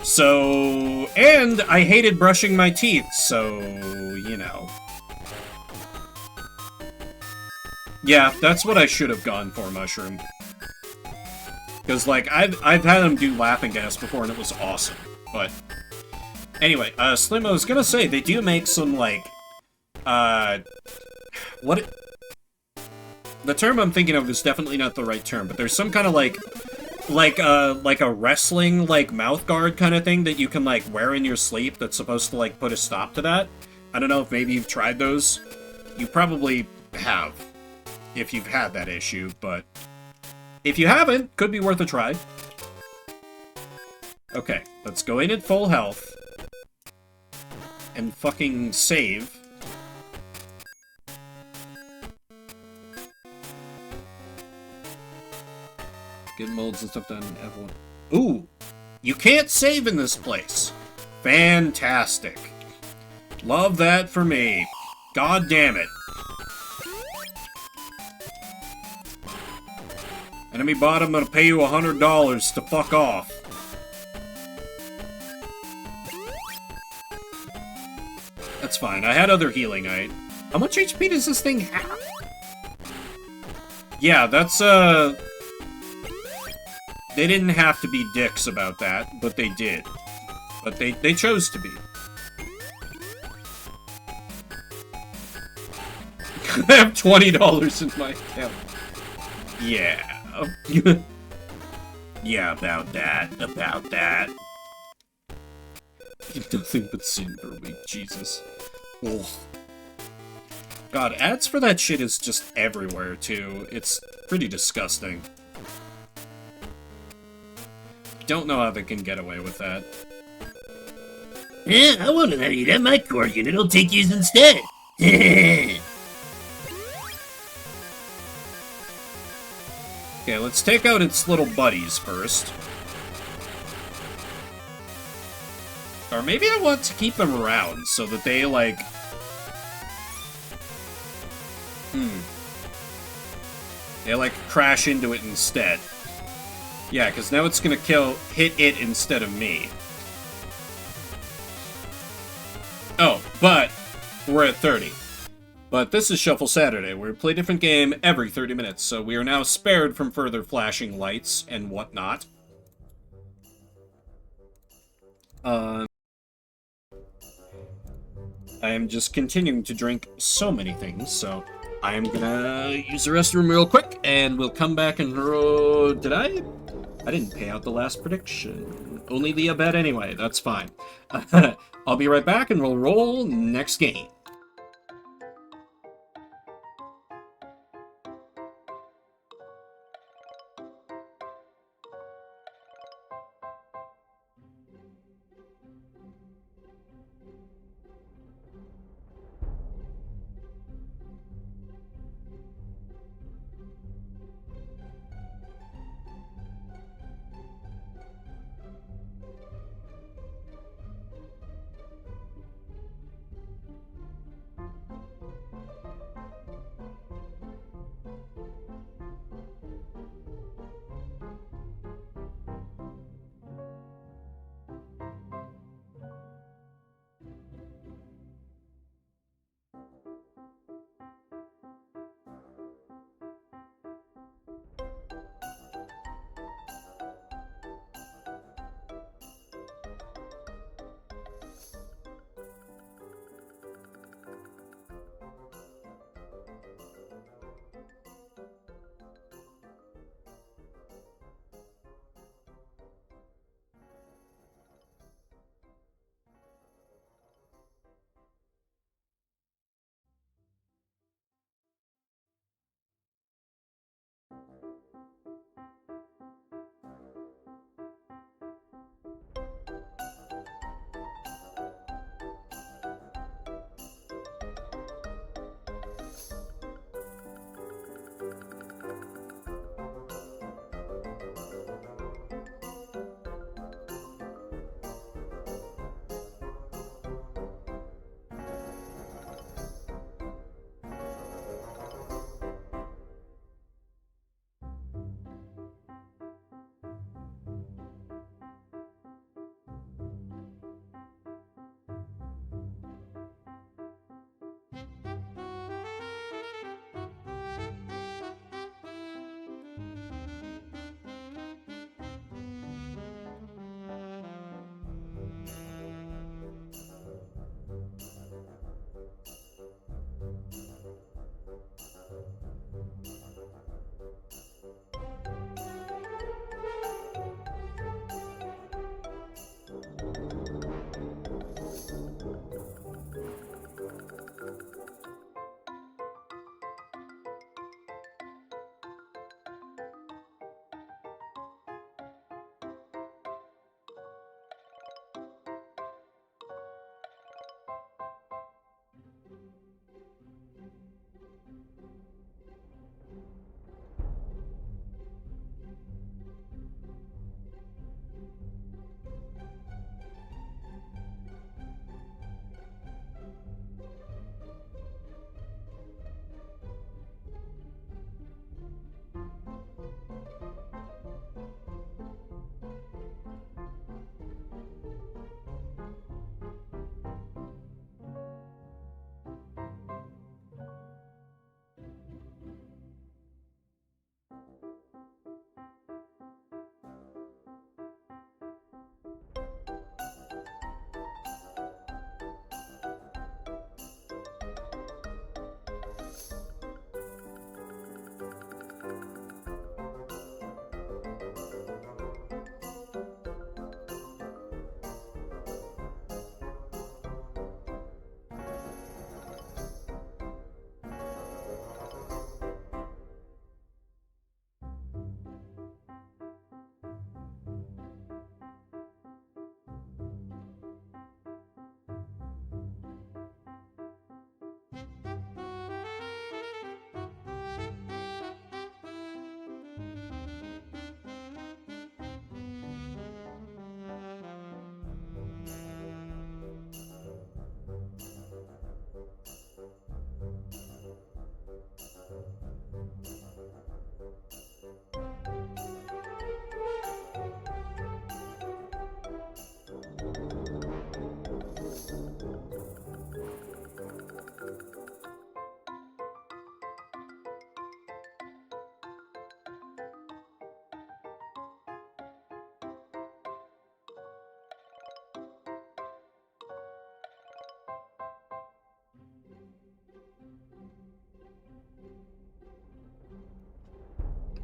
So, and I hated brushing my teeth, so, you know. Yeah, that's what I should have gone for, Mushroom. Because, like, I've had them do laughing gas before, and it was awesome. But, anyway, Slim, I was gonna say, they do make some, like, what... The term I'm thinking of is definitely not the right term, but there's some kind of, like a wrestling, like, mouth guard kind of thing that you can, like, wear in your sleep that's supposed to, like, put a stop to that. I don't know if maybe you've tried those. You probably have, if you've had that issue, but if you haven't, could be worth a try. Okay, let's go in at full health and fucking save. Get molds and stuff done, everyone. Ooh! You can't save in this place! Fantastic. Love that for me. God damn it. Enemy bot, I'm gonna pay you $100 to fuck off. That's fine, I had other healing, How much HP does this thing have? Yeah, that's, They didn't have to be dicks about that, but they did. But they chose to be. I have $20 in my account. Yeah. Yeah, about that. Nothing but sin for me, Jesus. Ugh. God, ads for that shit is just everywhere, too. It's pretty disgusting. Don't know how they can get away with that.
Yeah, I wonder how you'd have my core unit. I'll take yours instead.
Okay, let's take out its little buddies first. Or maybe I want to keep them around so that they, like... They, like, crash into it instead. Yeah, because now it's gonna hit it instead of me. Oh, but we're at 30. But this is Shuffle Saturday, where we play a different game every 30 minutes, so we are now spared from further flashing lights and whatnot. I am just continuing to drink so many things, so I am gonna use the restroom real quick, and we'll come back and... Did I? I didn't pay out the last prediction. Only the bet anyway, that's fine. I'll be right back, and we'll roll next game.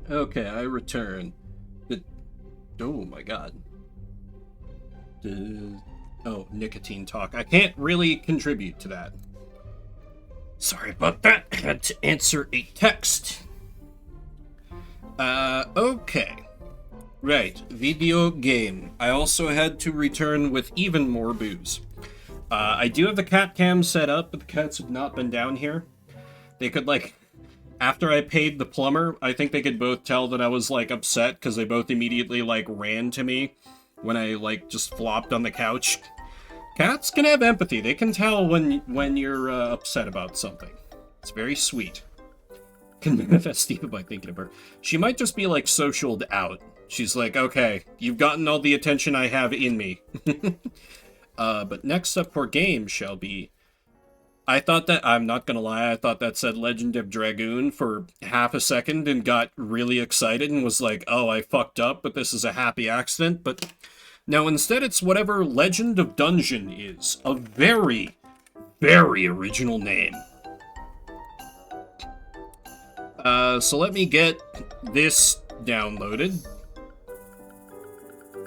Okay, I return. Oh my god. Oh, nicotine talk. I can't really contribute to that. Sorry about that. I had to answer a text. Okay. Right, video game. I also had to return with even more booze. I do have the cat cam set up, but the cats have not been down here. They could, like, after I paid the plumber, I think they could both tell that I was, like, upset, because they both immediately, like, ran to me when I, like, just flopped on the couch. Cats can have empathy. They can tell when you're upset about something. It's very sweet. Can manifest even by thinking of her. She might just be, like, socialed out. She's like, okay, you've gotten all the attention I have in me. But next up for game shall be... I thought that, I'm not gonna lie, I thought that said Legend of Dragoon for half a second and got really excited and was like, oh, I fucked up, but this is a happy accident. But no, instead it's whatever Legend of Dungeon is. A very, very original name. So let me get this downloaded.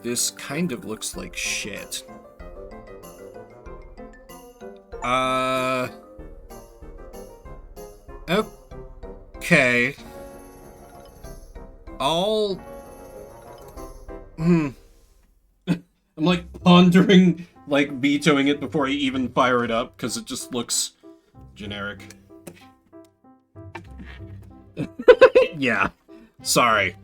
This kind of looks like shit. Okay. I'm like pondering, like vetoing it before I even fire it up, because it just looks generic. Yeah. Sorry.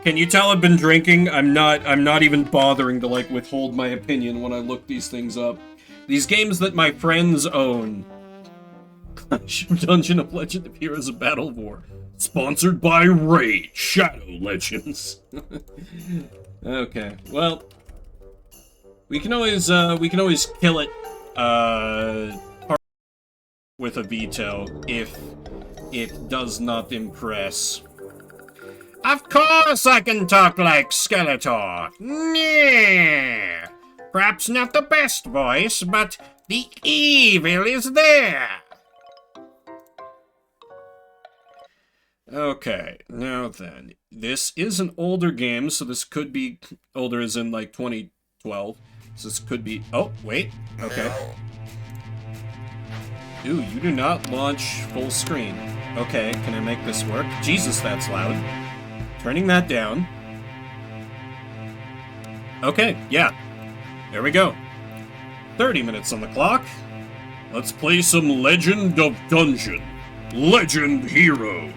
Can you tell I've been drinking? I'm not even bothering to, like, withhold my opinion when I look these things up. These games that my friends own. Clash of Dungeon of Legend of Heroes of Battle of War. Sponsored by Raid Shadow Legends. Okay, well, we can always kill it with a veto if it does not impress. Of course I can talk like Skeletor. Yeah. Perhaps not the best voice, but the evil is there. Okay, now then. This is an older game, so this could be older as in like 2012. So this could be... Oh, wait. Okay. Ooh, you do not launch full screen. Okay, can I make this work? Jesus, that's loud. Turning that down. Okay, yeah. There we go. 30 minutes on the clock. Let's play some Legend of Dungeon. Legend Heroes.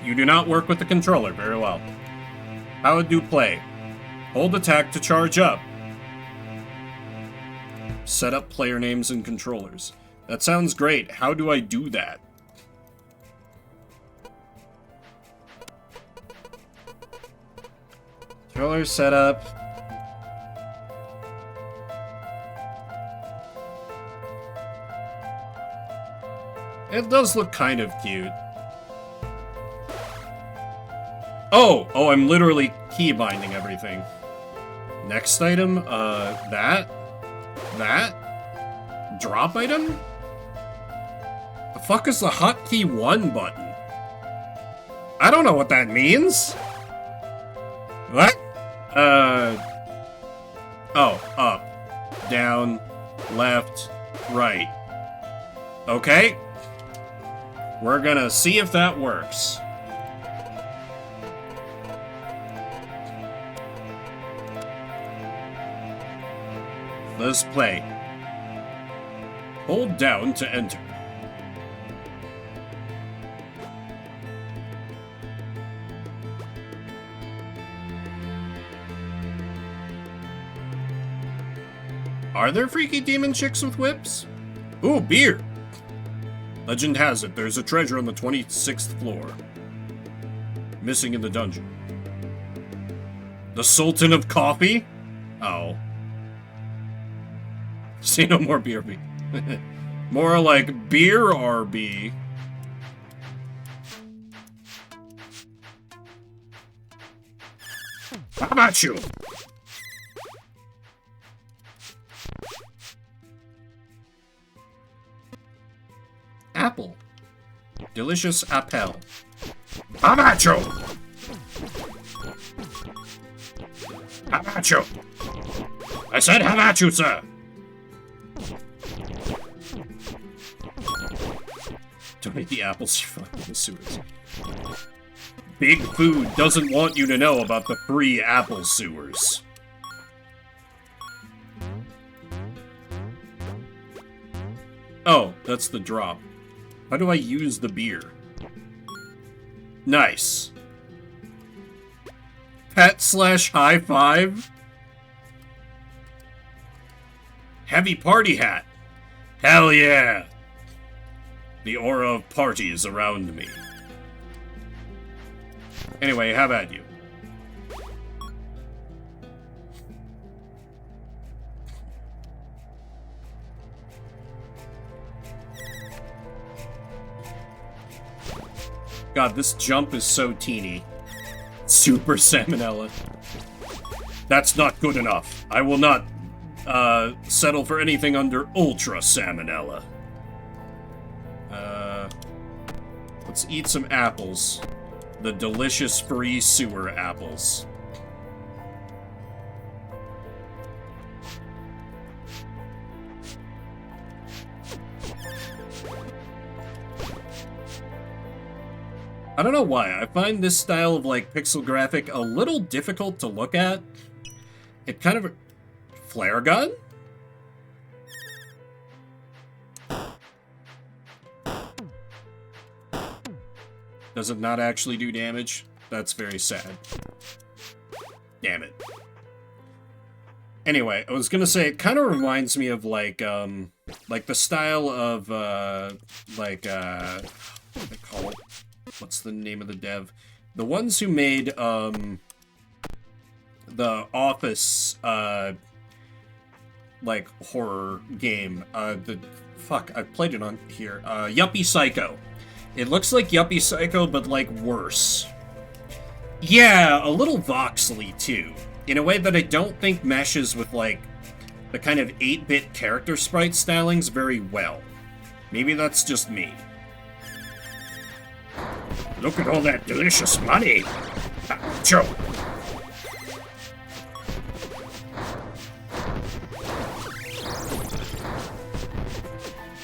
You do not work with the controller very well. How do play? Hold attack to charge up. Set up player names and controllers. That sounds great. How do I do that? Controller setup. It does look kind of cute. Oh, I'm literally keybinding everything. Next item, that? Drop item? The fuck is the hotkey 1 button? I don't know what that means. What? Oh, up, down, left, right. Okay. We're gonna see if that works. Let's play. Hold down to enter. Are there freaky demon chicks with whips? Ooh, beer! Legend has it, there's a treasure on the 26th floor. Missing in the dungeon. The Sultan of Coffee? Oh. Say no more, BRB. More like Beer RB. How about you? Apple. Delicious apple. How about you?
Have at you! I said have at you, sir!
Donate the apples you find in the sewers. Big Food doesn't want you to know about the free apple sewers. Oh, that's the drop. How do I use the beer? Nice. Pet/high five? Heavy party hat. Hell yeah. The aura of party is around me. Anyway, how about you? God, this jump is so teeny. Super Salmonella. That's not good enough. I will not settle for anything under Ultra Salmonella. Let's eat some apples. The delicious free sewer apples. I don't know why. I find this style of, like, pixel graphic a little difficult to look at. It kind of... Flare gun? Does it not actually do damage? That's very sad. Damn it. Anyway, I was gonna say, it kind of reminds me of, like the style of, what do they call it? What's the name of the dev? The ones who made, the Office, like, horror game. Fuck, I played it on here. Yuppie Psycho. It looks like Yuppie Psycho, but, like, worse. Yeah, a little voxely, too. In a way that I don't think meshes with, like, the kind of 8-bit character sprite stylings very well. Maybe that's just me.
Look at all that delicious money! Joe!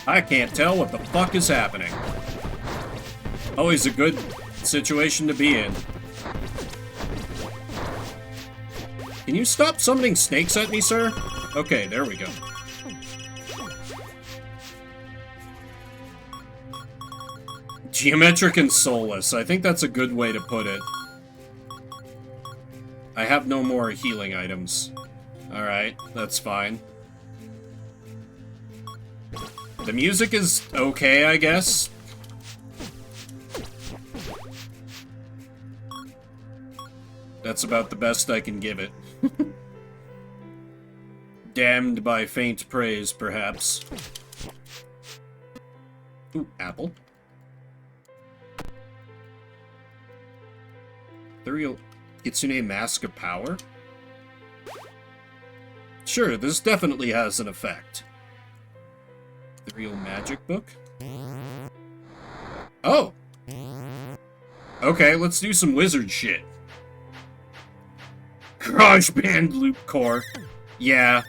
I can't tell what the fuck is happening. Always a good situation to be in. Can you stop summoning snakes at me, sir? Okay, there we go. Geometric and soulless. I think that's a good way to put it. I have no more healing items. Alright, that's fine. The music is okay, I guess. That's about the best I can give it. Damned by faint praise, perhaps. Ooh, apple. Ethereal Kitsune Mask of Power? Sure, this definitely has an effect. Ethereal Magic Book? Oh! Okay, let's do some wizard shit. Garage Band Loop Core. Yeah.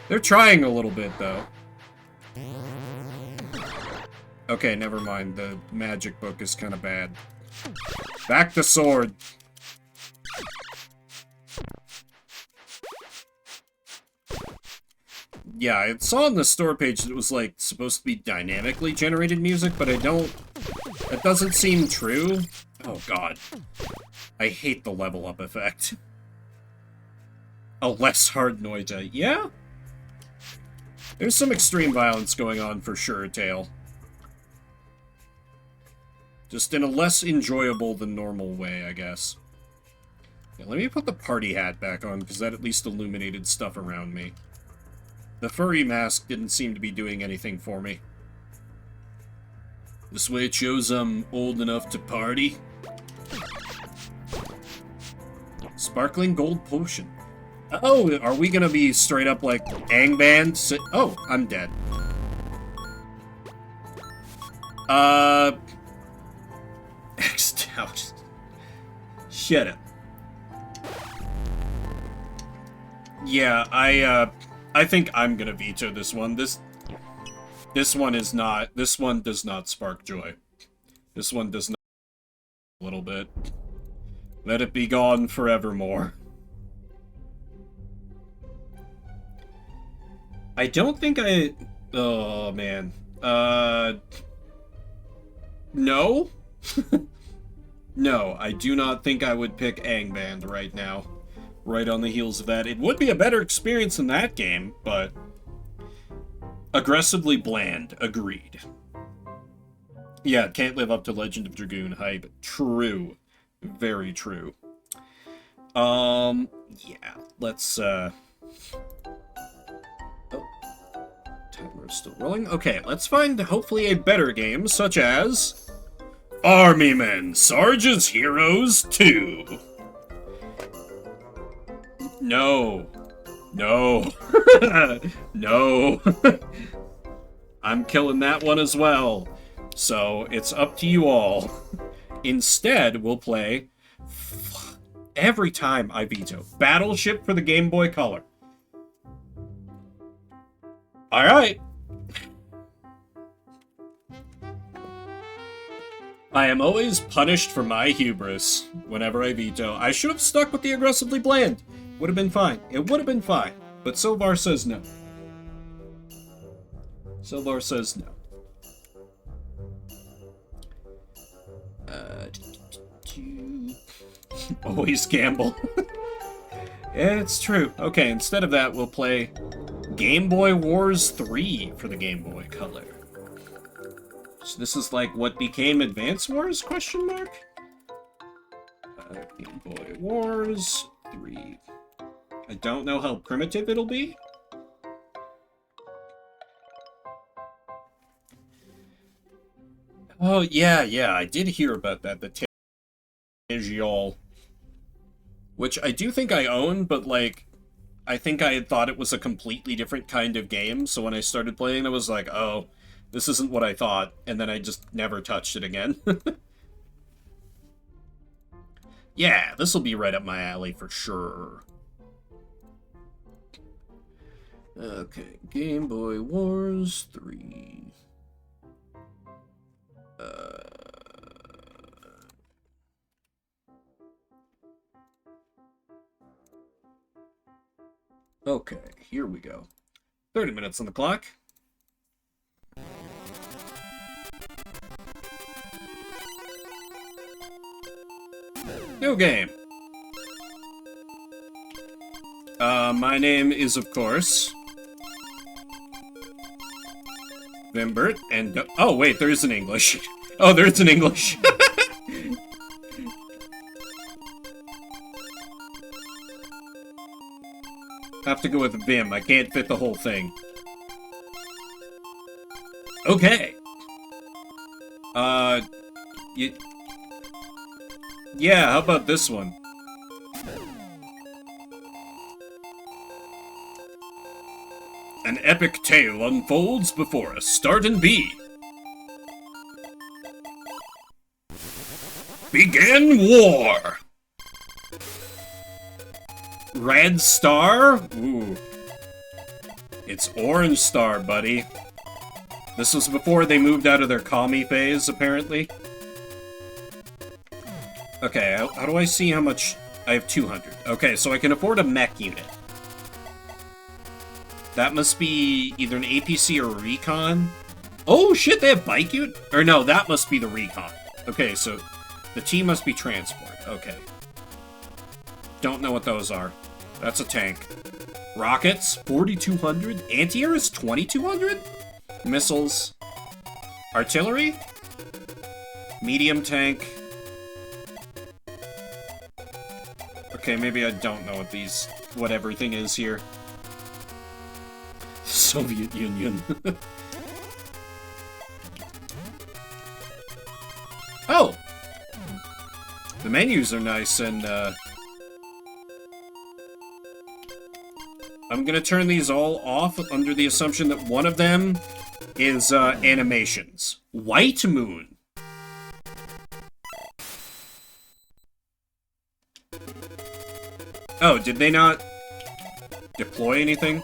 They're trying a little bit, though. Okay, never mind. The magic book is kind of bad. Back the sword. Yeah, I saw on the store page that it was, like, supposed to be dynamically generated music, but I don't... That doesn't seem true. Oh, God. I hate the level up effect. A less hard noise. Yeah? There's some extreme violence going on for sure, Tail. Just in a less enjoyable than normal way, I guess. Yeah, let me put the party hat back on, because that at least illuminated stuff around me. The furry mask didn't seem to be doing anything for me. This way it shows I'm old enough to party. Sparkling gold potion. Oh, are we gonna be straight up like Angband? Oh, I'm dead. X'd out. Shut up. Yeah, I think I'm gonna veto this one. This one is not. This one does not spark joy. This one does not. A little bit. Let it be gone forevermore. I don't think I... Oh, man. No? No, I do not think I would pick Angband right now. Right on the heels of that. It would be a better experience in that game, but... Aggressively bland. Agreed. Yeah, it can't live up to Legend of Dragoon hype. True. Very true. Yeah, let's, Oh. Timer's still rolling. Okay, let's find, hopefully, a better game, such as... Army Men, Sarge's Heroes 2. No. No. No. I'm killing that one as well. So, it's up to you all. Instead, we'll play... Every time I veto. Battleship for the Game Boy Color. Alright. I am always punished for my hubris whenever I veto. I should have stuck with the aggressively bland. Would have been fine. It would have been fine. But Silvar says no. Silvar says no. Always gamble. It's true. Okay, instead of that, we'll play Game Boy Wars 3 for the Game Boy Color. So this is like what became Advance Wars, question mark? Game Boy Wars 3. I don't know how primitive it'll be. Oh, yeah, I did hear about that, the Tejial. Which I do think I own, but, like, I think I had thought it was a completely different kind of game, so when I started playing, I was like, oh, this isn't what I thought, and then I just never touched it again. Yeah, this will be right up my alley for sure. Okay, Game Boy Wars 3. Okay, here we go. 30 minutes on the clock. New game. My name is, of course, Vimbert, and... Oh, wait, there is an English. Oh, there is an English. Have to go with Vim. I can't fit the whole thing. Okay. Yeah, how about this one? An epic tale unfolds before us. Start and B. Begin war! Red Star? Ooh. It's Orange Star, buddy. This was before they moved out of their commie phase, apparently. Okay, how do I see how much... I have 200. Okay, so I can afford a mech unit. That must be either an APC or a recon. Oh, shit, they have bike unit? Or no, that must be the recon. Okay, so the T must be transport. Okay. Don't know what those are. That's a tank. Rockets, 4,200. Anti-air is 2,200? Missiles. Artillery? Medium tank. Okay, maybe I don't know what everything is here. Soviet Union. Oh! The menus are nice, and, I'm gonna turn these all off under the assumption that one of them is, animations. White Moon. deploy anything?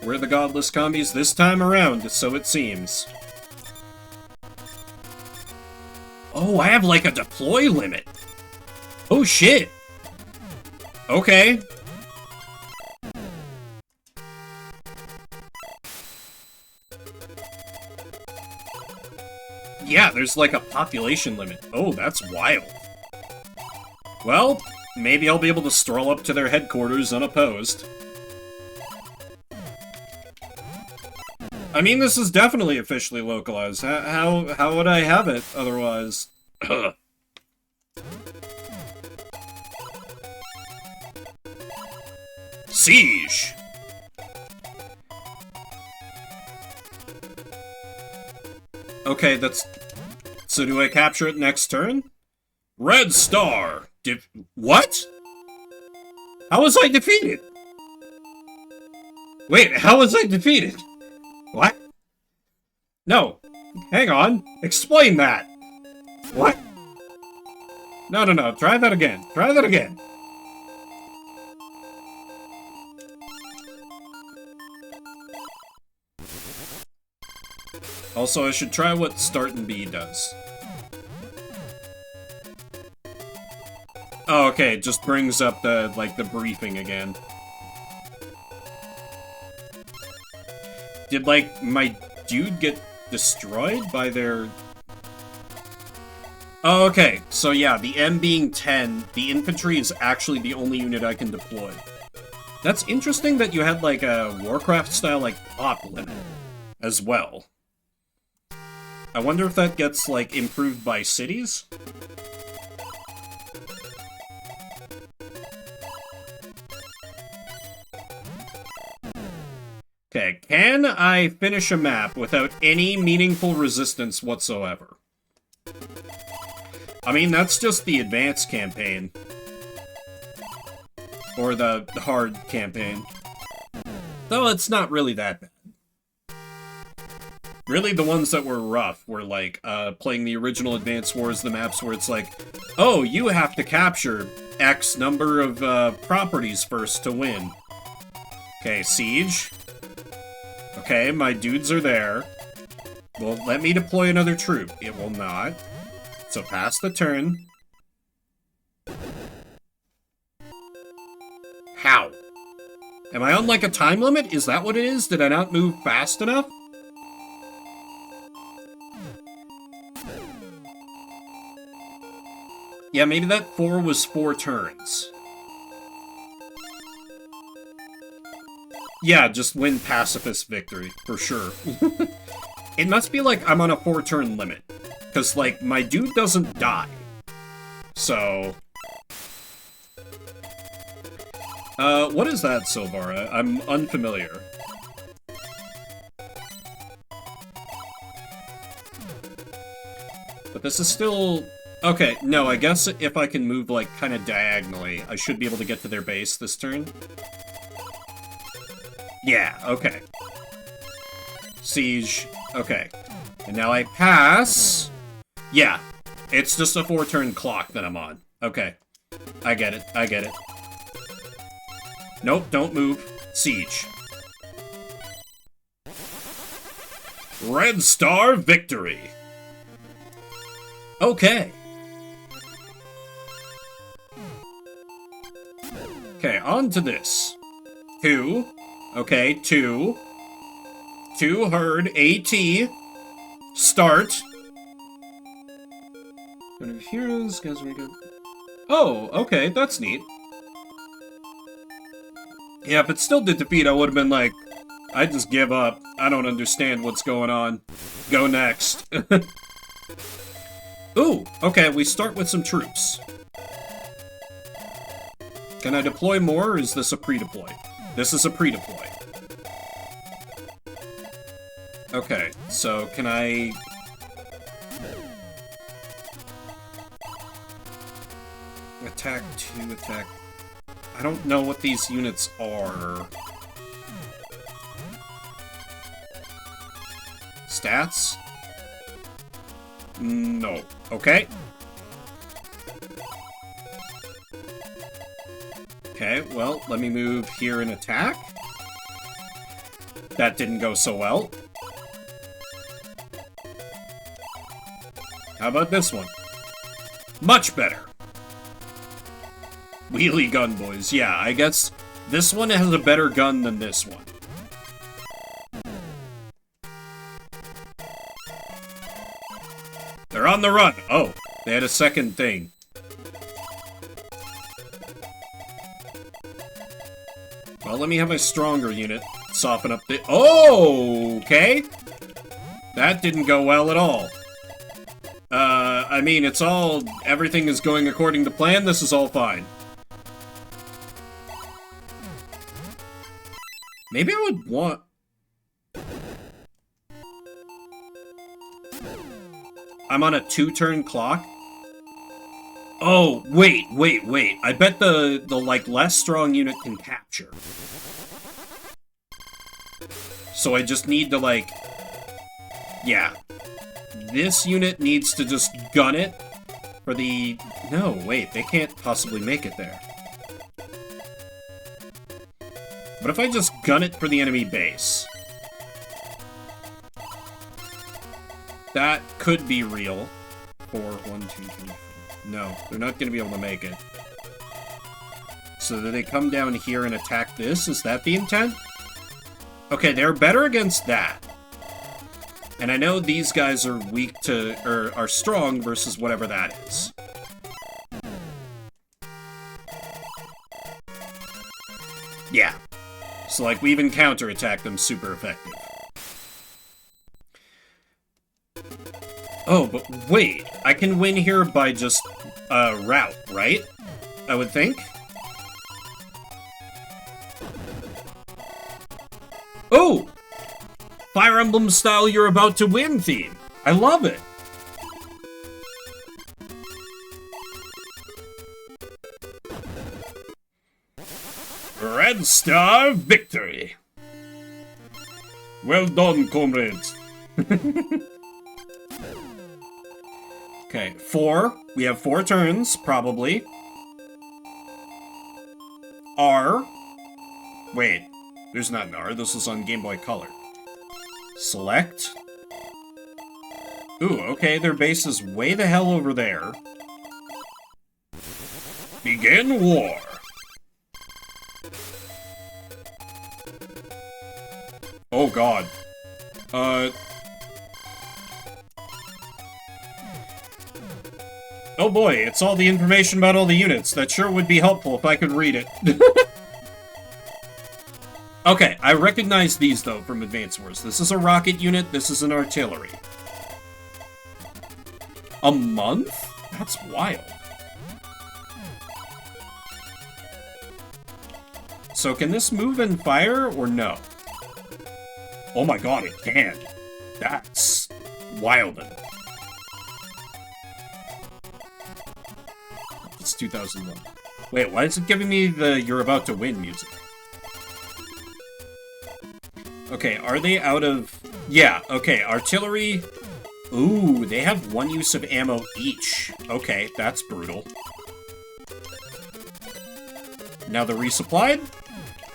We're the godless commies this time around, so it seems. Oh, I have like a deploy limit. Oh shit. Okay. Yeah, there's like a population limit. Oh, that's wild. Well, maybe I'll be able to stroll up to their headquarters unopposed. I mean, this is definitely officially localized. How would I have it otherwise? Siege! Okay, that's... So do I capture it next turn? Red Star! What? How was I defeated? Wait, how was I defeated? What? No. Hang on. Explain that. What? No. Try that again. Try that again. Also, I should try what Start and B does. Oh, okay. It just brings up the, like, the briefing again. Did, like, my dude get destroyed by their... Oh, okay. So, yeah, the M being 10, the infantry is actually the only unit I can deploy. That's interesting that you had, like, a Warcraft-style, like, pop limit as well. I wonder if that gets, like, improved by cities? Okay, can I finish a map without any meaningful resistance whatsoever? I mean, that's just the advanced campaign. Or the hard campaign. Though it's not really that bad. Really, the ones that were rough were like, playing the original Advance Wars, the maps where it's like, oh, you have to capture X number of, properties first to win. Okay, Siege. Okay, my dudes are there. Well, let me deploy another troop. It will not. So pass the turn. How? Am I on, like, a time limit? Is that what it is? Did I not move fast enough? Yeah, maybe that 4 was 4 turns. Yeah, just win pacifist victory, for sure. It must be like I'm on a 4-turn limit. Because, like, my dude doesn't die. So... what is that, Silvara? I'm unfamiliar. But this is still... Okay, no, I guess if I can move, like, kind of diagonally, I should be able to get to their base this turn. Yeah, okay. Siege, okay. And now I pass... Yeah, it's just a 4-turn clock that I'm on. Okay. I get it, I get it. Nope, don't move. Siege. Red Star victory! Okay. Okay, on to this. 2. Okay, 2. 2 herd, AT. Start. Heroes, guys, we go. Oh, okay, that's neat. Yeah, if it still did defeat, I would have been like, I just give up. I don't understand what's going on. Go next. Ooh, okay, we start with some troops. Can I deploy more, or is this a pre-deploy? This is a pre-deploy. Okay, so can I... Attack 2, attack... I don't know what these units are. Stats? No. Okay. Okay, well, let me move here and attack. That didn't go so well. How about this one? Much better. Wheelie gun, boys. Yeah, I guess this one has a better gun than this one. They're on the run. Oh, they had a second thing. Well, let me have my stronger unit soften up the... Oh, okay. That didn't go well at all. I mean, it's all... Everything is going according to plan. This is all fine. Maybe I would want... I'm on a 2-turn clock? Oh, wait. I bet the like, less strong unit can capture. So I just need to, like... Yeah. This unit needs to just gun it for the... No, wait, they can't possibly make it there. But if I just gun it for the enemy base... That could be real. 4, 1, 2, 3, 4. No, they're not going to be able to make it. So do they come down here and attack this? Is that the intent? Okay, they're better against that. And I know these guys are weak to... or are strong versus whatever that is. Yeah. So, like, we even counterattack them super effective. Oh, but wait. I can win here by just, route, right? I would think. Oh! Fire Emblem style you're about to win theme. I love it. Red Star victory. Well done, comrades. Okay, 4. We have 4 turns, probably. R. Wait, there's not an R. This is on Game Boy Color. Select. Ooh, okay, their base is way the hell over there. Begin war. Oh god. Oh boy, it's all the information about all the units. That sure would be helpful if I could read it. Okay, I recognize these, though, from Advance Wars. This is a rocket unit, this is an artillery. A month? That's wild. So can this move and fire, or no? Oh my god, it can. That's wildin'. It's 2001. Wait, why is it giving me the "You're about to win" music? Okay, are they out of... Yeah, okay, artillery... Ooh, they have 1 use of ammo each. Okay, that's brutal. Now they're resupplied?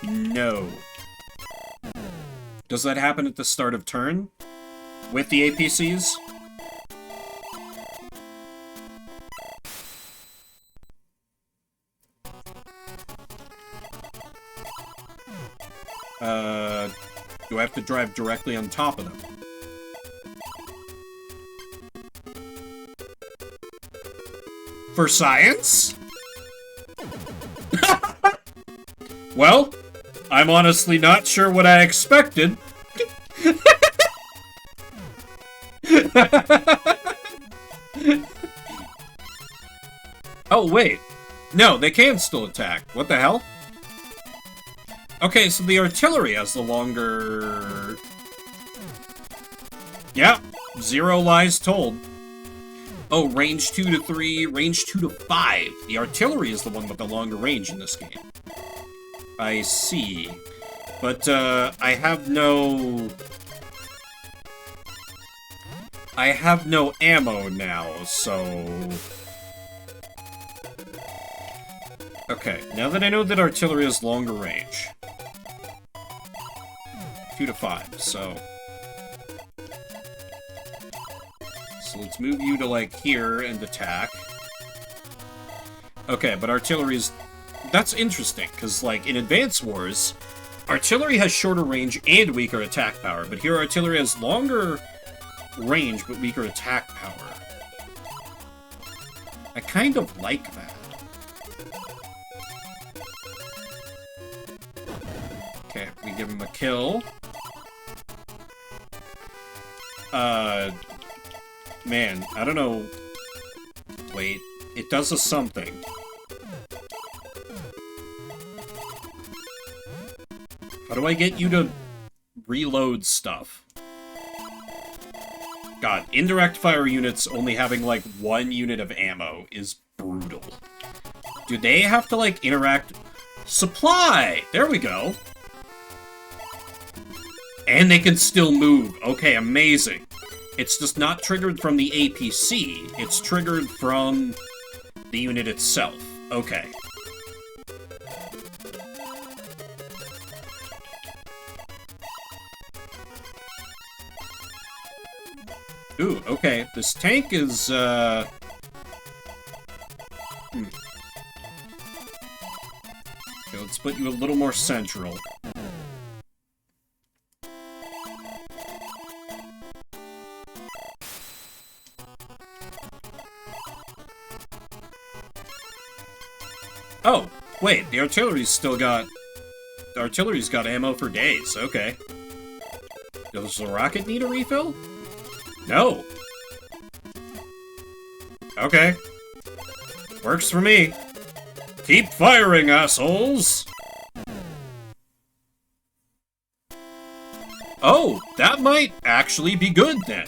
No. Does that happen at the start of turn? With the APCs? Do I have to drive directly on top of them? For science? Well, I'm honestly not sure what I expected. Oh, wait. No, they can still attack. What the hell? Okay, so the artillery has the longer... Yeah, 0 lies told. Oh, range 2 to 3, range 2 to 5. The artillery is the one with the longer range in this game. I see. But, I have no... I have no ammo now, so... Okay, now that I know that artillery has longer range. 2 to 5, so... So let's move you to, like, here and attack. Okay, but artillery's... That's interesting, because, like, in Advance Wars, artillery has shorter range and weaker attack power, but here artillery has longer range but weaker attack power. I kind of like that. Okay, we give him a kill. Man, I don't know. Wait, it does a something. How do I get you to reload stuff? God, indirect fire units only having, like, 1 unit of ammo is brutal. Do they have to, like, interact... Supply! There we go. And they can still move. Okay, amazing. It's just not triggered from the APC. It's triggered from the unit itself. Okay. Ooh, okay. This tank is, Okay, let's put you a little more central. Oh, wait, the artillery's still got... The artillery's got ammo for days, okay. Does the rocket need a refill? No. Okay. Works for me. Keep firing, assholes! Oh, that might actually be good, then.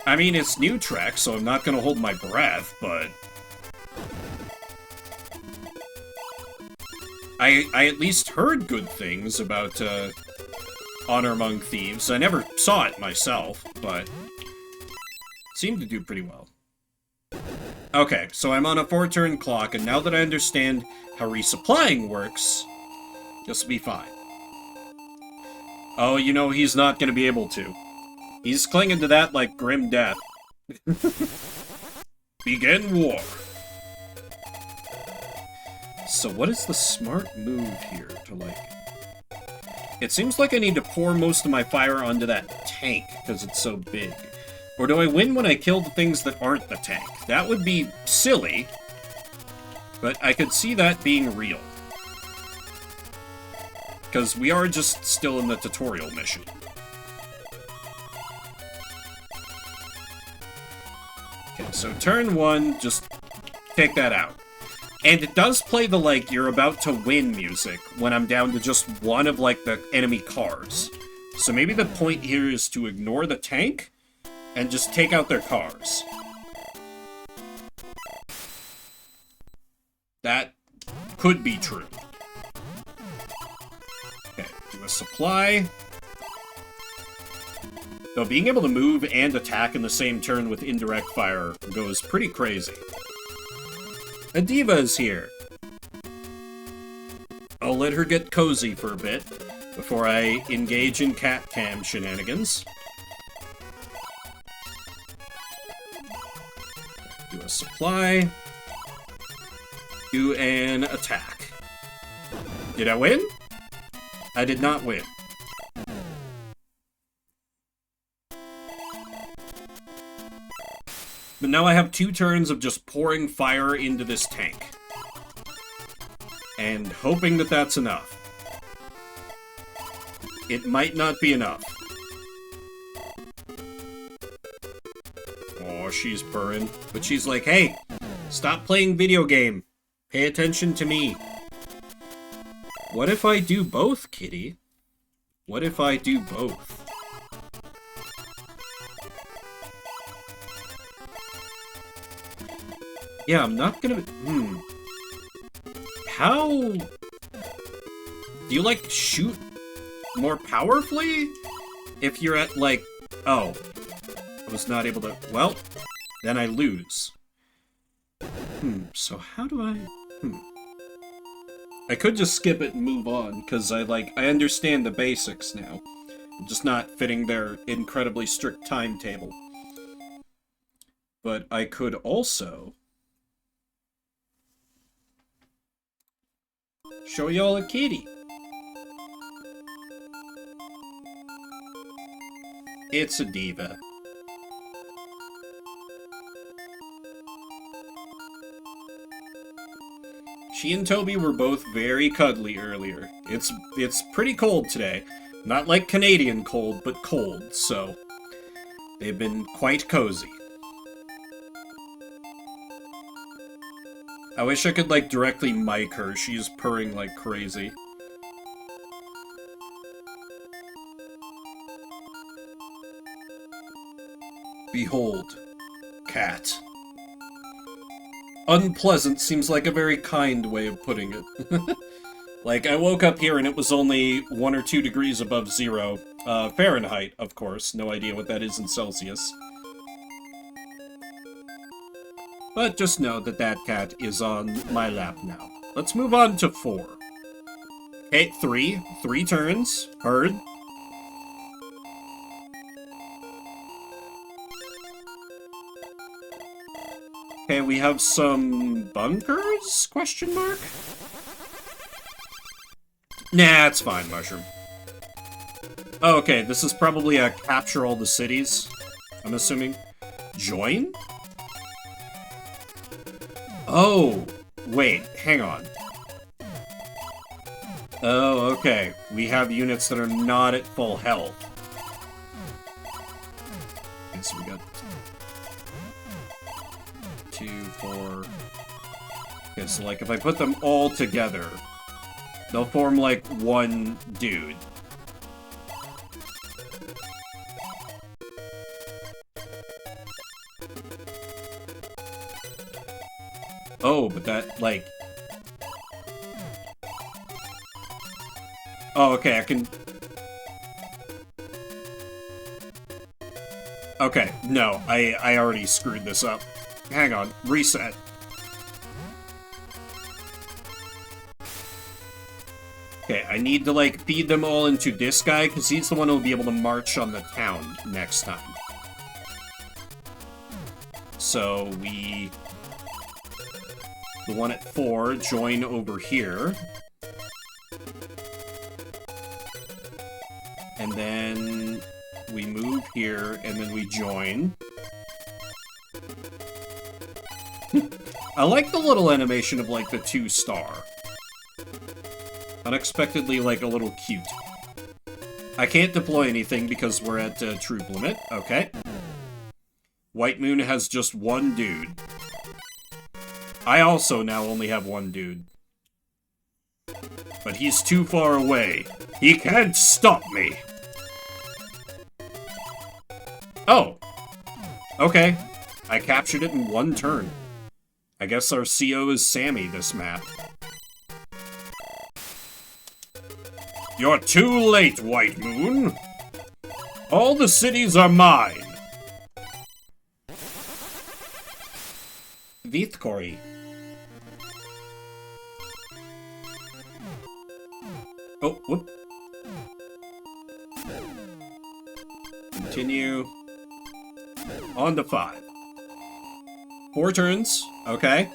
I mean, it's new Trek, so I'm not gonna hold my breath, but... I at least heard good things about, Honor Among Thieves. I never saw it myself, but... seemed to do pretty well. Okay, so I'm on a 4-turn clock, and now that I understand how resupplying works, this will be fine. Oh, you know, he's not gonna be able to. He's clinging to that like grim death. Begin war. So what is the smart move here to, like... It seems like I need to pour most of my fire onto that tank, because it's so big. Or do I win when I kill the things that aren't the tank? That would be silly, but I could see that being real. Because we are just still in the tutorial mission. Okay, so turn 1, just take that out. And it does play the, like, you're about to win music when I'm down to just one of, like, the enemy cars. So maybe the point here is to ignore the tank and just take out their cars. That could be true. Okay, do a supply. Though being able to move and attack in the same turn with indirect fire goes pretty crazy. A diva is here. I'll let her get cozy for a bit before I engage in cat cam shenanigans. Do a supply. Do an attack. Did I win? I did not win. But now I have 2 turns of just pouring fire into this tank. And hoping that that's enough. It might not be enough. Oh, she's purring. But she's like, hey, stop playing video game. Pay attention to me. What if I do both, kitty? What if I do both? Yeah, I'm not gonna... How... Do you, like, shoot more powerfully? If you're at, like, Oh. I was not able to... Well, then I lose. So how do I... I could just skip it and move on, because I understand the basics now. I'm just not fitting their incredibly strict timetable. But I could also... show y'all a kitty. It's a diva. She and Toby were both very cuddly earlier. It's pretty cold today. Not like Canadian cold, but cold, so they've been quite cozy. I wish I could, like, directly mic her. She's purring like crazy. Behold, cat. Unpleasant seems like a very kind way of putting it. Like, I woke up here and it was only 1 or 2 degrees above zero. Fahrenheit, of course. No idea what that is in Celsius. But just know that that cat is on my lap now. Let's move on to 4. Okay, 3. 3 turns. Heard. Okay, we have some bunkers? Question mark? Nah, it's fine, Mushroom. Oh, okay, this is probably a capture all the cities, I'm assuming. Join? Oh, wait, hang on. Oh, okay. We have units that are not at full health. Okay, so we got 2, 4... Okay, so like if I put them all together, they'll form like one dude. Oh, but that, like... Oh, okay, I can... Okay, no, I already screwed this up. Hang on, reset. Okay, I need to, like, feed them all into this guy, because he's the one who'll be able to march on the town next time. So, we... The one at 4, join over here. And then we move here, and then we join. I like the little animation of, like, the 2-star. Unexpectedly, like, a little cute. I can't deploy anything because we're at troop limit. Okay. White Moon has just 1 dude. I also now only have 1 dude. But he's too far away. He can't stop me! Oh! Okay. I captured it in 1 turn. I guess our CO is Sammy this map. You're too late, White Moon! All the cities are mine! Vithkori. Oh, whoop. Continue. On to 5. 4 turns. Okay.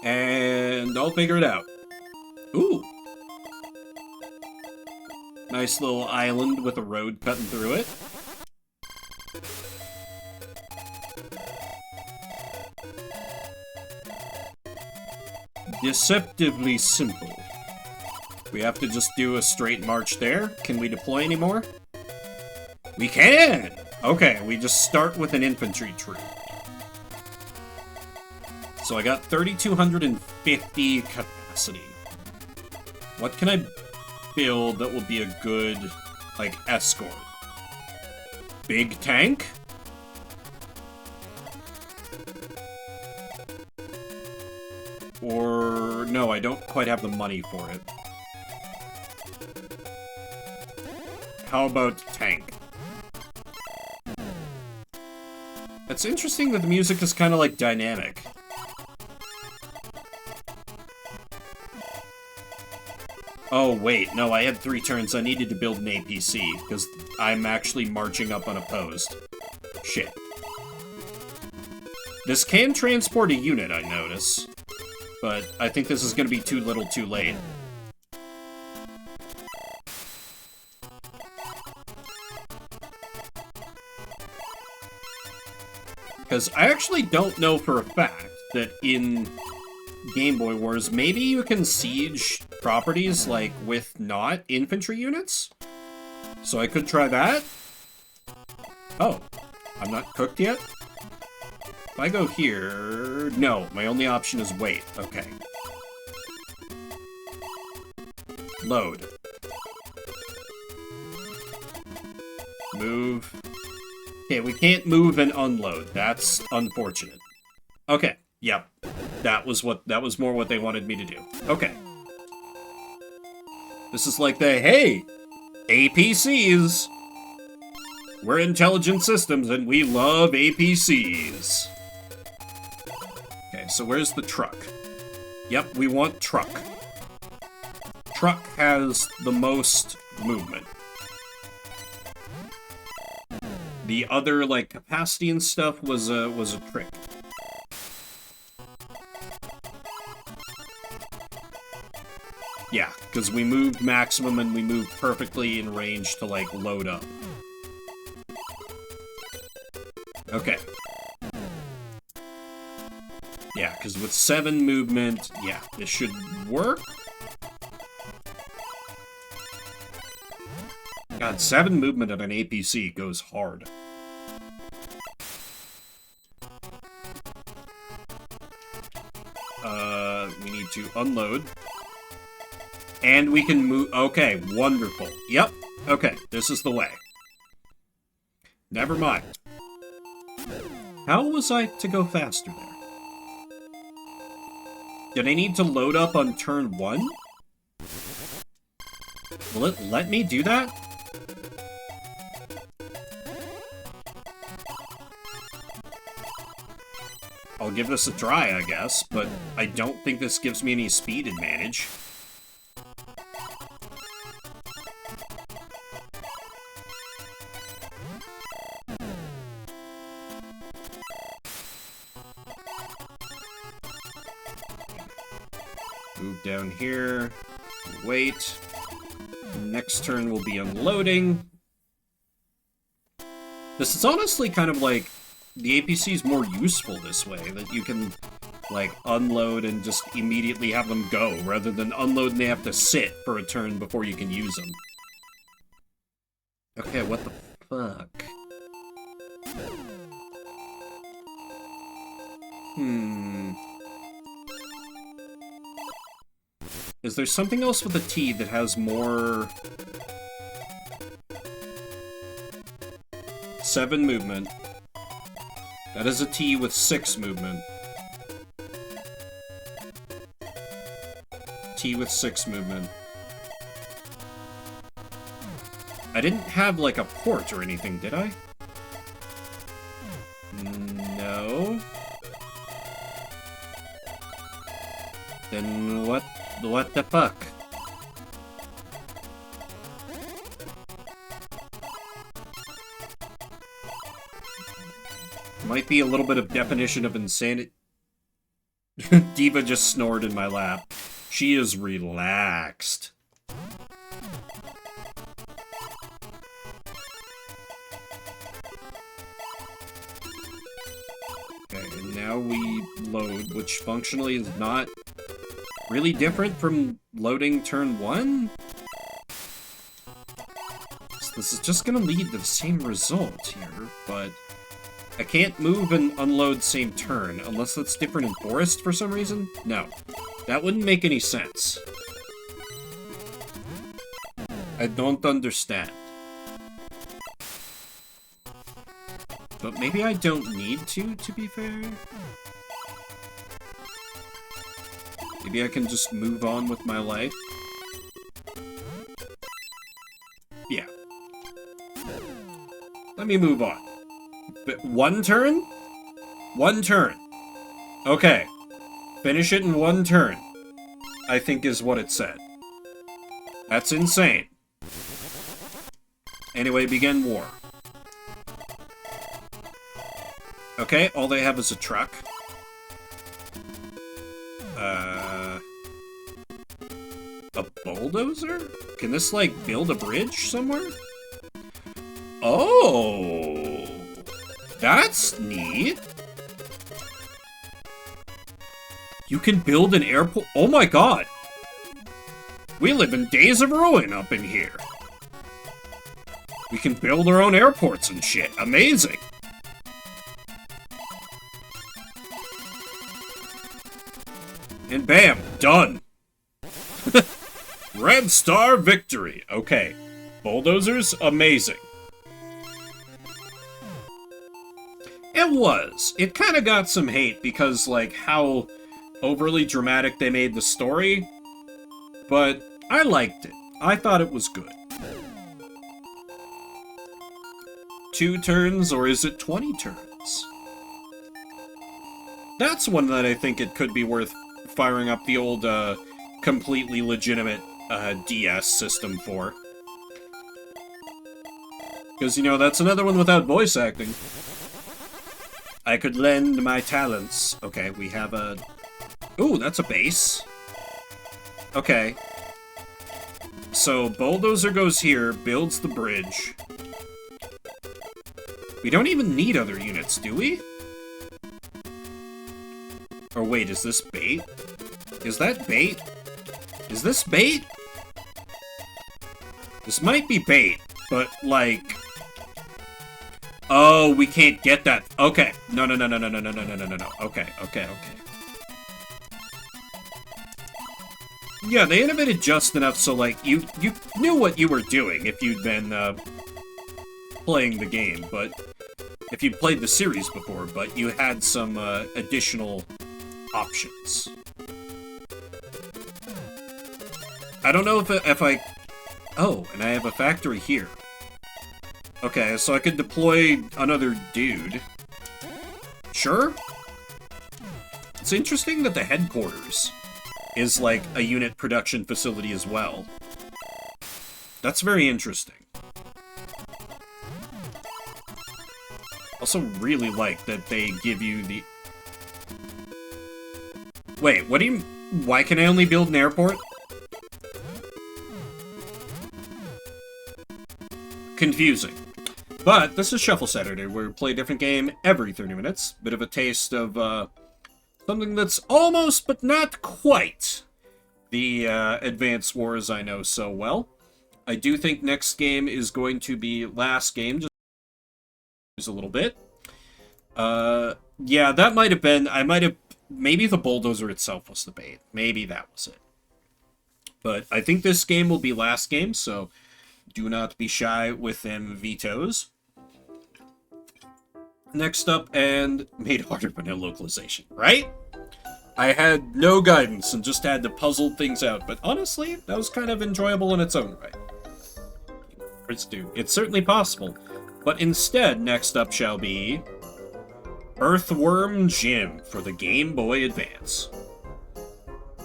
And I'll figure it out. Ooh. Nice little island with a road cutting through it. Deceptively simple. We have to just do a straight march there. Can we deploy anymore? We can! Okay, we just start with an infantry troop. So I got 3,250 capacity. What can I build that will be a good, like, escort? Big tank? Or... no, I don't quite have the money for it. How about tank? It's interesting that the music is kind of like dynamic. Oh, wait, no, I had 3 turns. I needed to build an APC, because I'm actually marching up unopposed. Shit. This can transport a unit, I notice. But I think this is going to be too little too late. Because I actually don't know for a fact that in Game Boy Wars, maybe you can siege properties, like, with not infantry units? So I could try that? Oh, I'm not cooked yet? If I go here... No, my only option is wait. Okay. Load. Move. Okay, we can't move and unload. That's unfortunate. Okay, yep. That was more what they wanted me to do. Okay. This is like the, hey, APCs. We're intelligent systems and we love APCs. Okay, so where's the truck? Yep, we want truck. Truck has the most movement. The other, like, capacity and stuff was a trick. Yeah, because we moved maximum and we moved perfectly in range to, like, load up. Okay. Yeah, because with 7 movement, yeah, this should work. God, 7 movement on an APC goes hard. We need to unload. And we can move... Okay, wonderful. Yep, okay, this is the way. Never mind. How was I to go faster there? Did I need to load up on turn 1? Will it let me do that? I'll give this a try, I guess, but I don't think this gives me any speed advantage. Move down here. Wait. Next turn will be unloading. This is honestly kind of like... The APC is more useful this way, that you can, like, unload and just immediately have them go, rather than unload and they have to sit for a turn before you can use them. Okay, what the fuck? Is there something else with a T that has more... 7 movement. That is a T with 6 movement. T with 6 movement. I didn't have, like, a port or anything, did I? No. Then what the fuck? Might be a little bit of definition of insanity. Diva just snored in my lap. She is relaxed. Okay, and now we load, which functionally is not really different from loading turn 1? So this is just gonna lead to the same result here, but... I can't move and unload same turn, unless that's different in Forest for some reason? No. That wouldn't make any sense. I don't understand. But maybe I don't need to be fair? Maybe I can just move on with my life? Yeah. Let me move on. But 1 turn? 1 turn. Okay. Finish it in 1 turn, I think is what it said. That's insane. Anyway, begin war. Okay, all they have is a truck. A bulldozer? Can this, like, build a bridge somewhere? Oh! That's neat! You can build an airport. Oh my god! We live in Days of Ruin up in here. We can build our own airports and shit. Amazing! And bam! Done! Red Star victory! Okay. Bulldozers? Amazing. It was. It kind of got some hate because, like, how overly dramatic they made the story. But I liked it. I thought it was good. 2 turns, or is it 20 turns? That's one that I think it could be worth firing up the old, completely legitimate, DS system for. Because, you know, that's another one without voice acting. I could lend my talents. Okay, we have a... Ooh, that's a base. Okay. So, Bulldozer goes here, builds the bridge. We don't even need other units, do we? Or wait, is this bait? Is that bait? Is this bait? This might be bait, but, like... Oh, we can't get that. Okay. No. Okay. Yeah, they innovated just enough so, like, you knew what you were doing if you'd been, playing the game, but... If you'd played the series before, but you had some, additional options. I don't know if I... Oh, and I have a factory here. Okay, so I could deploy another dude. Sure. It's interesting that the headquarters is like a unit production facility as well. That's very interesting. Also really like that they give you the... Wait, what do you... Why can I only build an airport? Confusing. But this is Shuffle Saturday, where we play a different game every 30 minutes. Bit of a taste of something that's almost, but not quite, the Advance Wars I know so well. I do think next game is going to be last game, just a little bit. Yeah, that might have been, maybe the Bulldozer itself was the bait. Maybe that was it. But I think this game will be last game, so do not be shy with them vetoes. Next up, and made harder by no localization, right? I had no guidance and just had to puzzle things out, but honestly, that was kind of enjoyable in its own right. It's certainly possible. But instead, next up shall be Earthworm Jim for the Game Boy Advance.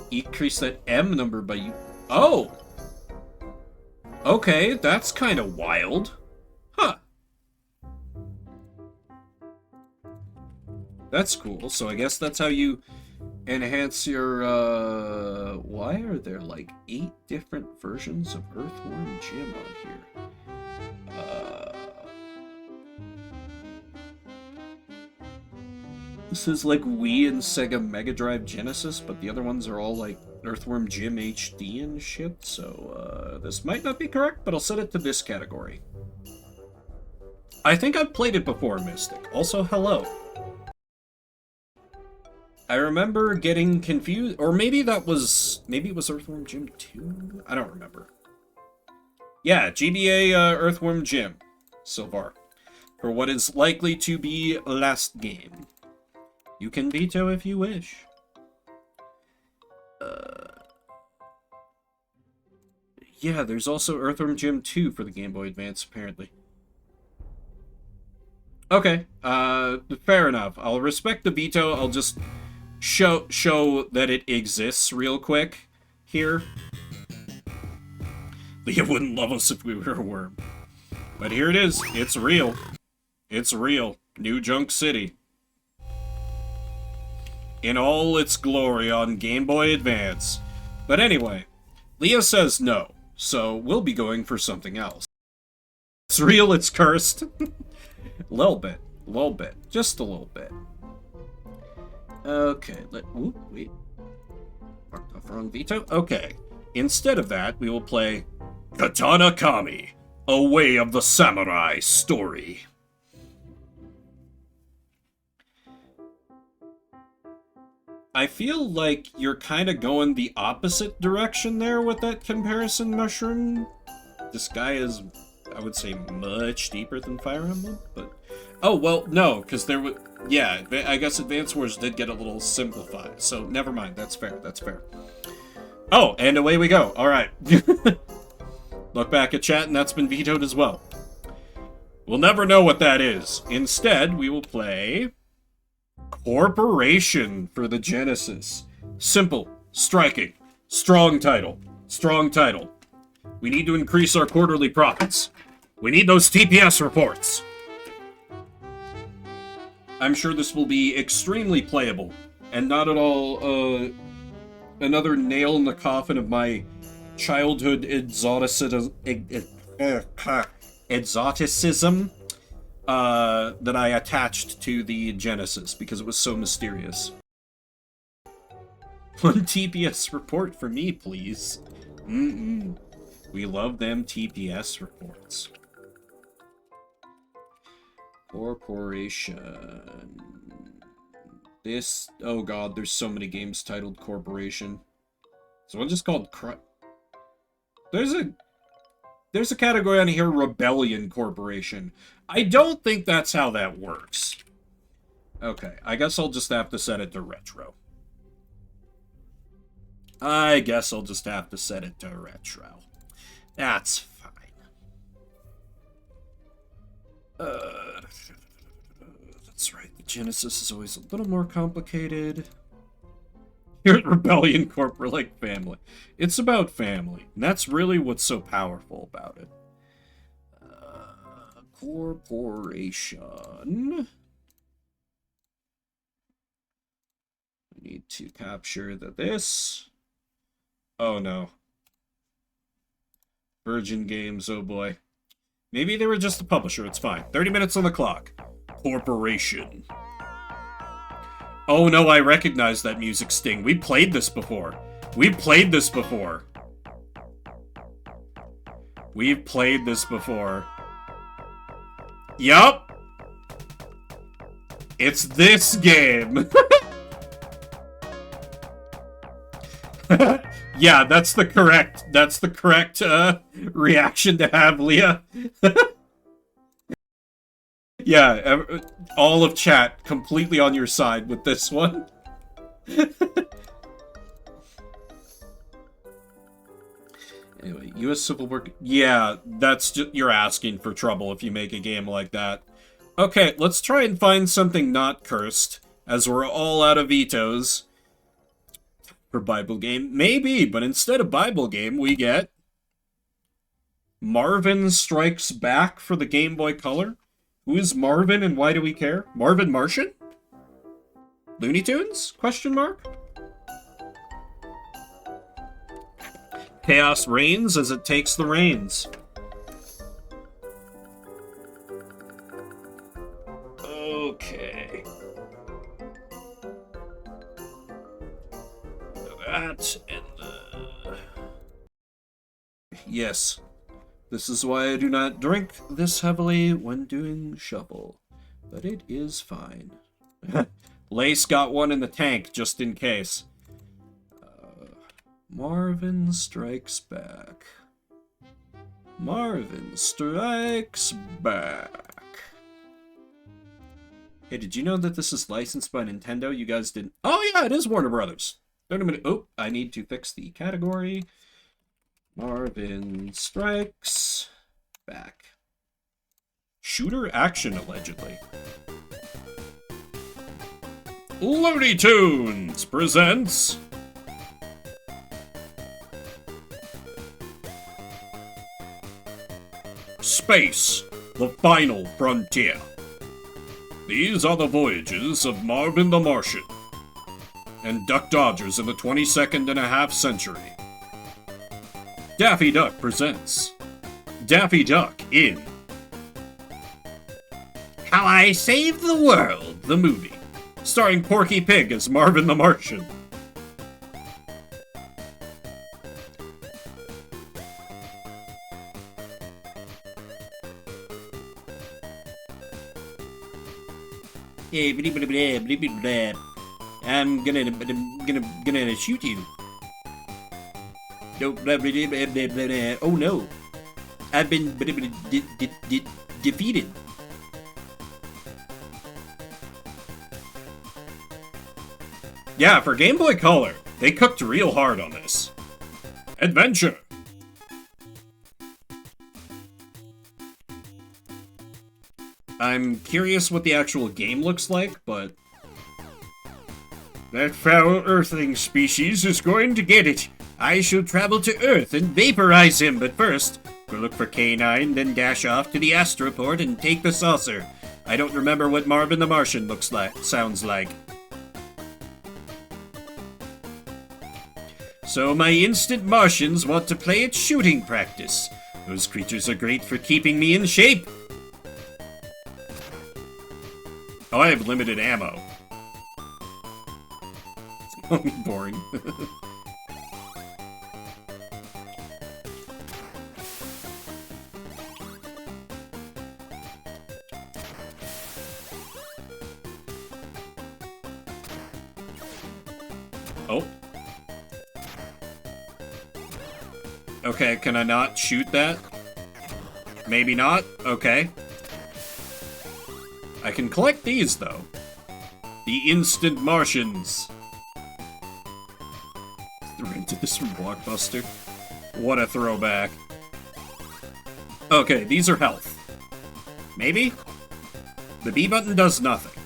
Increase that M number by you. Oh! Okay, that's kind of wild. Huh. That's cool. So I guess that's how you enhance your, why are there like 8 different versions of Earthworm Jim on here? This is like Wii and Sega Mega Drive Genesis, but the other ones are all like Earthworm Jim HD and shit, so this might not be correct, but I'll set it to this category. I think I've played it before, Mystic. Also, hello. I remember getting confused, or maybe it was Earthworm Jim 2? I don't remember. Yeah, GBA Earthworm Jim so far, for what is likely to be last game. You can veto if you wish. Yeah, there's also Earthworm Jim 2 for the Game Boy Advance, apparently. Okay, fair enough. I'll respect the veto. I'll just show that it exists real quick here. Leah wouldn't love us if we were a worm. But here it is. It's real. It's real. New Junk City. In all its glory on Game Boy Advance. But anyway, Leah says no, so we'll be going for something else. It's real, it's cursed. A little bit. Just a little bit. Okay, wait. Marked off wrong veto? Okay. Instead of that, we will play Katana Kami, A Way of the Samurai Story. I feel like you're kind of going the opposite direction there with that comparison, Mushroom. This guy is, I would say, much deeper than Fire Emblem, but... Oh, well, no, because there was... Yeah, I guess Advance Wars did get a little simplified, so never mind. That's fair, that's fair. Oh, and away we go. All right. Look back at chat, and that's been vetoed as well. We'll never know what that is. Instead, we will play Corporation for the Genesis. Simple, striking, strong title. Strong title. We need to increase our quarterly profits. We need those TPS reports. I'm sure this will be extremely playable, and not at all another nail in the coffin of my childhood exoticism that I attached to the Genesis because it was so mysterious. One TPS report for me, please. We love them TPS reports. Corporation. This... Oh god, there's so many games titled Corporation. So one just called... There's a category on here, Rebellion Corporation. I don't think that's how that works. Okay, I guess I'll just have to set it to retro. That's fine. That's right, the Genesis is always a little more complicated. Here at Rebellion Corp, we're like family. It's about family, and that's really what's so powerful about it. Corporation. We need to capture this. Oh no. Virgin Games, oh boy. Maybe they were just a publisher, it's fine. 30 minutes on the clock. Corporation. Oh no, I recognize that music sting. We played this before. We've played this before. Yup. It's this game. Yeah, that's the correct reaction to have, Leah. Yeah, all of chat completely on your side with this one. Anyway, U.S. Civil War... Yeah, that's just... You're asking for trouble if you make a game like that. Okay, let's try and find something not cursed, as we're all out of vetoes. For Bible game? Maybe, but instead of Bible game, we get... Marvin Strikes Back for the Game Boy Color. Who is Marvin and why do we care? Marvin Martian? Looney Tunes? Question mark? Chaos reigns as it takes the reins. Okay. That and yes. This is why I do not drink this heavily when doing shovel. But it is fine. Lace got one in the tank, just in case. Marvin Strikes Back. Marvin Strikes Back. Hey, did you know that this is licensed by Nintendo? You guys didn't... Oh yeah, it is Warner Brothers. 30 minutes. Oh, I need to fix the category. Marvin Strikes Back. Shooter action, allegedly. Looney Tunes presents... Space, the Final Frontier. These are the voyages of Marvin the Martian and Duck Dodgers in the 22nd and a half century. Daffy Duck presents Daffy Duck in How I Saved the World, the movie, starring Porky Pig as Marvin the Martian. I'm gonna shoot you. Oh no. I've been defeated. Yeah, for Game Boy Color, they cooked real hard on this. Adventure. I'm curious what the actual game looks like, but... That foul earthling species is going to get it. I shall travel to Earth and vaporize him, but first, go look for K9, then dash off to the Astroport and take the saucer. I don't remember what Marvin the Martian sounds like. So my instant Martians want to play at shooting practice. Those creatures are great for keeping me in shape. Oh, I have limited ammo. It's gonna be boring. Oh. Okay, can I not shoot that? Maybe not? Okay. I can collect these, though. The Instant Martians. Rented this from Blockbuster. What a throwback. Okay, these are health. Maybe? The B button does nothing.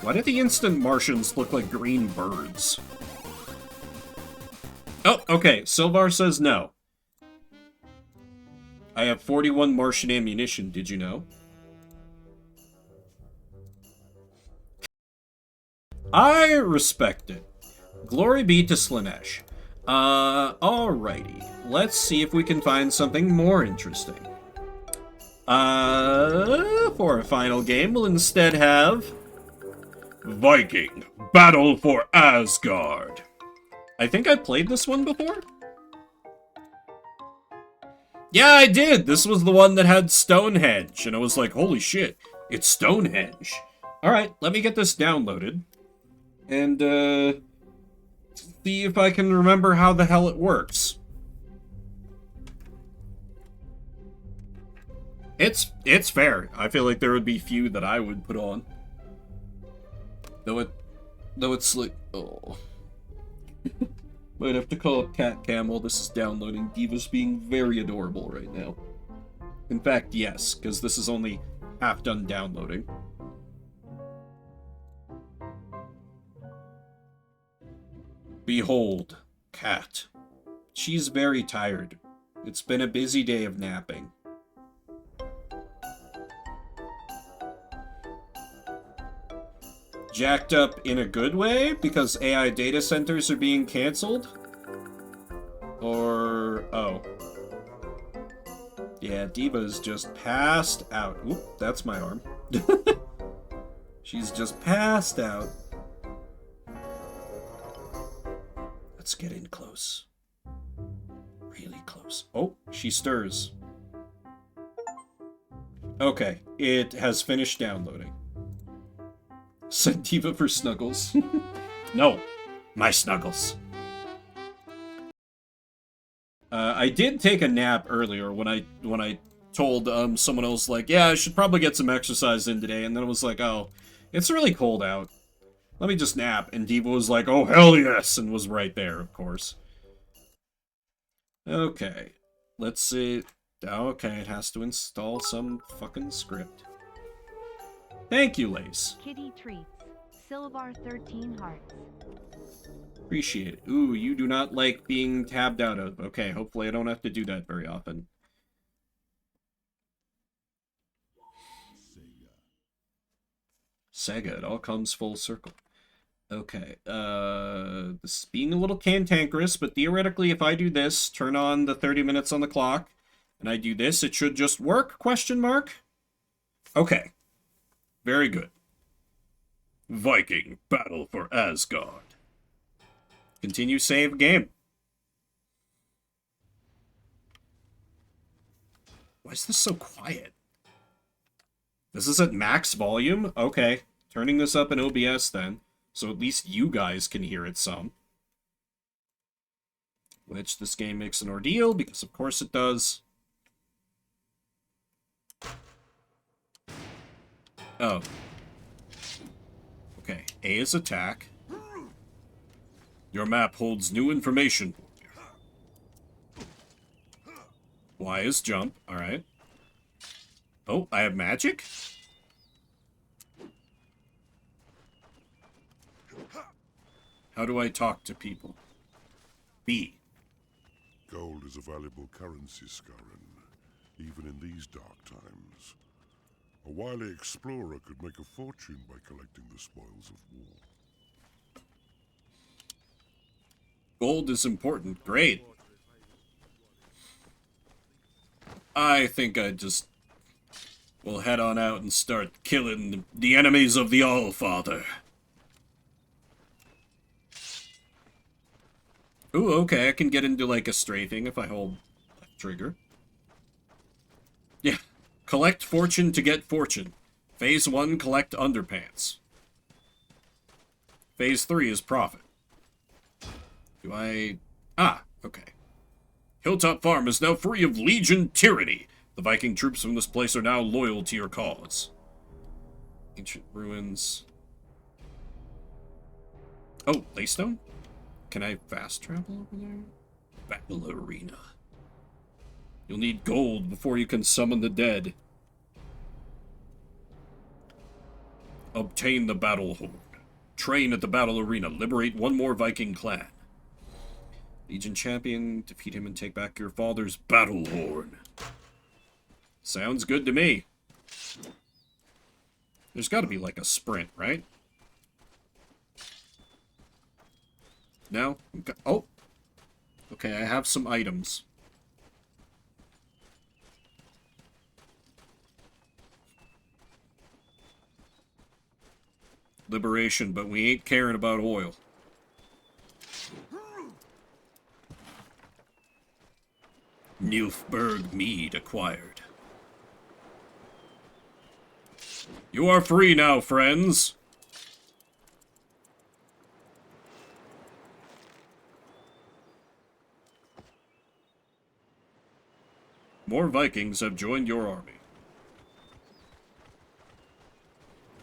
Why do the Instant Martians look like green birds? Oh, okay. Silvar says no. I have 41 Martian ammunition, did you know? I respect it. Glory be to Slanesh. Alrighty. Let's see if we can find something more interesting. For a final game, we'll instead have... Viking, Battle for Asgard. I think I played this one before? Yeah, I did! This was the one that had Stonehenge, and I was like, holy shit, it's Stonehenge. Alright, let me get this downloaded. And, see if I can remember how the hell it works. It's fair. I feel like there would be few that I would put on. Though it's like, oh. Might have to call up Cat Cam while this is downloading. Diva's being very adorable right now. In fact, yes, because this is only half done downloading. Behold, Cat. She's very tired. It's been a busy day of napping. Jacked up in a good way because AI data centers are being canceled? Or... oh. Yeah, Diva's just passed out. Oop, that's my arm. She's just passed out. Let's get in close. Really close. Oh, she stirs. Okay, it has finished downloading. Send Diva for Snuggles. No, my Snuggles. I did take a nap earlier when I told someone else, like, yeah, I should probably get some exercise in today, and then I was like, oh, it's really cold out. Let me just nap. And Diva was like, oh, hell yes, and was right there, of course. Okay. Let's see. Okay, it has to install some fucking script. Thank you, Lace.
Kitty treats. Silvar 13 hearts.
Appreciate it. Ooh, you do not like being tabbed out of. Okay, hopefully I don't have to do that very often. Sega, it all comes full circle. Okay, this is being a little cantankerous, but theoretically if I do this, turn on the 30 minutes on the clock, and I do this, it should just work, question mark? Okay. Very good.
Viking battle for Asgard.
Continue save game. Why is this so quiet? This is at max volume? Okay. Turning this up in OBS then, so at least you guys can hear it some. Which this game makes an ordeal, because of course it does. Oh. Okay, A is attack.
Your map holds new information.
Y is jump, alright. Oh, I have magic? How do I talk to people? B.
Gold is a valuable currency, Scarran, even in these dark times. A wily explorer could make a fortune by collecting the spoils of war.
Gold is important. Great. I think I just will head on out and start killing the enemies of the Allfather. Ooh, okay, I can get into, like, a strafing if I hold left trigger. Yeah. Collect fortune to get fortune. Phase 1, collect underpants. Phase 3 is profit. Do I... Ah, okay.
Hilltop Farm is now free of Legion tyranny. The Viking troops from this place are now loyal to your cause.
Ancient ruins. Oh, Laystone? Can I fast travel over there?
Battle Arena. You'll need gold before you can summon the dead. Obtain the battle horn. Train at the battle arena. Liberate one more Viking clan.
Legion champion, defeat him and take back your father's battle horn. Sounds good to me. There's got to be like a sprint, right? No? Okay. Oh! Okay, I have some items. Liberation, but we ain't caring about oil.
Nilfberg mead acquired. You are free now, friends. More Vikings have joined your army.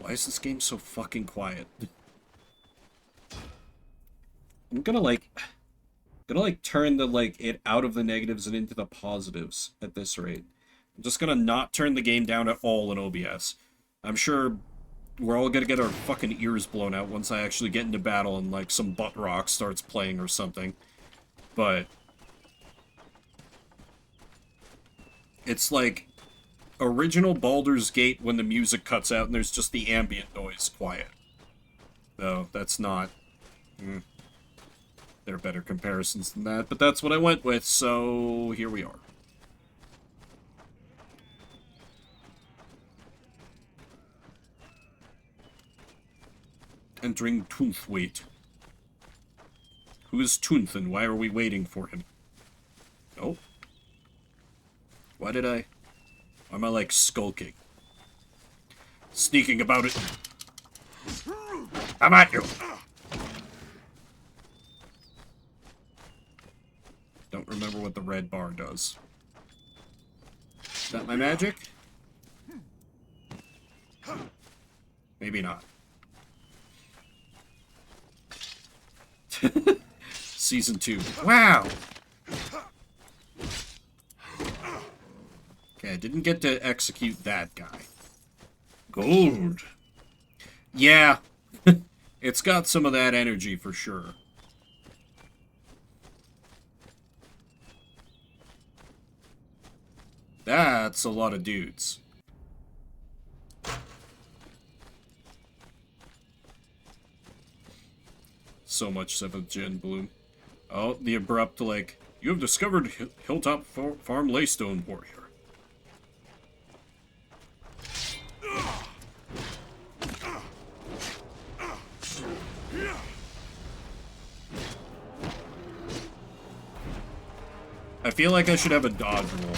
Why is this game so fucking quiet? I'm gonna like turn the it out of the negatives and into the positives at this rate. I'm just gonna not turn the game down at all in OBS. I'm sure we're all gonna get our fucking ears blown out once I actually get into battle and like some butt rock starts playing or something. But it's like original Baldur's Gate when the music cuts out and there's just the ambient noise quiet. No, that's not... There are better comparisons than that, but that's what I went with, so here we are. Entering Tunthwaite. Who is Tunth and why are we waiting for him? Oh. Why am I like skulking? Sneaking about it. I'm at you! Don't remember what the red bar does. Is that my magic? Maybe not. Season 2. Wow! Okay, I didn't get to execute that guy.
Gold.
Yeah. It's got some of that energy for sure. That's a lot of dudes. So much 7th gen bloom. Oh, the abrupt, like, you have discovered Hilltop Farm Laystone Warrior. I feel like I should have a dodge roll.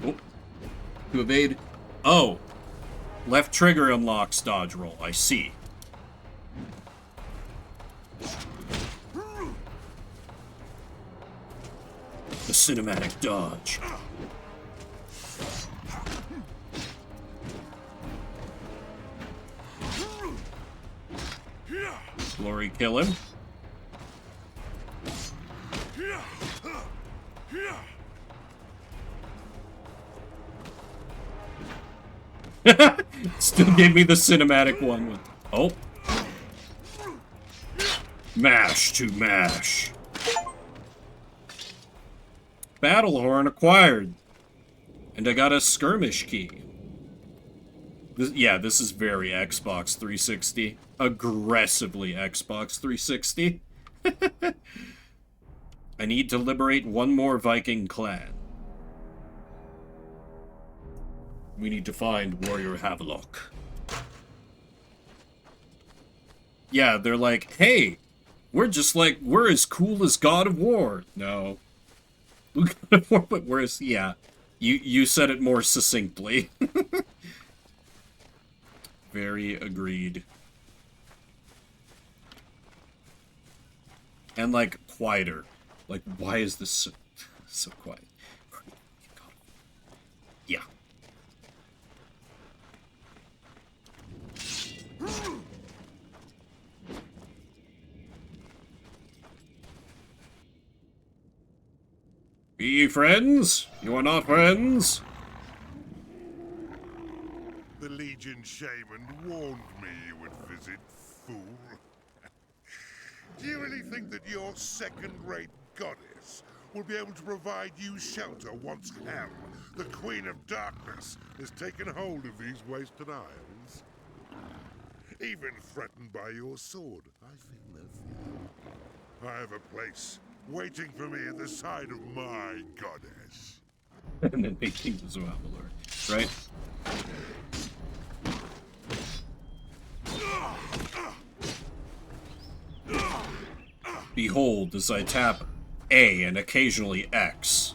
Oh. To evade. Oh. Left trigger unlocks dodge roll. I see. The cinematic dodge. Glory kill him. Still gave me the cinematic one with. Oh. Mash to mash. Battle horn acquired. And I got a skirmish key. Yeah, this is very Xbox 360. Aggressively Xbox 360. I need to liberate one more Viking clan. We need to find Warrior Havelock. Yeah, they're like, hey, we're just like, we're as cool as God of War. No. God of War, but we're as, yeah. You said it more succinctly. Very agreed. And, like, quieter. Like, why is this so quiet? Yeah. Be ye friends? You are not friends?
The Legion Shaman warned me you would visit, fool. Do you really think that your second-rate goddess will be able to provide you shelter once Hell, the Queen of Darkness, has taken hold of these wasted isles? Even threatened by your sword, I feel no fear. I have a place waiting for me at the side of my goddess.
And then 18 as well, right? Behold as I tap A and occasionally X.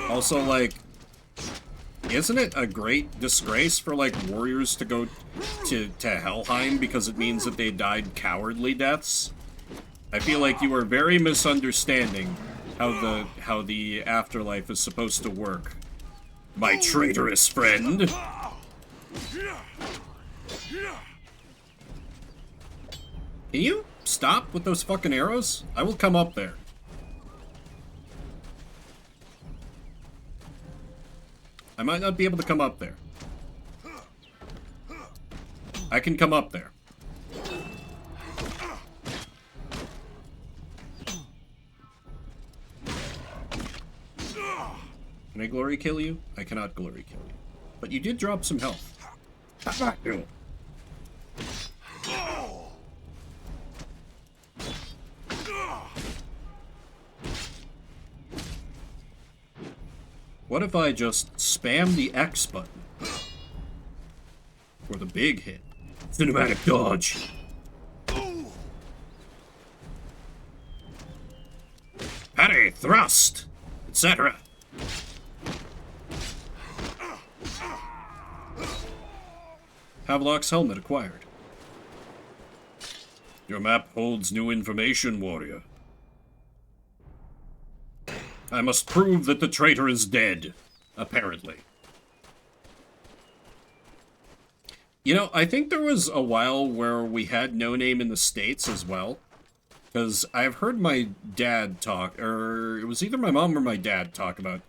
Also, like, isn't it a great disgrace for, like, warriors to go to Helheim because it means that they died cowardly deaths? I feel like you are very misunderstanding how the afterlife is supposed to work. My traitorous friend. Can you stop with those fucking arrows? I will come up there. I might not be able to come up there. I can come up there. Can I glory kill you? I cannot glory kill you. But you did drop some health. What if I just spam the X button for the big hit? Cinematic dodge. Parry, thrust, etc. Havelock's helmet acquired. Your map holds new information, warrior. I must prove that the traitor is dead, apparently. You know, I think there was a while where we had No Name in the States as well. Because I've heard my dad talk, or it was either my mom or my dad talk about,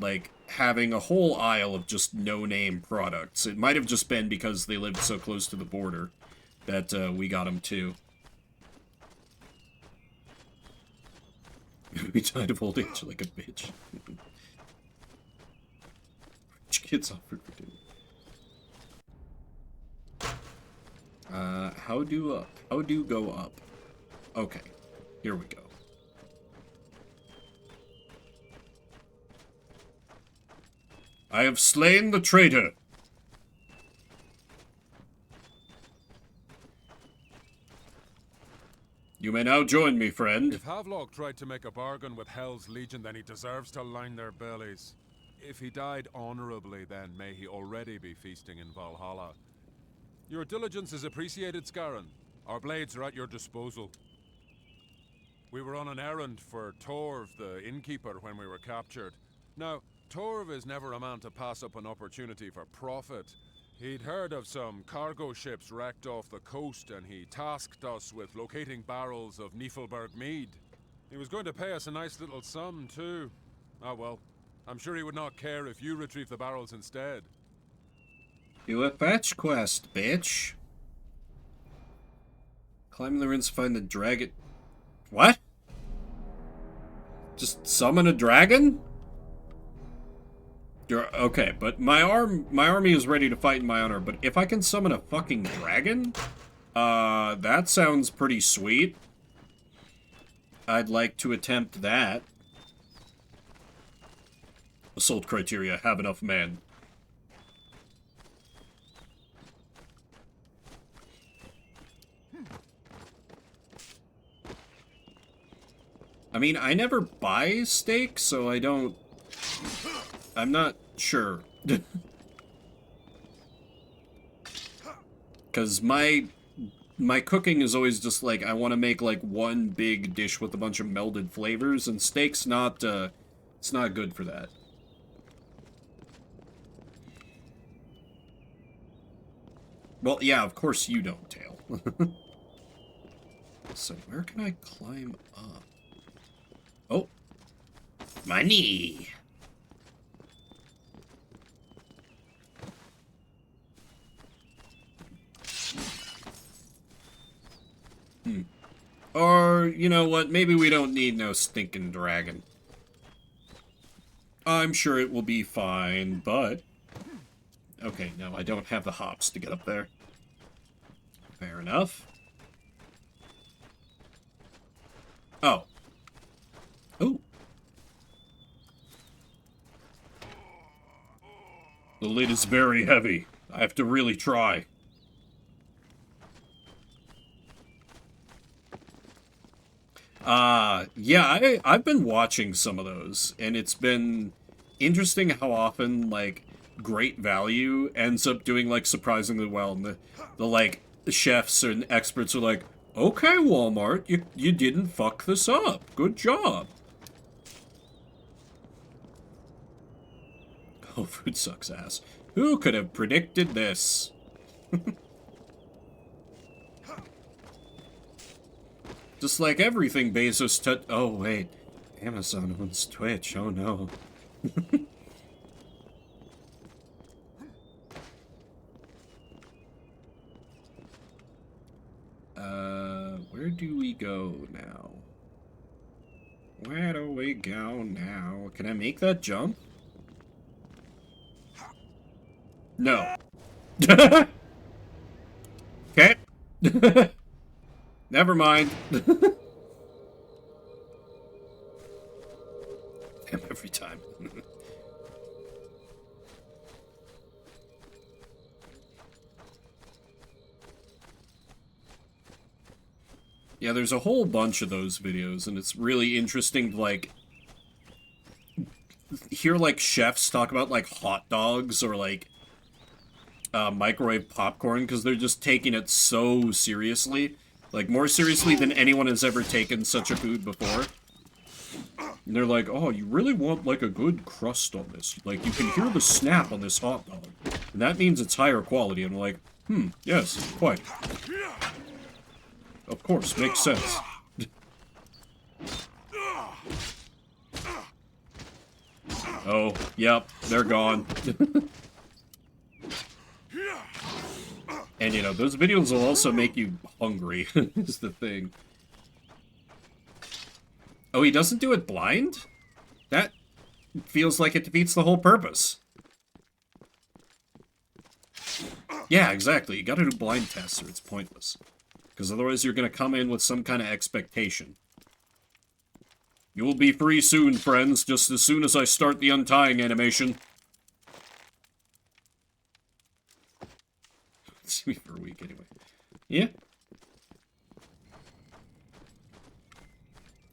like, having a whole aisle of just no-name products. It might have just been because they lived so close to the border that we got them too. We died of old age like a bitch. Rich kids offered for dinner. How do go up? Okay, here we go. I have slain the traitor. You may now join me, friend.
If Havelock tried to make a bargain with Hell's Legion, then he deserves to line their bellies. If he died honorably, then may he already be feasting in Valhalla. Your diligence is appreciated, Scarron. Our blades are at your disposal. We were on an errand for Torv, the innkeeper, when we were captured. Now, Torv is never a man to pass up an opportunity for profit. He'd heard of some cargo ships wrecked off the coast, and he tasked us with locating barrels of Niflberg mead. He was going to pay us a nice little sum, too. Ah, well, I'm sure he would not care if you retrieve the barrels instead.
Do a fetch quest, bitch. Climb the ruins to find the dragon. What? Just summon a dragon? Okay, but my army is ready to fight in my honor, but if I can summon a fucking dragon? That sounds pretty sweet. I'd like to attempt that. Assault criteria, have enough men. I mean, I never buy steak, so I don't... I'm not sure. Because my cooking is always just like, I want to make like one big dish with a bunch of melded flavors, and steak's not, it's not good for that. Well, yeah, of course you don't, Tail. So, where can I climb up? Oh. Money! Or, you know what, maybe we don't need no stinking dragon. I'm sure it will be fine, but... Okay, no, I don't have the hops to get up there. Fair enough. Oh. Ooh. The lid is very heavy. I have to really try. Yeah, I've been watching some of those, and it's been interesting how often, like, great value ends up doing, like, surprisingly well, and the like, chefs and experts are like, okay, Walmart, you didn't fuck this up. Good job. Oh, food sucks ass. Who could have predicted this? Just like everything Bezos touched. Oh, wait. Amazon owns Twitch. Oh, no. Where do we go now? Where do we go now? Can I make that jump? No. Okay. Never mind. Every time. Yeah, there's a whole bunch of those videos, and it's really interesting to, like, hear, like, chefs talk about, like, hot dogs or, like, microwave popcorn, because they're just taking it so seriously. Like, more seriously than anyone has ever taken such a food before. And they're like, oh, you really want, like, a good crust on this. Like, you can hear the snap on this hot dog. And that means it's higher quality. And I'm like, yes, quite. Of course, makes sense. Oh, yep, they're gone. And, you know, those videos will also make you hungry, is the thing. Oh, he doesn't do it blind? That feels like it defeats the whole purpose. Yeah, exactly. You gotta do blind tests or it's pointless. Because otherwise you're gonna come in with some kind of expectation. You will be free soon, friends, just as soon as I start the untying animation. See me for a week, anyway. Yeah.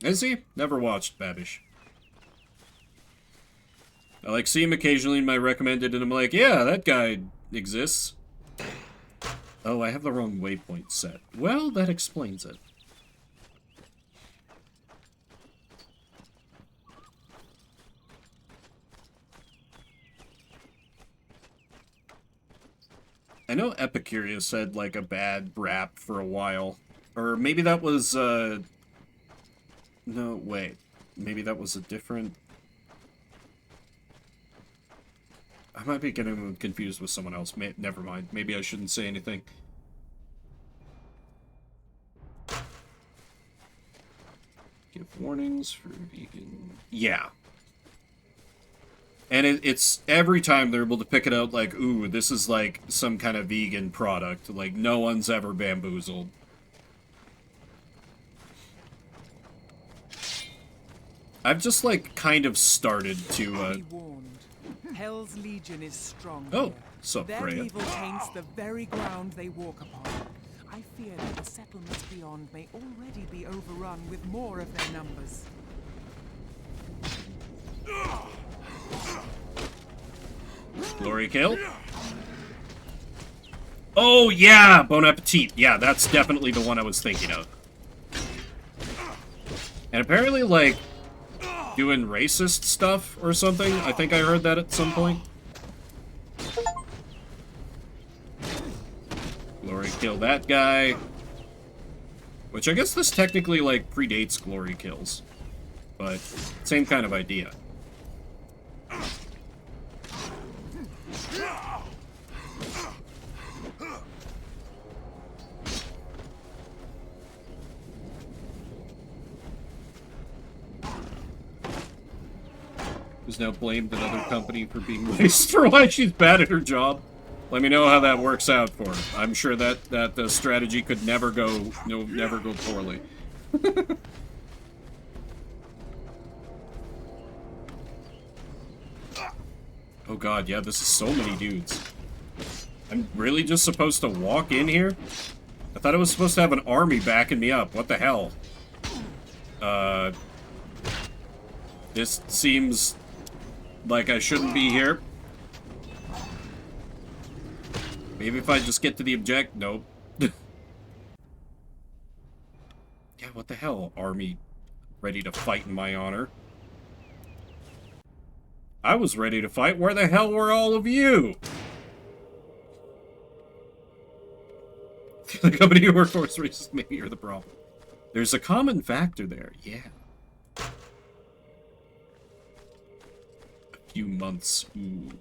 Is he? Never watched Babish. I like see him occasionally in my recommended, and I'm like, yeah, that guy exists. Oh, I have the wrong waypoint set. Well, that explains it. I know Epicurious had, like, a bad rap for a while. Or maybe that was, No, wait. Maybe that was a different... I might be getting confused with someone else. Never mind. Maybe I shouldn't say anything. Give warnings for vegan... Yeah. And it's every time they're able to pick it out like, ooh, this is like some kind of vegan product. Like, no one's ever bamboozled. I've just, like, kind of started to,
Be warned. Hell's Legion is strong.
Oh, sup,
Their
Freya.
evil taints the very ground they walk upon. I fear that the settlements beyond may already be overrun with more of their numbers.
Glory kill. Oh, yeah! Bon Appetit. Yeah, that's definitely the one I was thinking of. And apparently, like, doing racist stuff or something. I think I heard that at some point. Glory kill that guy. Which I guess this technically, like, predates glory kills. But, same kind of idea. Who's now blamed another company for being racist for why she's bad at her job. Let me know how that works out for her. I'm sure that the strategy could never go poorly. Oh god, yeah, this is so many dudes. I'm really just supposed to walk in here? I thought I was supposed to have an army backing me up. What the hell? This seems like I shouldn't be here. Maybe if I just get to the object... Nope. Yeah, what the hell, army ready to fight in my honor? I was ready to fight. Where the hell were all of you? The company you work for is racist. Maybe you're the problem. There's a common factor there. Yeah. A few months. Ooh.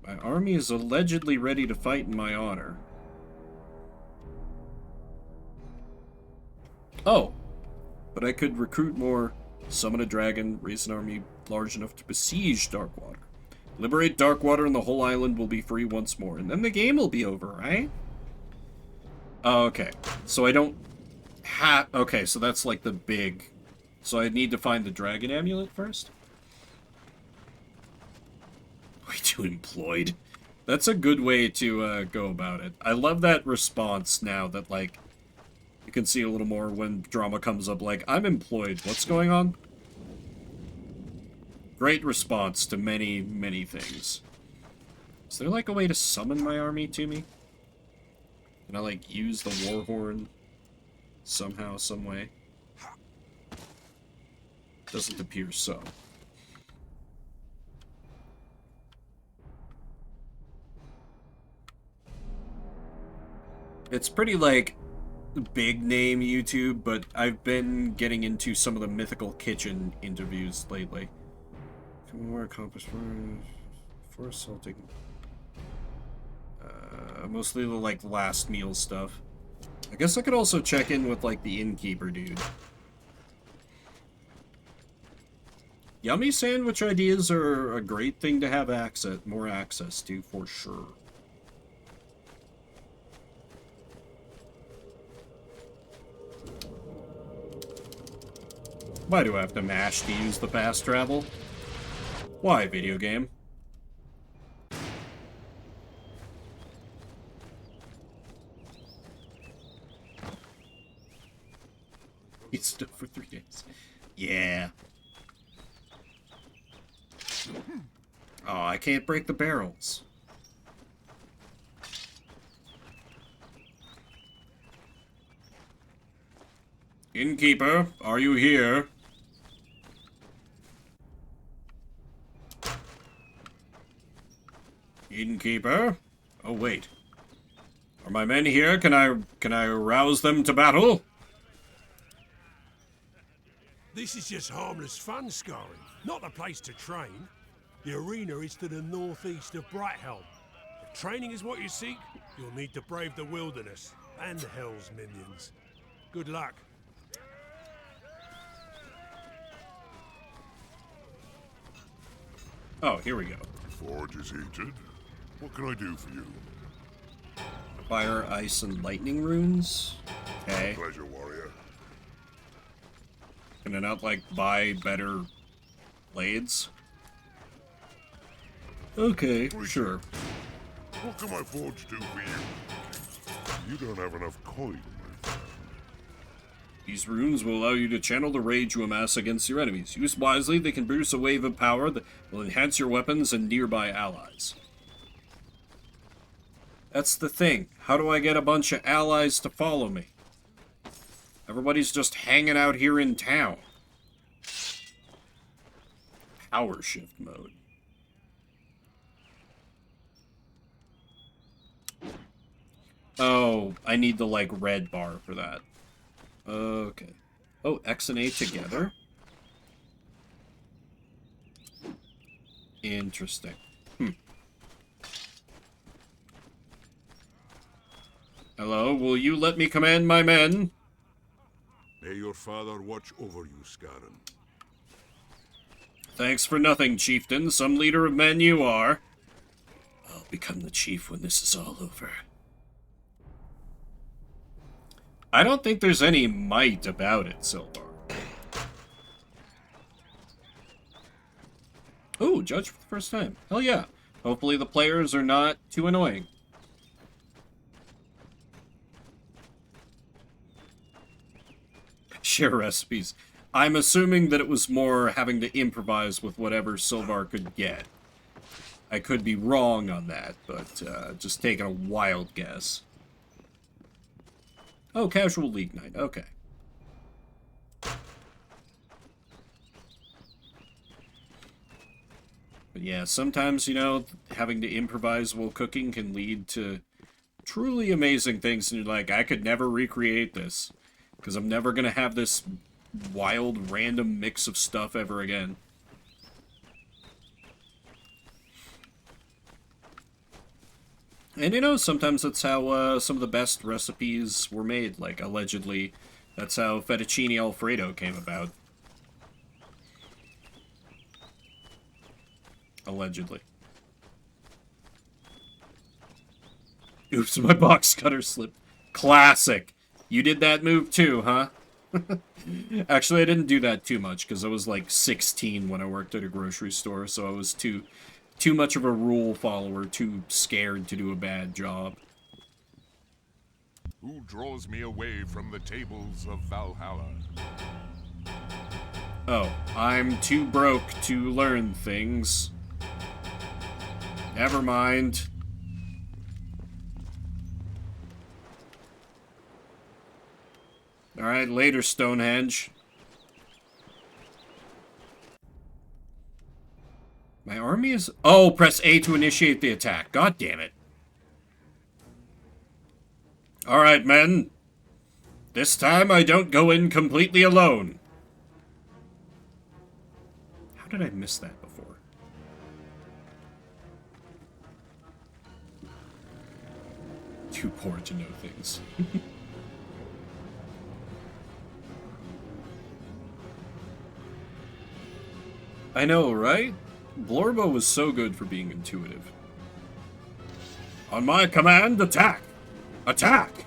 My army is allegedly ready to fight in my honor. Oh, but I could recruit more, summon a dragon, raise an army large enough to besiege Darkwater. Liberate Darkwater and the whole island will be free once more, and then the game will be over, right? Oh, okay, so I don't have... Okay, so that's like the big... So I need to find the dragon amulet first? Way too employed. That's a good way to go about it. I love that response now that, like, you can see a little more when drama comes up, like, I'm employed. What's going on? Great response to many, many things. Is there, like, a way to summon my army to me? Can I, like, use the war horn somehow, some way? Doesn't appear so. It's pretty, like, big name YouTube, but I've been getting into some of the Mythical Kitchen interviews lately. More accomplished for assaulting. Mostly the, like, last meal stuff. I guess I could also check in with, like, the innkeeper dude. Yummy sandwich ideas are a great thing to have more access to, for sure. Why do I have to mash to use the fast travel? Why, video game? He's stuck for 3 days. Yeah. Oh, I can't break the barrels. Innkeeper, are you here? Innkeeper? Oh, wait. Are my men here? Can I rouse them to battle?
This is just harmless fun scarring, not the place to train. The arena is to the northeast of Brighthelm. If training is what you seek, you'll need to brave the wilderness and Hell's minions. Good luck.
Oh, here we go.
Forge is heated. What can I do for you?
Fire, ice, and lightning runes? Okay.
Pleasure, warrior.
Can I not, like, buy better blades? Okay, sure.
What can my forge do for you? You don't have enough coin, my friend.
These runes will allow you to channel the rage you amass against your enemies. Used wisely, they can produce a wave of power that will enhance your weapons and nearby allies. That's the thing. How do I get a bunch of allies to follow me? Everybody's just hanging out here in town. Power shift mode. Oh, I need the, like, red bar for that. Okay. Oh, X and A together? Interesting. Hello, will you let me command my men?
May your father watch over you, Scarron.
Thanks for nothing, chieftain. Some leader of men you are. I'll become the chief when this is all over. I don't think there's any might about it, Silvar. Ooh, judge for the first time. Hell yeah. Hopefully the players are not too annoying. Share recipes. I'm assuming that it was more having to improvise with whatever Silvar could get. I could be wrong on that, but just taking a wild guess. Oh, casual league night. Okay. But yeah, sometimes, you know, having to improvise while cooking can lead to truly amazing things, and you're like, I could never recreate this. Because I'm never going to have this wild, random mix of stuff ever again. And, you know, sometimes that's how some of the best recipes were made. Like, allegedly, that's how fettuccine Alfredo came about. Allegedly. Oops, my box cutter slipped. Classic. You did that move too, huh? Actually, I didn't do that too much, because I was like 16 when I worked at a grocery store, so I was too much of a rule follower, too scared to do a bad job.
Who draws me away from the tables of Valhalla?
Oh, I'm too broke to learn things. Never mind. Alright, later, Stonehenge. My army is... Oh, press A to initiate the attack. God damn it. Alright, men. This time I don't go in completely alone. How did I miss that before? Too poor to know things. I know, right? Blorbo was so good for being intuitive. On my command, attack! Attack!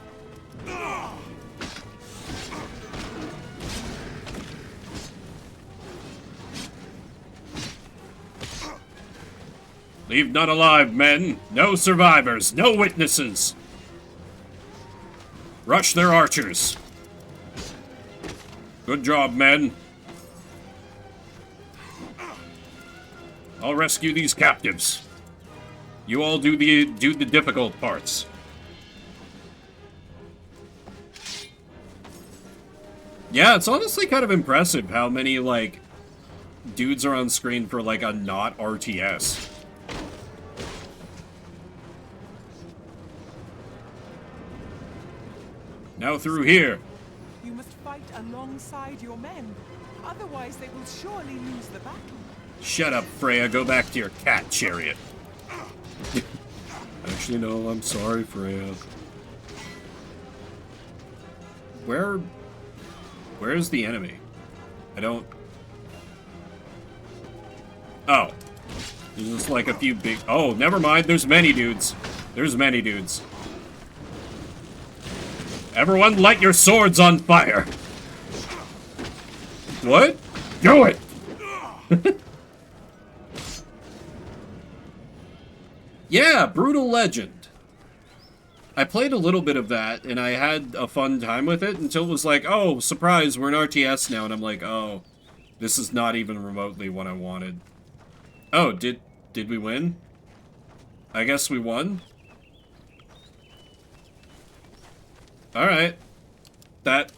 Leave none alive, men. No survivors. No witnesses. Rush their archers. Good job, men. I'll rescue these captives. You all do the difficult parts. Yeah, it's honestly kind of impressive how many, like, dudes are on screen for, like, a not RTS. Now through here.
You must fight alongside your men. Otherwise, they will surely lose the battle.
Shut up, Freya. Go back to your cat chariot. Actually, no, I'm sorry, Freya. Where's the enemy? I don't... Oh. There's just like a few big... Oh, never mind. There's many dudes. There's many dudes. Everyone light your swords on fire. What? Do it! Yeah, Brutal Legend. I played a little bit of that, and I had a fun time with it until it was like, oh, surprise, we're in RTS now, and I'm like, oh, this is not even remotely what I wanted. Oh, did we win? I guess we won? Alright. That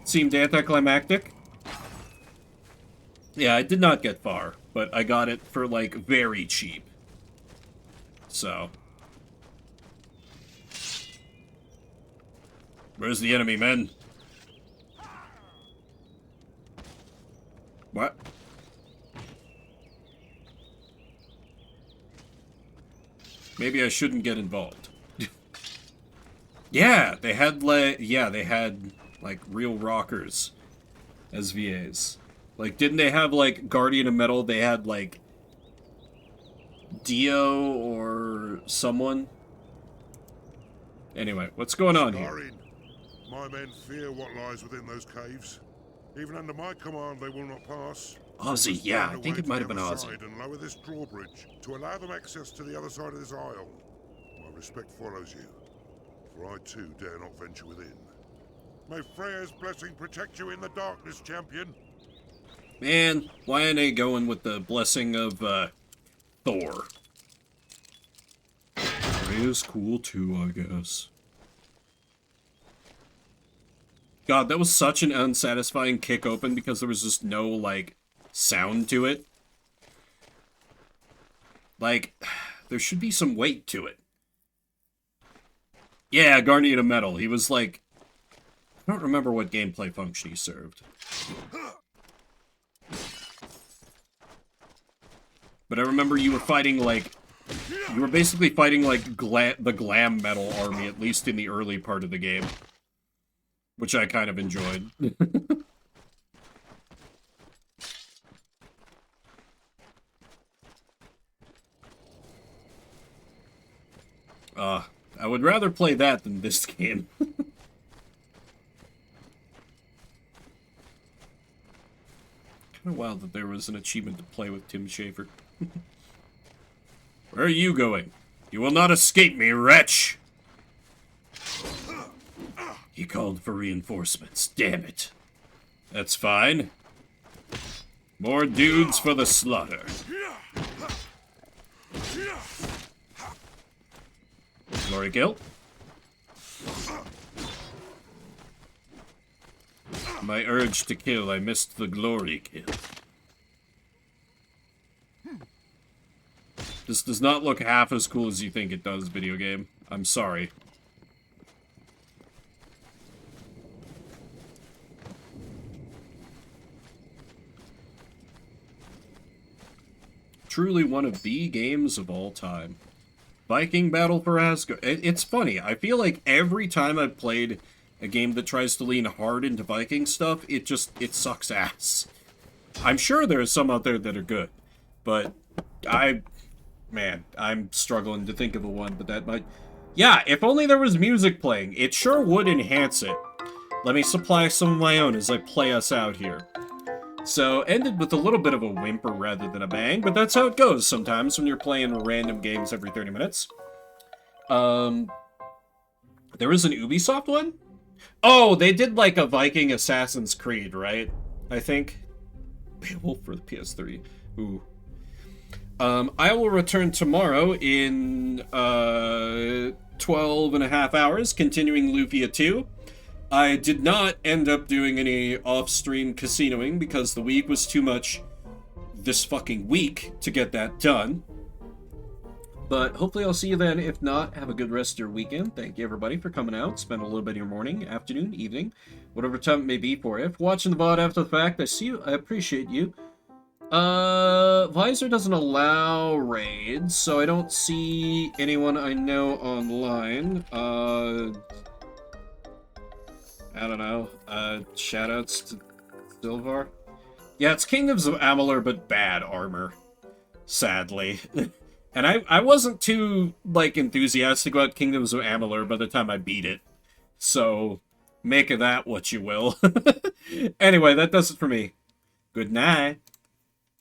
seemed anticlimactic. Yeah, I did not get far, but I got it for, like, very cheap. So. Where's the enemy, men? What? Maybe I shouldn't get involved. Yeah, they had like real rockers as VAs. Like, didn't they have like Guardian of Metal? They had like Dio or someone. Anyway, what's going on here?
My men fear what lies within those caves. Even under my command, they will not pass.
Ozzy, yeah, I think it might have been Ozzy.
And lower this drawbridge to allow them access to the other side of this aisle. My respect follows you, for I too dare not venture within. May Freya's blessing protect you in the darkness, champion.
Man, why ain't they going with the blessing of Thor? Freya's cool too, I guess. God, that was such an unsatisfying kick open because there was just no, like, sound to it. Like, there should be some weight to it. Yeah, Guardian of Metal. He was like... I don't remember what gameplay function he served. But I remember you were fighting, like... You were basically fighting, like, the glam metal army, at least in the early part of the game. Which I kind of enjoyed. I would rather play that than this game. Kind of wild that there was an achievement to play with Tim Schafer. Where are you going? You will not escape me, wretch! He called for reinforcements, damn it. That's fine. More dudes for the slaughter. Glory kill. My urge to kill, I missed the glory kill. This does not look half as cool as you think it does, video game. I'm sorry. Truly one of the games of all time. Viking Battle for Asgard. It's funny. I feel like every time I've played a game that tries to lean hard into Viking stuff, it sucks ass. I'm sure there are some out there that are good, but man, I'm struggling to think of a one, but that might... Yeah, if only there was music playing. It sure would enhance it. Let me supply some of my own as I play us out here. So, ended with a little bit of a whimper rather than a bang, but that's how it goes sometimes when you're playing random games every 30 minutes. There is an Ubisoft one? Oh, they did like a Viking Assassin's Creed, right? I think. Beowulf for the PS3. Ooh. I will return tomorrow in 12 and a half hours, continuing Lufia 2. I did not end up doing any off-stream casinoing because the week was too much this fucking week to get that done. But hopefully I'll see you then. If not, have a good rest of your weekend. Thank you, everybody, for coming out. Spend a little bit of your morning, afternoon, evening, whatever time it may be for you. If watching the VOD after the fact, I see you. I appreciate you. Visor doesn't allow raids, so I don't see anyone I know online. I don't know. Shoutouts to Silvar. Yeah, it's Kingdoms of Amalur, but bad armor. Sadly. And I wasn't too, like, enthusiastic about Kingdoms of Amalur by the time I beat it. So, make of that what you will. Anyway, that does it for me. Good night.